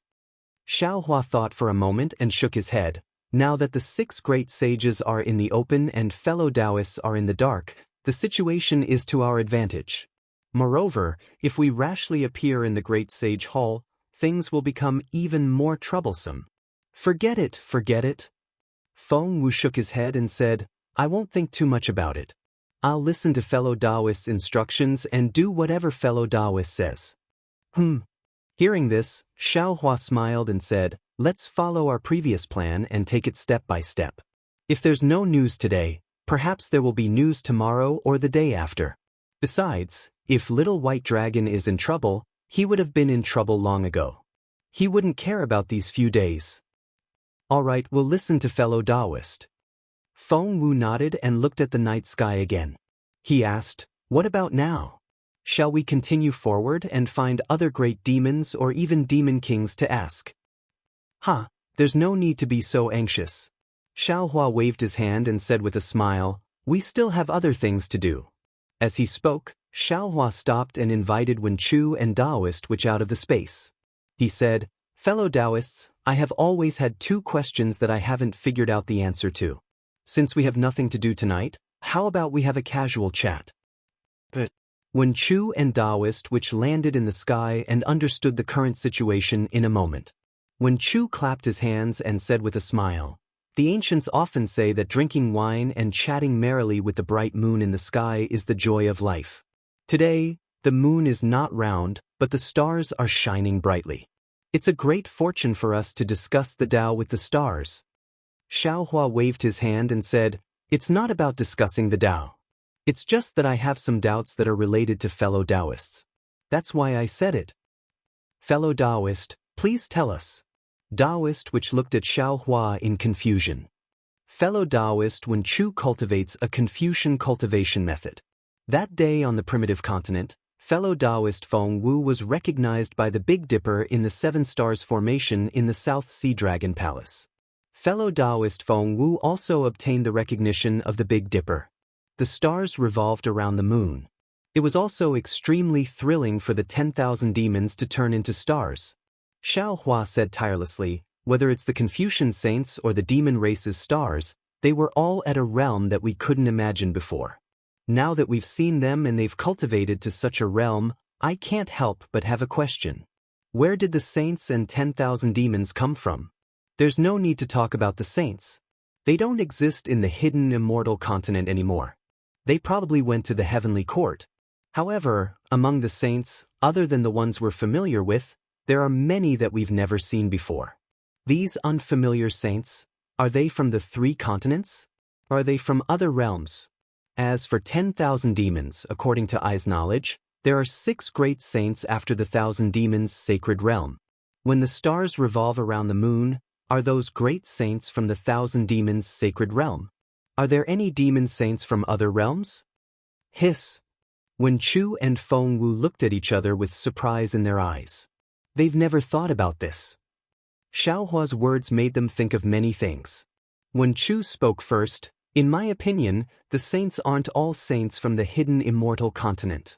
Xiao Hua thought for a moment and shook his head. Now that the 6 great sages are in the open and fellow Taoists are in the dark, the situation is to our advantage. Moreover, if we rashly appear in the great sage hall, things will become even more troublesome. Forget it, forget it. Feng Wu shook his head and said, I won't think too much about it. I'll listen to fellow Taoists' instructions and do whatever fellow Taoist says. Hearing this, Xiao Hua smiled and said, let's follow our previous plan and take it step by step. If there's no news today, perhaps there will be news tomorrow or the day after. Besides, if Little White Dragon is in trouble, he would have been in trouble long ago. He wouldn't care about these few days. All right, we'll listen to fellow Taoist. Feng Wu nodded and looked at the night sky again. He asked, what about now? Shall we continue forward and find other great demons or even demon kings to ask? There's no need to be so anxious. Xiao Hua waved his hand and said with a smile, we still have other things to do. As he spoke, Xiao Hua stopped and invited Wen Chu and Taoist Witch out of the space. He said, fellow Taoists, I have always had 2 questions that I haven't figured out the answer to. Since we have nothing to do tonight, how about we have a casual chat? But Wen Chu and Taoist Witch landed in the sky and understood the current situation in a moment. Wen Chu clapped his hands and said with a smile, the ancients often say that drinking wine and chatting merrily with the bright moon in the sky is the joy of life. Today, the moon is not round, but the stars are shining brightly. It's a great fortune for us to discuss the Tao with the stars. Xiao Hua waved his hand and said, it's not about discussing the Tao. It's just that I have some doubts that are related to fellow Taoists. That's why I said it. Fellow Taoist, please tell us. Taoist Witch looked at Xiao Hua in confusion. Fellow Taoist Wen Chu cultivates a Confucian cultivation method. That day on the primitive continent, fellow Taoist Feng Wu was recognized by the Big Dipper in the 7 Stars Formation in the South Sea Dragon Palace. Fellow Taoist Feng Wu also obtained the recognition of the Big Dipper. The stars revolved around the moon. It was also extremely thrilling for the 10,000 demons to turn into stars. Xiao Hua said tirelessly, whether it's the Confucian saints or the demon race's stars, they were all at a realm that we couldn't imagine before. Now that we've seen them and they've cultivated to such a realm, I can't help but have a question. Where did the saints and 10,000 demons come from? There's no need to talk about the saints. They don't exist in the hidden immortal continent anymore. They probably went to the heavenly court. However, among the saints, other than the ones we're familiar with, there are many that we've never seen before. These unfamiliar saints, are they from the 3 continents? Or are they from other realms? As for 10,000 demons, according to I's knowledge, there are 6 great saints after the 1,000 demons' sacred realm. When the stars revolve around the moon, are those great saints from the 1,000 demons' sacred realm? Are there any demon saints from other realms? Hiss. Wen Chu and Feng Wu looked at each other with surprise in their eyes. They've never thought about this. Xiao Hua's words made them think of many things. Wen Chu spoke first. In my opinion, the saints aren't all saints from the hidden immortal continent.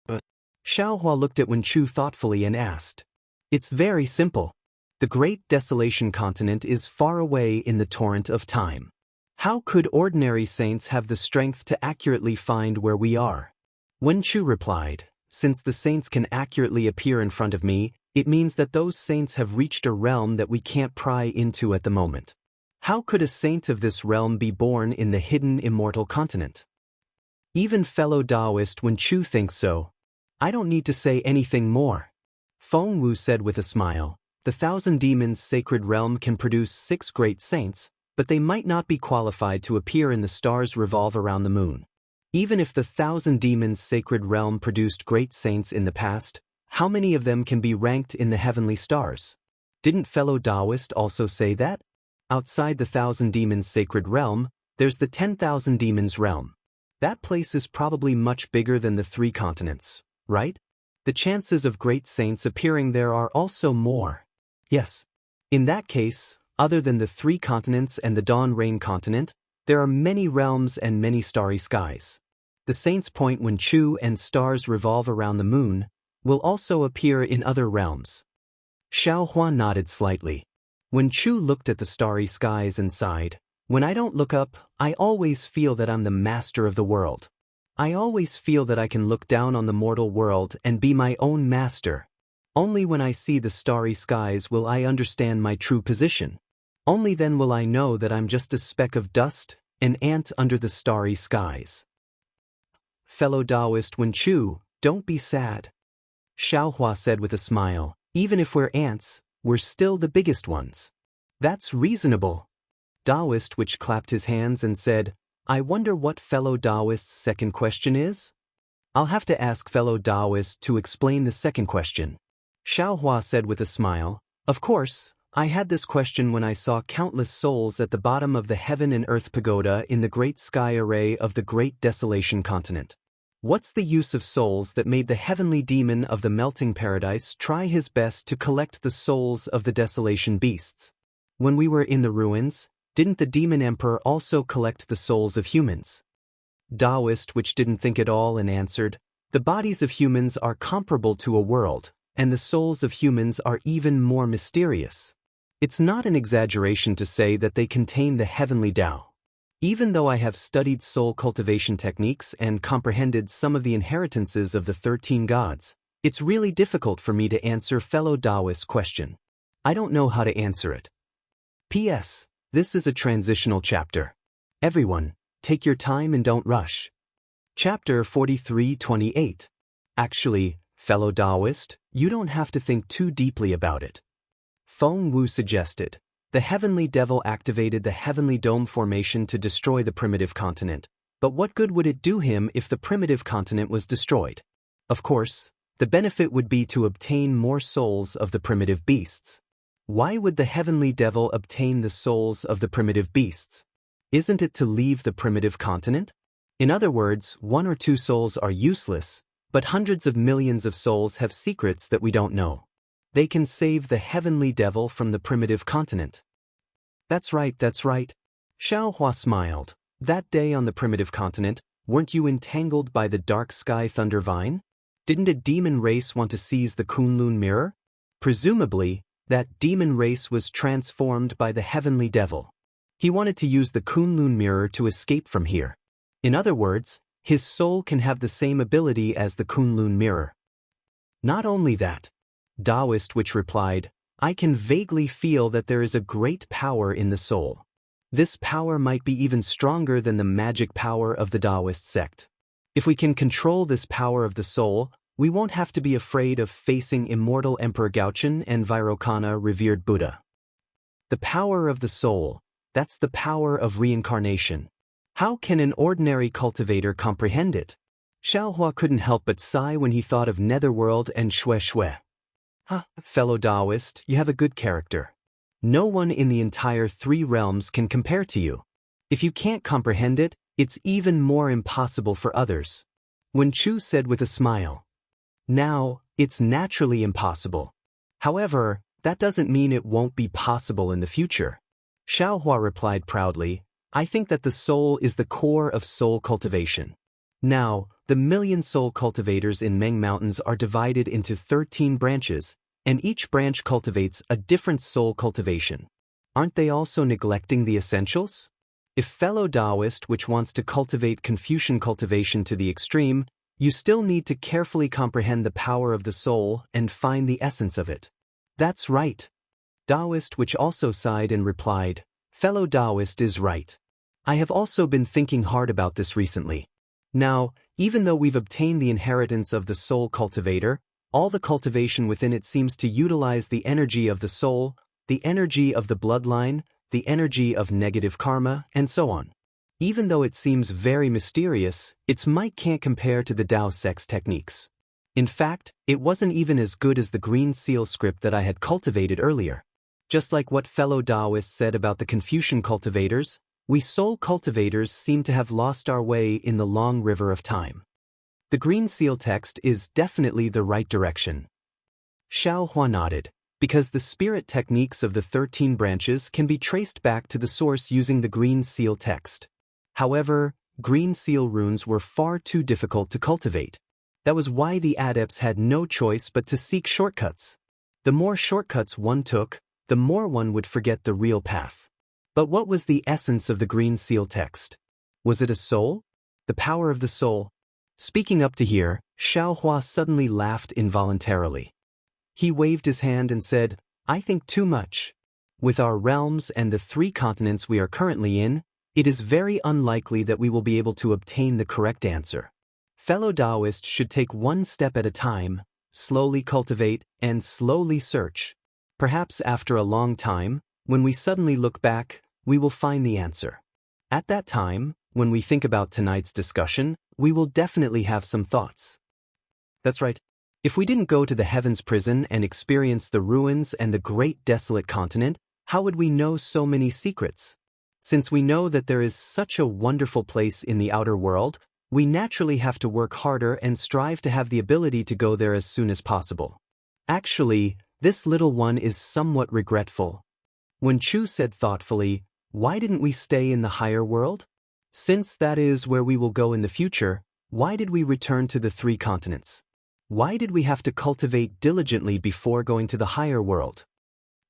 But Xiao Hua looked at Wen Chu thoughtfully and asked, it's very simple. The Great Desolation continent is far away in the torrent of time. How could ordinary saints have the strength to accurately find where we are? Wen Chu replied, since the saints can accurately appear in front of me, it means that those saints have reached a realm that we can't pry into at the moment. How could a saint of this realm be born in the hidden immortal continent? Even fellow Taoist Wen Chu thinks so. I don't need to say anything more. Feng Wu said with a smile, the 1,000 demons' sacred realm can produce 6 great saints, but they might not be qualified to appear in the stars revolve around the moon. Even if the 1,000 demons' sacred realm produced great saints in the past, how many of them can be ranked in the heavenly stars? Didn't fellow Taoist also say that? Outside the 1,000 demons' sacred realm, there's the 10,000 demons' realm. That place is probably much bigger than the 3 continents, right? The chances of great saints appearing there are also more. Yes. In that case, other than the 3 continents and the Dawn Rain continent, There are many realms and many starry skies. The saints point when Chu and stars revolve around the moon will also appear in other realms. Xiao Hua nodded slightly. When Chu looked at the starry skies and sighed, "When I don't look up, I always feel that I'm the master of the world. I always feel that I can look down on the mortal world and be my own master. Only when I see the starry skies will I understand my true position. Only then will I know that I'm just a speck of dust, an ant under the starry skies." Fellow Taoist Wen Chu, don't be sad. Xiao Hua said with a smile, "Even if we're ants, we're still the biggest ones." "That's reasonable." Taoist which clapped his hands and said, "I wonder what fellow Taoist's second question is? I'll have to ask fellow Taoist to explain the second question." Xiao Hua said with a smile, "Of course, I had this question when I saw countless souls at the bottom of the heaven and earth pagoda in the great sky array of the great desolation continent. What's the use of souls that made the heavenly demon of the melting paradise try his best to collect the souls of the desolation beasts? When we were in the ruins, didn't the demon emperor also collect the souls of humans?" Taoist which didn't think at all and answered, "The bodies of humans are comparable to a world, and the souls of humans are even more mysterious. It's not an exaggeration to say that they contain the heavenly Tao. Even though I have studied soul cultivation techniques and comprehended some of the inheritances of the 13 gods, it's really difficult for me to answer fellow Taoist's question. I don't know how to answer it. P.S. This is a transitional chapter. Everyone, take your time and don't rush." Chapter 43:28. Actually, fellow Taoist, you don't have to think too deeply about it. Feng Wu suggested. The heavenly devil activated the heavenly dome formation to destroy the primitive continent, but what good would it do him if the primitive continent was destroyed? Of course, the benefit would be to obtain more souls of the primitive beasts. Why would the heavenly devil obtain the souls of the primitive beasts? Isn't it to leave the primitive continent? In other words, 1 or 2 souls are useless, but hundreds of millions of souls have secrets that we don't know. They can save the heavenly devil from the primitive continent. That's right, that's right. Xiao Hua smiled. That day on the primitive continent, weren't you entangled by the dark sky thunder vine? Didn't a demon race want to seize the Kunlun mirror? Presumably, that demon race was transformed by the heavenly devil. He wanted to use the Kunlun mirror to escape from here. In other words, his soul can have the same ability as the Kunlun mirror. Not only that, Taoist which replied, "I can vaguely feel that there is a great power in the soul. This power might be even stronger than the magic power of the Taoist sect. If we can control this power of the soul, we won't have to be afraid of facing immortal Emperor Gaochen and Vairocana revered Buddha. The power of the soul, that's the power of reincarnation. How can an ordinary cultivator comprehend it?" Xiao Hua couldn't help but sigh when he thought of Netherworld and Xue Xue. Fellow Taoist, you have a good character. No one in the entire 3 realms can compare to you. If you can't comprehend it, it's even more impossible for others. Wen Chu said with a smile. Now, it's naturally impossible. However, that doesn't mean it won't be possible in the future. Xiao Hua replied proudly, "I think that the soul is the core of soul cultivation. Now, the million soul cultivators in Meng Mountains are divided into 13 branches, and each branch cultivates a different soul cultivation. Aren't they also neglecting the essentials? If fellow Taoist which wants to cultivate Confucian cultivation to the extreme, you still need to carefully comprehend the power of the soul and find the essence of it." "That's right." Taoist which also sighed and replied, "Fellow Taoist is right. I have also been thinking hard about this recently. Now, even though we've obtained the inheritance of the soul cultivator, all the cultivation within it seems to utilize the energy of the soul, the energy of the bloodline, the energy of negative karma, and so on. Even though it seems very mysterious, its might can't compare to the Tao sect's techniques. In fact, it wasn't even as good as the green seal script that I had cultivated earlier. Just like what fellow Taoists said about the Confucian cultivators, we soul cultivators seem to have lost our way in the long river of time. The green seal text is definitely the right direction." Xiao Hua nodded, because the spirit techniques of the 13 branches can be traced back to the source using the green seal text. However, green seal runes were far too difficult to cultivate. That was why the adepts had no choice but to seek shortcuts. The more shortcuts one took, the more one would forget the real path. But what was the essence of the green seal text? Was it a soul? The power of the soul? Speaking up to here, Xiaohua suddenly laughed involuntarily. He waved his hand and said, "I think too much. With our realms and the 3 continents we are currently in, it is very unlikely that we will be able to obtain the correct answer. Fellow Taoists should take one step at a time, slowly cultivate, and slowly search. Perhaps after a long time, when we suddenly look back, we will find the answer. At that time, when we think about tonight's discussion, we will definitely have some thoughts." That's right. If we didn't go to the Heaven's Prison and experience the ruins and the great desolate continent, how would we know so many secrets? Since we know that there is such a wonderful place in the outer world, we naturally have to work harder and strive to have the ability to go there as soon as possible. Actually, this little one is somewhat regretful. Wen Chu said thoughtfully, "Why didn't we stay in the higher world? Since that is where we will go in the future, why did we return to the 3 continents? Why did we have to cultivate diligently before going to the higher world?"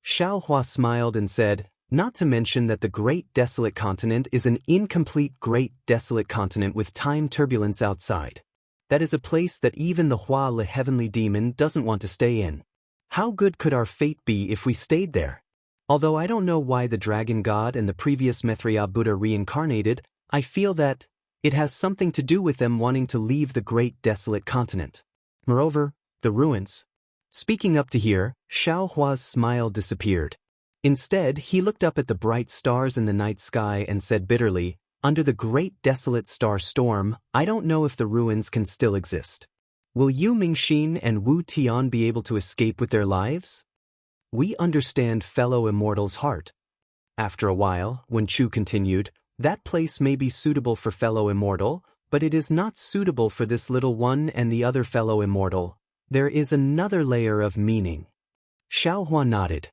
Xiaohua smiled and said, "Not to mention that the Great Desolate Continent is an incomplete Great Desolate Continent with time turbulence outside. That is a place that even the Hua Le Heavenly Demon doesn't want to stay in. How good could our fate be if we stayed there? Although I don't know why the Dragon God and the previous Maitreya Buddha reincarnated, I feel that it has something to do with them wanting to leave the Great Desolate Continent. Moreover, the ruins." Speaking up to here, Xiaohua's smile disappeared. Instead, he looked up at the bright stars in the night sky and said bitterly, "Under the Great Desolate Star Storm, I don't know if the ruins can still exist. Will Yu Mingxin and Wu Tian be able to escape with their lives? We understand fellow Immortal's heart." After a while, Wen Chu continued, "That place may be suitable for fellow Immortal, but it is not suitable for this little one and the other fellow Immortal. There is another layer of meaning." Xiaohua nodded.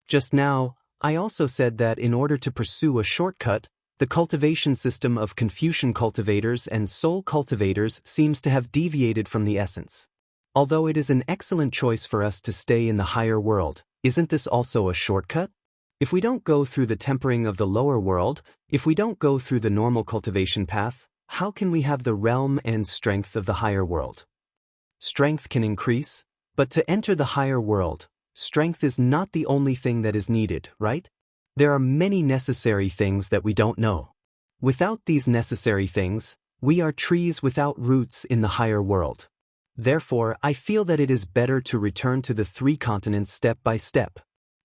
"Just now, I also said that in order to pursue a shortcut, the cultivation system of Confucian cultivators and soul cultivators seems to have deviated from the essence. Although it is an excellent choice for us to stay in the higher world, isn't this also a shortcut? If we don't go through the tempering of the lower world, if we don't go through the normal cultivation path, how can we have the realm and strength of the higher world? Strength can increase, but to enter the higher world, strength is not the only thing that is needed, right? There are many necessary things that we don't know. Without these necessary things, we are trees without roots in the higher world. Therefore, I feel that it is better to return to the 3 continents step by step.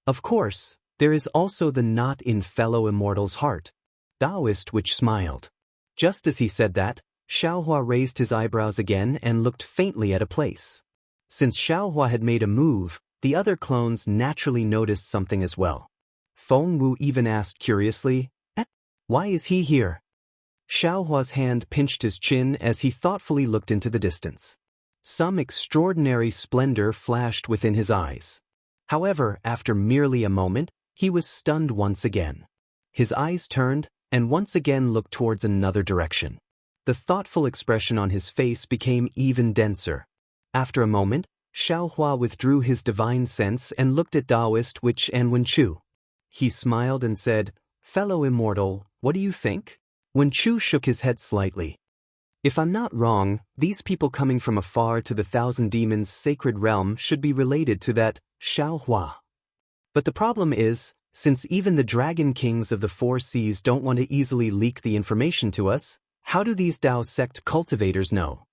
Of course, there is also the knot in fellow Immortal's heart, Taoist, which smiled. Just as he said that, Xiaohua raised his eyebrows again and looked faintly at a place. Since Xiaohua had made a move, the other clones naturally noticed something as well. Feng Wu even asked curiously, "Why is he here?" Xiaohua's hand pinched his chin as he thoughtfully looked into the distance. Some extraordinary splendor flashed within his eyes. However, after merely a moment, he was stunned once again. His eyes turned and once again looked towards another direction. The thoughtful expression on his face became even denser. After a moment, Xiaohua withdrew his divine sense and looked at Taoist Witch and Wen Chu. He smiled and said, "Fellow Immortal, what do you think?" Wen Chu shook his head slightly. "If I'm not wrong, these people coming from afar to the Thousand Demons' sacred realm should be related to that Xiaohua. But the problem is, since even the Dragon Kings of the 4 Seas don't want to easily leak the information to us, how do these Tao sect cultivators know?"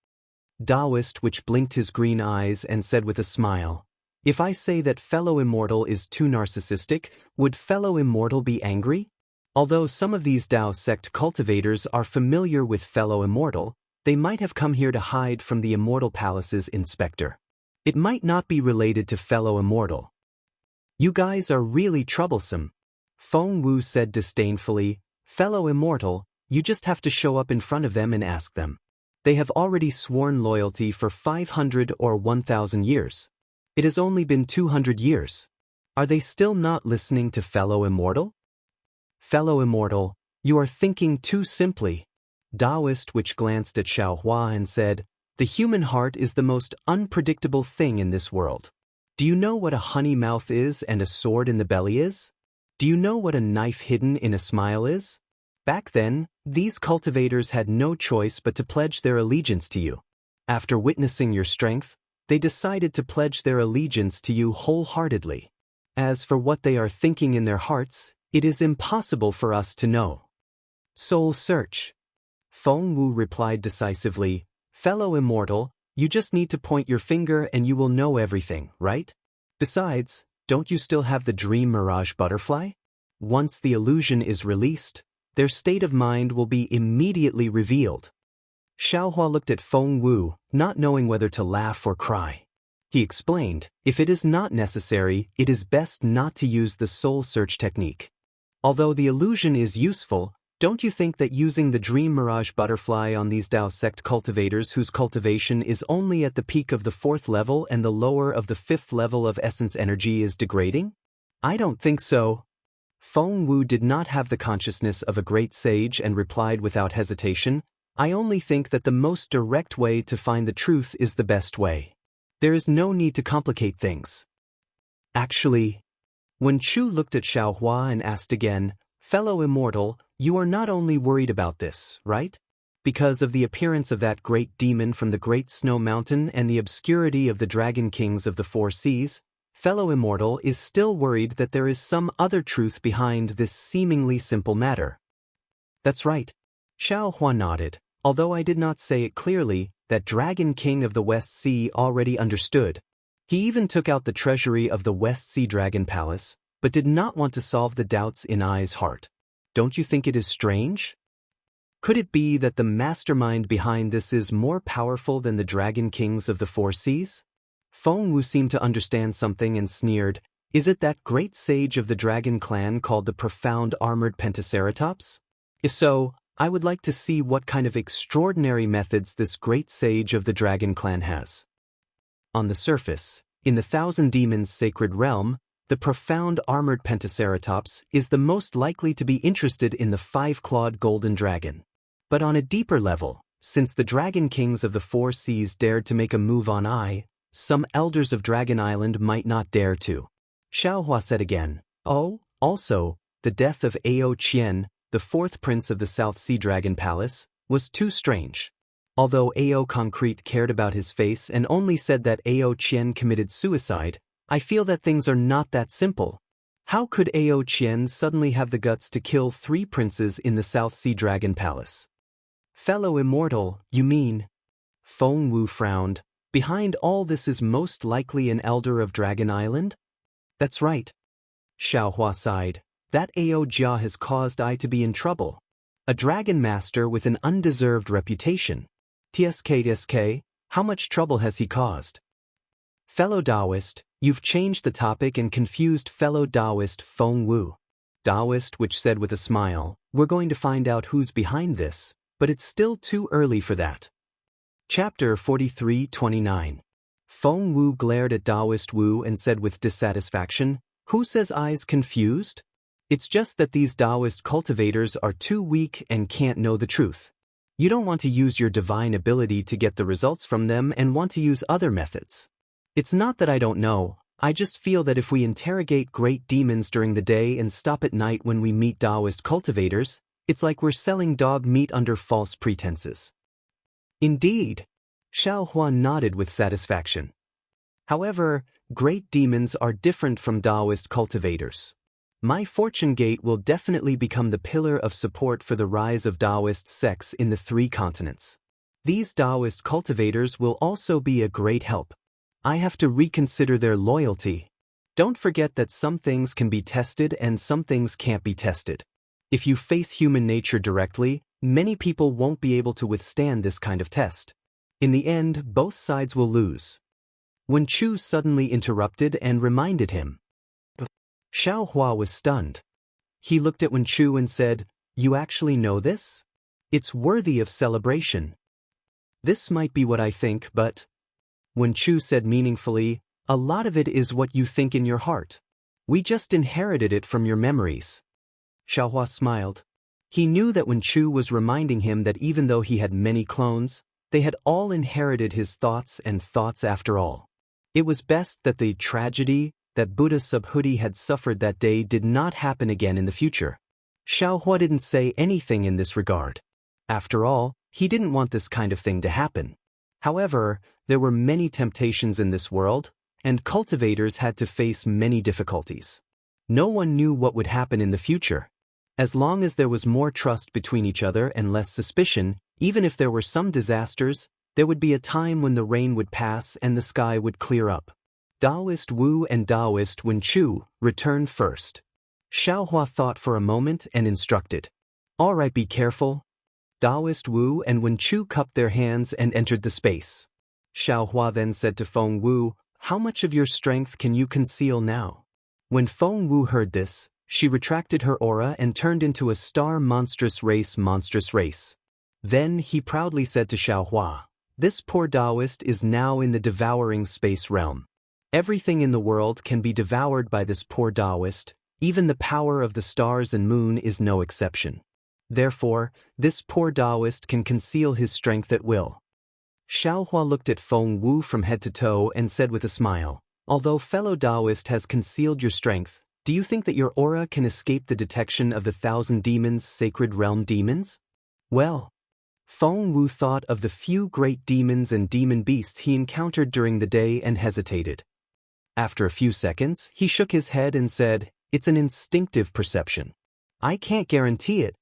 Taoist, which blinked his green eyes and said with a smile, "If I say that fellow Immortal is too narcissistic, would fellow Immortal be angry? Although some of these Tao sect cultivators are familiar with fellow Immortal, they might have come here to hide from the Immortal Palace's inspector. It might not be related to fellow Immortal." "You guys are really troublesome," Feng Wu said disdainfully. "Fellow Immortal, you just have to show up in front of them and ask them. They have already sworn loyalty for 500 or 1,000 years. It has only been 200 years. Are they still not listening to fellow Immortal? Fellow Immortal, You are thinking too simply. Taoist which glanced at Xiaohua and said, the human heart is the most unpredictable thing in this world. Do you know what a honey mouth is and a sword in the belly is? Do you know what a knife hidden in a smile is? Back then, these cultivators had no choice but to pledge their allegiance to you. After witnessing your strength, they decided to pledge their allegiance to you wholeheartedly. As for what they are thinking in their hearts, it is impossible for us to know. Soul search. Feng Wu replied decisively, fellow immortal, you just need to point your finger and you will know everything, right? Besides, don't you still have the dream mirage butterfly? Once the illusion is released, their state of mind will be immediately revealed. Xiaohua looked at Feng Wu, not knowing whether to laugh or cry. He explained, if it is not necessary, it is best not to use the soul search technique. Although the illusion is useful, don't you think that using the dream mirage butterfly on these Dao sect cultivators whose cultivation is only at the peak of the 4th level and the lower of the 5th level of essence energy is degrading? I don't think so. Feng Wu did not have the consciousness of a great sage and replied without hesitation, I only think that the most direct way to find the truth is the best way. There is no need to complicate things. Actually, when Chu looked at Xiaohua and asked again, fellow immortal, you are not only worried about this, right? Because of the appearance of that great demon from the Great Snow Mountain and the obscurity of the Dragon Kings of the 4 seas, fellow immortal is still worried that there is some other truth behind this seemingly simple matter. That's right. Xiaohua nodded, although I did not say it clearly, that Dragon King of the West Sea already understood. He even took out the treasury of the West Sea Dragon Palace, but did not want to solve the doubts in Ai's heart. Don't you think it is strange? Could it be that the mastermind behind this is more powerful than the Dragon Kings of the 4 seas? Feng Wu seemed to understand something and sneered, is it that great sage of the dragon clan called the profound armored Pentaceratops? If so, I would like to see what kind of extraordinary methods this great sage of the dragon clan has. On the surface, in the Thousand Demons sacred realm, the profound armored Pentaceratops is the most likely to be interested in the 5-clawed golden dragon. But on a deeper level, since the Dragon Kings of the 4 seas dared to make a move on Ai, some elders of Dragon Island might not dare to. Xiaohua said again, oh, also, the death of Ao Qian, the 4th prince of the South Sea Dragon Palace, was too strange. Although Ao Concrete cared about his face and only said that Ao Qian committed suicide, I feel that things are not that simple. How could Ao Qian suddenly have the guts to kill 3 princes in the South Sea Dragon Palace? Fellow immortal, you mean? Feng Wu frowned. Behind all this is most likely an elder of Dragon Island? That's right. Xiaohua sighed. That Ao Jia has caused I to be in trouble. A dragon master with an undeserved reputation. TSK, how much trouble has he caused? Fellow Taoist, you've changed the topic and confused fellow Taoist Feng Wu. Taoist which said with a smile, we're going to find out who's behind this, but it's still too early for that. Chapter 43-29. Feng Wu glared at Taoist Wu and said with dissatisfaction, who says I's confused? It's just that these Taoist cultivators are too weak and can't know the truth. You don't want to use your divine ability to get the results from them and want to use other methods. It's not that I don't know, I just feel that if we interrogate great demons during the day and stop at night when we meet Taoist cultivators, it's like we're selling dog meat under false pretenses. Indeed. Xiaohua nodded with satisfaction. However, great demons are different from Taoist cultivators. My fortune gate will definitely become the pillar of support for the rise of Taoist sects in the 3 continents. These Taoist cultivators will also be a great help. I have to reconsider their loyalty. Don't forget that some things can be tested and some things can't be tested. If you face human nature directly, many people won't be able to withstand this kind of test. In the end, both sides will lose. When Chu suddenly interrupted and reminded him. Xiaohua was stunned. He looked at Wen Chu and said, you actually know this? It's worthy of celebration. This might be what I think, but... Wen Chu said meaningfully, a lot of it is what you think in your heart. We just inherited it from your memories. Xiaohua smiled. He knew that when Chu was reminding him that even though he had many clones, they had all inherited his thoughts and thoughts after all. It was best that the tragedy that Buddha Subhuti had suffered that day did not happen again in the future. Xiaohua didn't say anything in this regard. After all, he didn't want this kind of thing to happen. However, there were many temptations in this world, and cultivators had to face many difficulties. No one knew what would happen in the future. As long as there was more trust between each other and less suspicion, even if there were some disasters, there would be a time when the rain would pass and the sky would clear up. Taoist Wu and Taoist Wen Chu returned first. Xiaohua thought for a moment and instructed. All right, be careful. Taoist Wu and Wen Chu cupped their hands and entered the space. Xiaohua then said to Feng Wu, how much of your strength can you conceal now? When Feng Wu heard this, she retracted her aura and turned into a star monstrous race. Then he proudly said to Xiaohua, this poor Taoist is now in the devouring space realm. Everything in the world can be devoured by this poor Taoist, even the power of the stars and moon is no exception. Therefore, this poor Taoist can conceal his strength at will. Xiaohua looked at Feng Wu from head to toe and said with a smile, although fellow Taoist has concealed your strength, do you think that your aura can escape the detection of the 1,000 demons, sacred realm demons? Well, Feng Wu thought of the few great demons and demon beasts he encountered during the day and hesitated. After a few seconds, he shook his head and said, it's an instinctive perception. I can't guarantee it.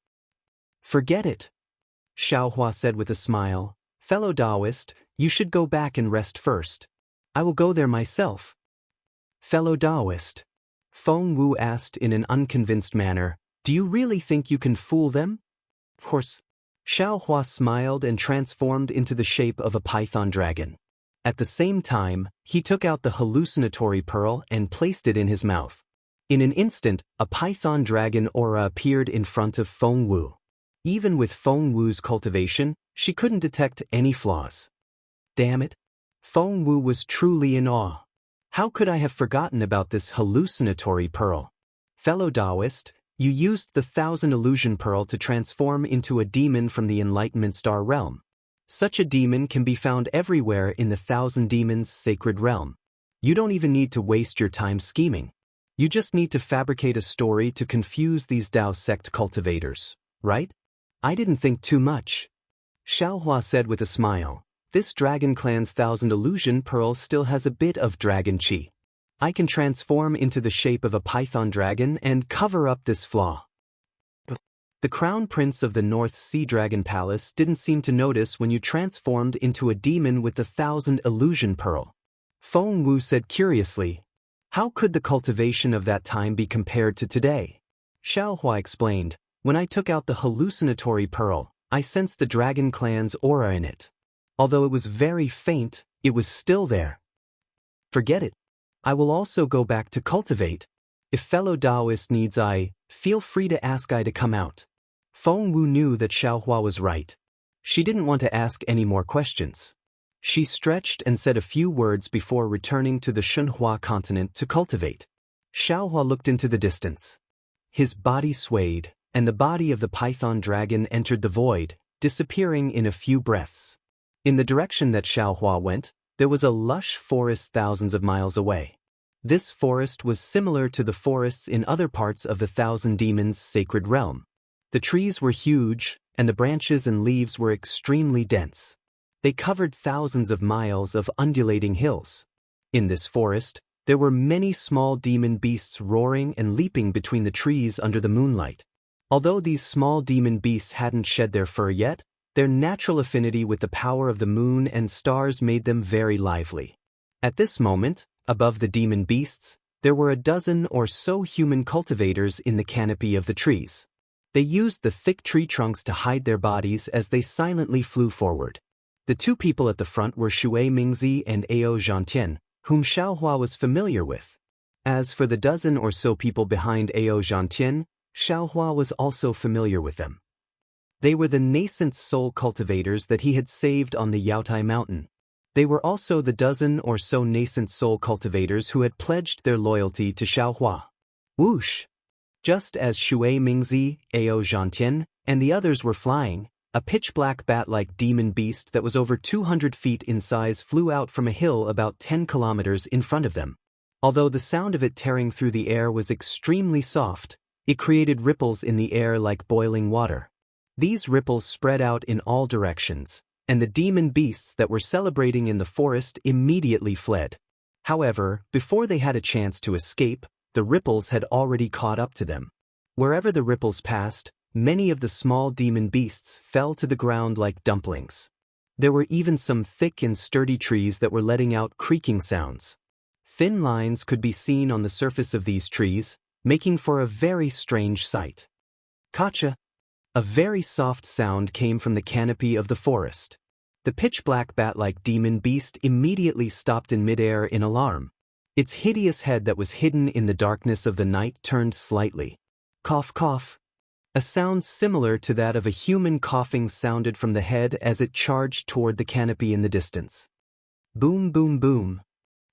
Forget it. Xiaohua said with a smile, fellow Taoist, you should go back and rest first. I will go there myself. Fellow Taoist, Feng Wu asked in an unconvinced manner, do you really think you can fool them? Of course. Xiaohua smiled and transformed into the shape of a python dragon. At the same time, he took out the hallucinatory pearl and placed it in his mouth. In an instant, a python dragon aura appeared in front of Feng Wu. Even with Feng Wu's cultivation, she couldn't detect any flaws. Damn it! Feng Wu was truly in awe. How could I have forgotten about this hallucinatory pearl? Fellow Taoist, you used the 1,000 illusion pearl to transform into a demon from the Enlightenment Star realm. Such a demon can be found everywhere in the 1,000 demons sacred realm. You don't even need to waste your time scheming. You just need to fabricate a story to confuse these Tao sect cultivators, right? I didn't think too much. Xiaohua said with a smile, this dragon clan's 1,000 illusion pearl still has a bit of dragon chi. I can transform into the shape of a python dragon and cover up this flaw. The crown prince of the North Sea Dragon Palace didn't seem to notice when you transformed into a demon with the 1,000 illusion pearl. Feng Wu said curiously, how could the cultivation of that time be compared to today? Xiaohua explained, when I took out the hallucinatory pearl, I sensed the dragon clan's aura in it. Although it was very faint, it was still there. Forget it. I will also go back to cultivate. If fellow Taoist needs feel free to ask I to come out. Feng Wu knew that Xiaohua was right. She didn't want to ask any more questions. She stretched and said a few words before returning to the Shunhua continent to cultivate. Xiaohua looked into the distance. His body swayed, and the body of the python dragon entered the void, disappearing in a few breaths. In the direction that Xiaohua went, there was a lush forest thousands of miles away. This forest was similar to the forests in other parts of the 1,000 demons sacred realm. The trees were huge, and the branches and leaves were extremely dense. They covered thousands of miles of undulating hills. In this forest, there were many small demon beasts roaring and leaping between the trees under the moonlight. Although these small demon beasts hadn't shed their fur yet, their natural affinity with the power of the moon and stars made them very lively. At this moment, above the demon beasts, there were a dozen or so human cultivators in the canopy of the trees. They used the thick tree trunks to hide their bodies as they silently flew forward. The two people at the front were Shui Mingzi and Ao Zhantian, whom Xiaohua was familiar with. As for the dozen or so people behind Ao Zhantian, Xiaohua was also familiar with them. They were the nascent soul cultivators that he had saved on the Yaotai mountain. They were also the dozen or so nascent soul cultivators who had pledged their loyalty to Xiaohua. Whoosh! Just as Shui Mingzi, Ao Zhantian, and the others were flying. A pitch-black bat-like demon beast that was over 200 feet in size flew out from a hill about 10 kilometers in front of them. Although the sound of it tearing through the air was extremely soft, it created ripples in the air like boiling water. These ripples spread out in all directions, and the demon beasts that were celebrating in the forest immediately fled. However, before they had a chance to escape, the ripples had already caught up to them. Wherever the ripples passed, many of the small demon beasts fell to the ground like dumplings. There were even some thick and sturdy trees that were letting out creaking sounds. Thin lines could be seen on the surface of these trees, making for a very strange sight. Kacha! A very soft sound came from the canopy of the forest. The pitch-black bat-like demon beast immediately stopped in midair in alarm. Its hideous head that was hidden in the darkness of the night turned slightly. Cough, cough. A sound similar to that of a human coughing sounded from the head as it charged toward the canopy in the distance. Boom, boom, boom.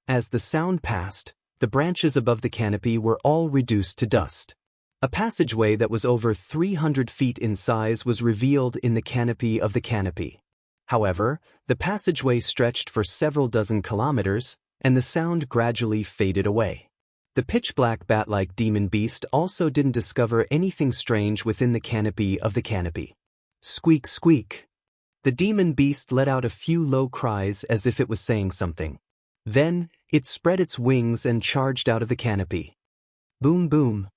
As the sound passed, the branches above the canopy were all reduced to dust. A passageway that was over 300 feet in size was revealed in the canopy of the canopy. However, the passageway stretched for several dozen kilometers, and the sound gradually faded away. The pitch-black bat-like demon beast also didn't discover anything strange within the canopy of the canopy. Squeak, squeak. The demon beast let out a few low cries as if it was saying something. Then, it spread its wings and charged out of the canopy. Boom, boom.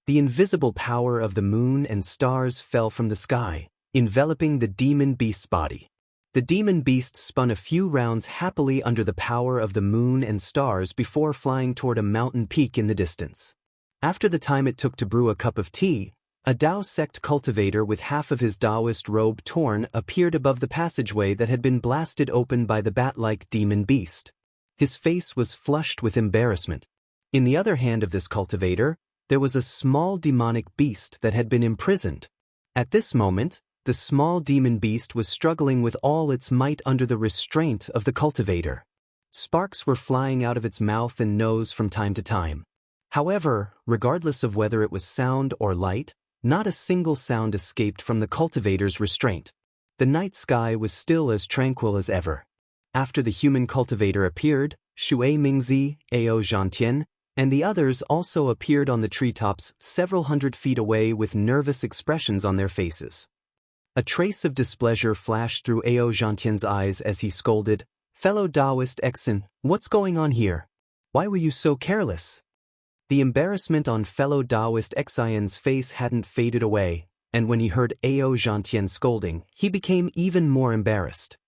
The invisible power of the moon and stars fell from the sky, enveloping the demon beast's body. The demon beast spun a few rounds happily under the power of the moon and stars before flying toward a mountain peak in the distance. After the time it took to brew a cup of tea, a Tao sect cultivator with half of his Taoist robe torn appeared above the passageway that had been blasted open by the bat-like demon beast. His face was flushed with embarrassment. In the other hand of this cultivator, there was a small demonic beast that had been imprisoned. At this moment, the small demon beast was struggling with all its might under the restraint of the cultivator. Sparks were flying out of its mouth and nose from time to time. However, regardless of whether it was sound or light, not a single sound escaped from the cultivator's restraint. The night sky was still as tranquil as ever. After the human cultivator appeared, Shui Mingzi, Ao Zhantian, and the others also appeared on the treetops several hundred feet away with nervous expressions on their faces. A trace of displeasure flashed through Ao Zhantian's eyes as he scolded, "Fellow Taoist Exin, what's going on here? Why were you so careless?" The embarrassment on fellow Taoist Xian's face hadn't faded away, and when he heard Ao Zhantian scolding, he became even more embarrassed.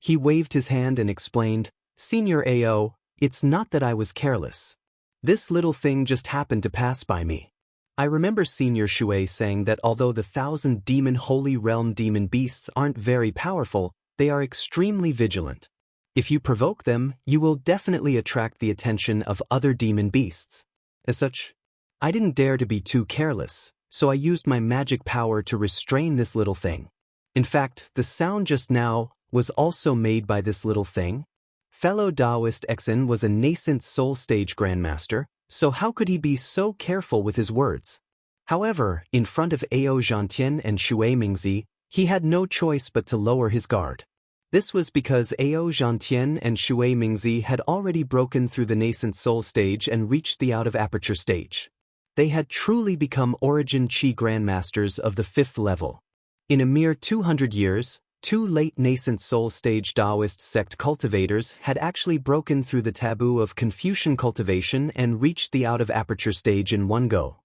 He waved his hand and explained, "Senior Ao, it's not that I was careless. This little thing just happened to pass by me. I remember Senior Shui saying that although the 1,000 demon Holy Realm demon beasts aren't very powerful, they are extremely vigilant. If you provoke them, you will definitely attract the attention of other demon beasts. As such, I didn't dare to be too careless, so I used my magic power to restrain this little thing. In fact, the sound just now was also made by this little thing. Fellow Taoist Exin was a nascent soul stage grandmaster, so how could he be so careful with his words? However, in front of Ao Zhantian and Shui Mingzi, he had no choice but to lower his guard. This was because Ao Zhantian and Shui Mingzi had already broken through the nascent soul stage and reached the out-of-aperture stage. They had truly become Origin Chi grandmasters of the 5th level. In a mere 200 years, 2 late nascent soul stage Taoist sect cultivators had actually broken through the taboo of Confucian cultivation and reached the out-of-aperture stage in one go.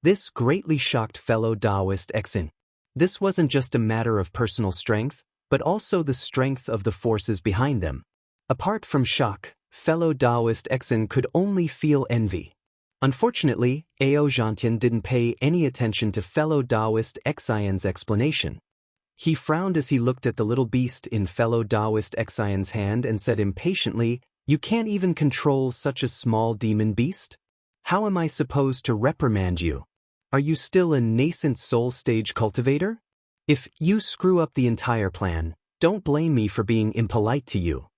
This greatly shocked fellow Taoist Exin. This wasn't just a matter of personal strength, but also the strength of the forces behind them. Apart from shock, fellow Taoist Exin could only feel envy. Unfortunately, Ao Zhantian didn't pay any attention to fellow Taoist Xian's explanation. He frowned as he looked at the little beast in fellow Taoist Xian's hand and said impatiently, "You can't even control such a small demon beast? How am I supposed to reprimand you? Are you still a nascent soul stage cultivator? If you screw up the entire plan, don't blame me for being impolite to you."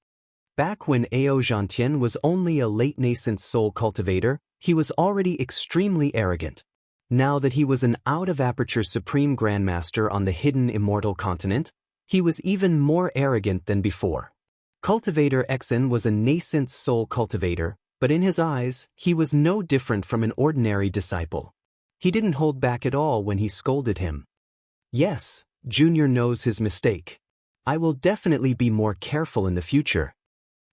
Back when Ao Zhantian was only a late nascent soul cultivator, he was already extremely arrogant. Now that he was an out-of-aperture Supreme Grandmaster on the hidden Immortal continent, he was even more arrogant than before. Cultivator Xen was a nascent soul cultivator, but in his eyes, he was no different from an ordinary disciple. He didn't hold back at all when he scolded him. Yes, Junior knows his mistake. I will definitely be more careful in the future.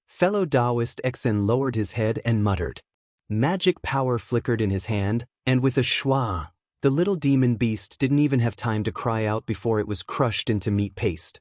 Fellow Taoist Xen lowered his head and muttered. Magic power flickered in his hand, and with a schwa, the little demon beast didn't even have time to cry out before it was crushed into meat paste.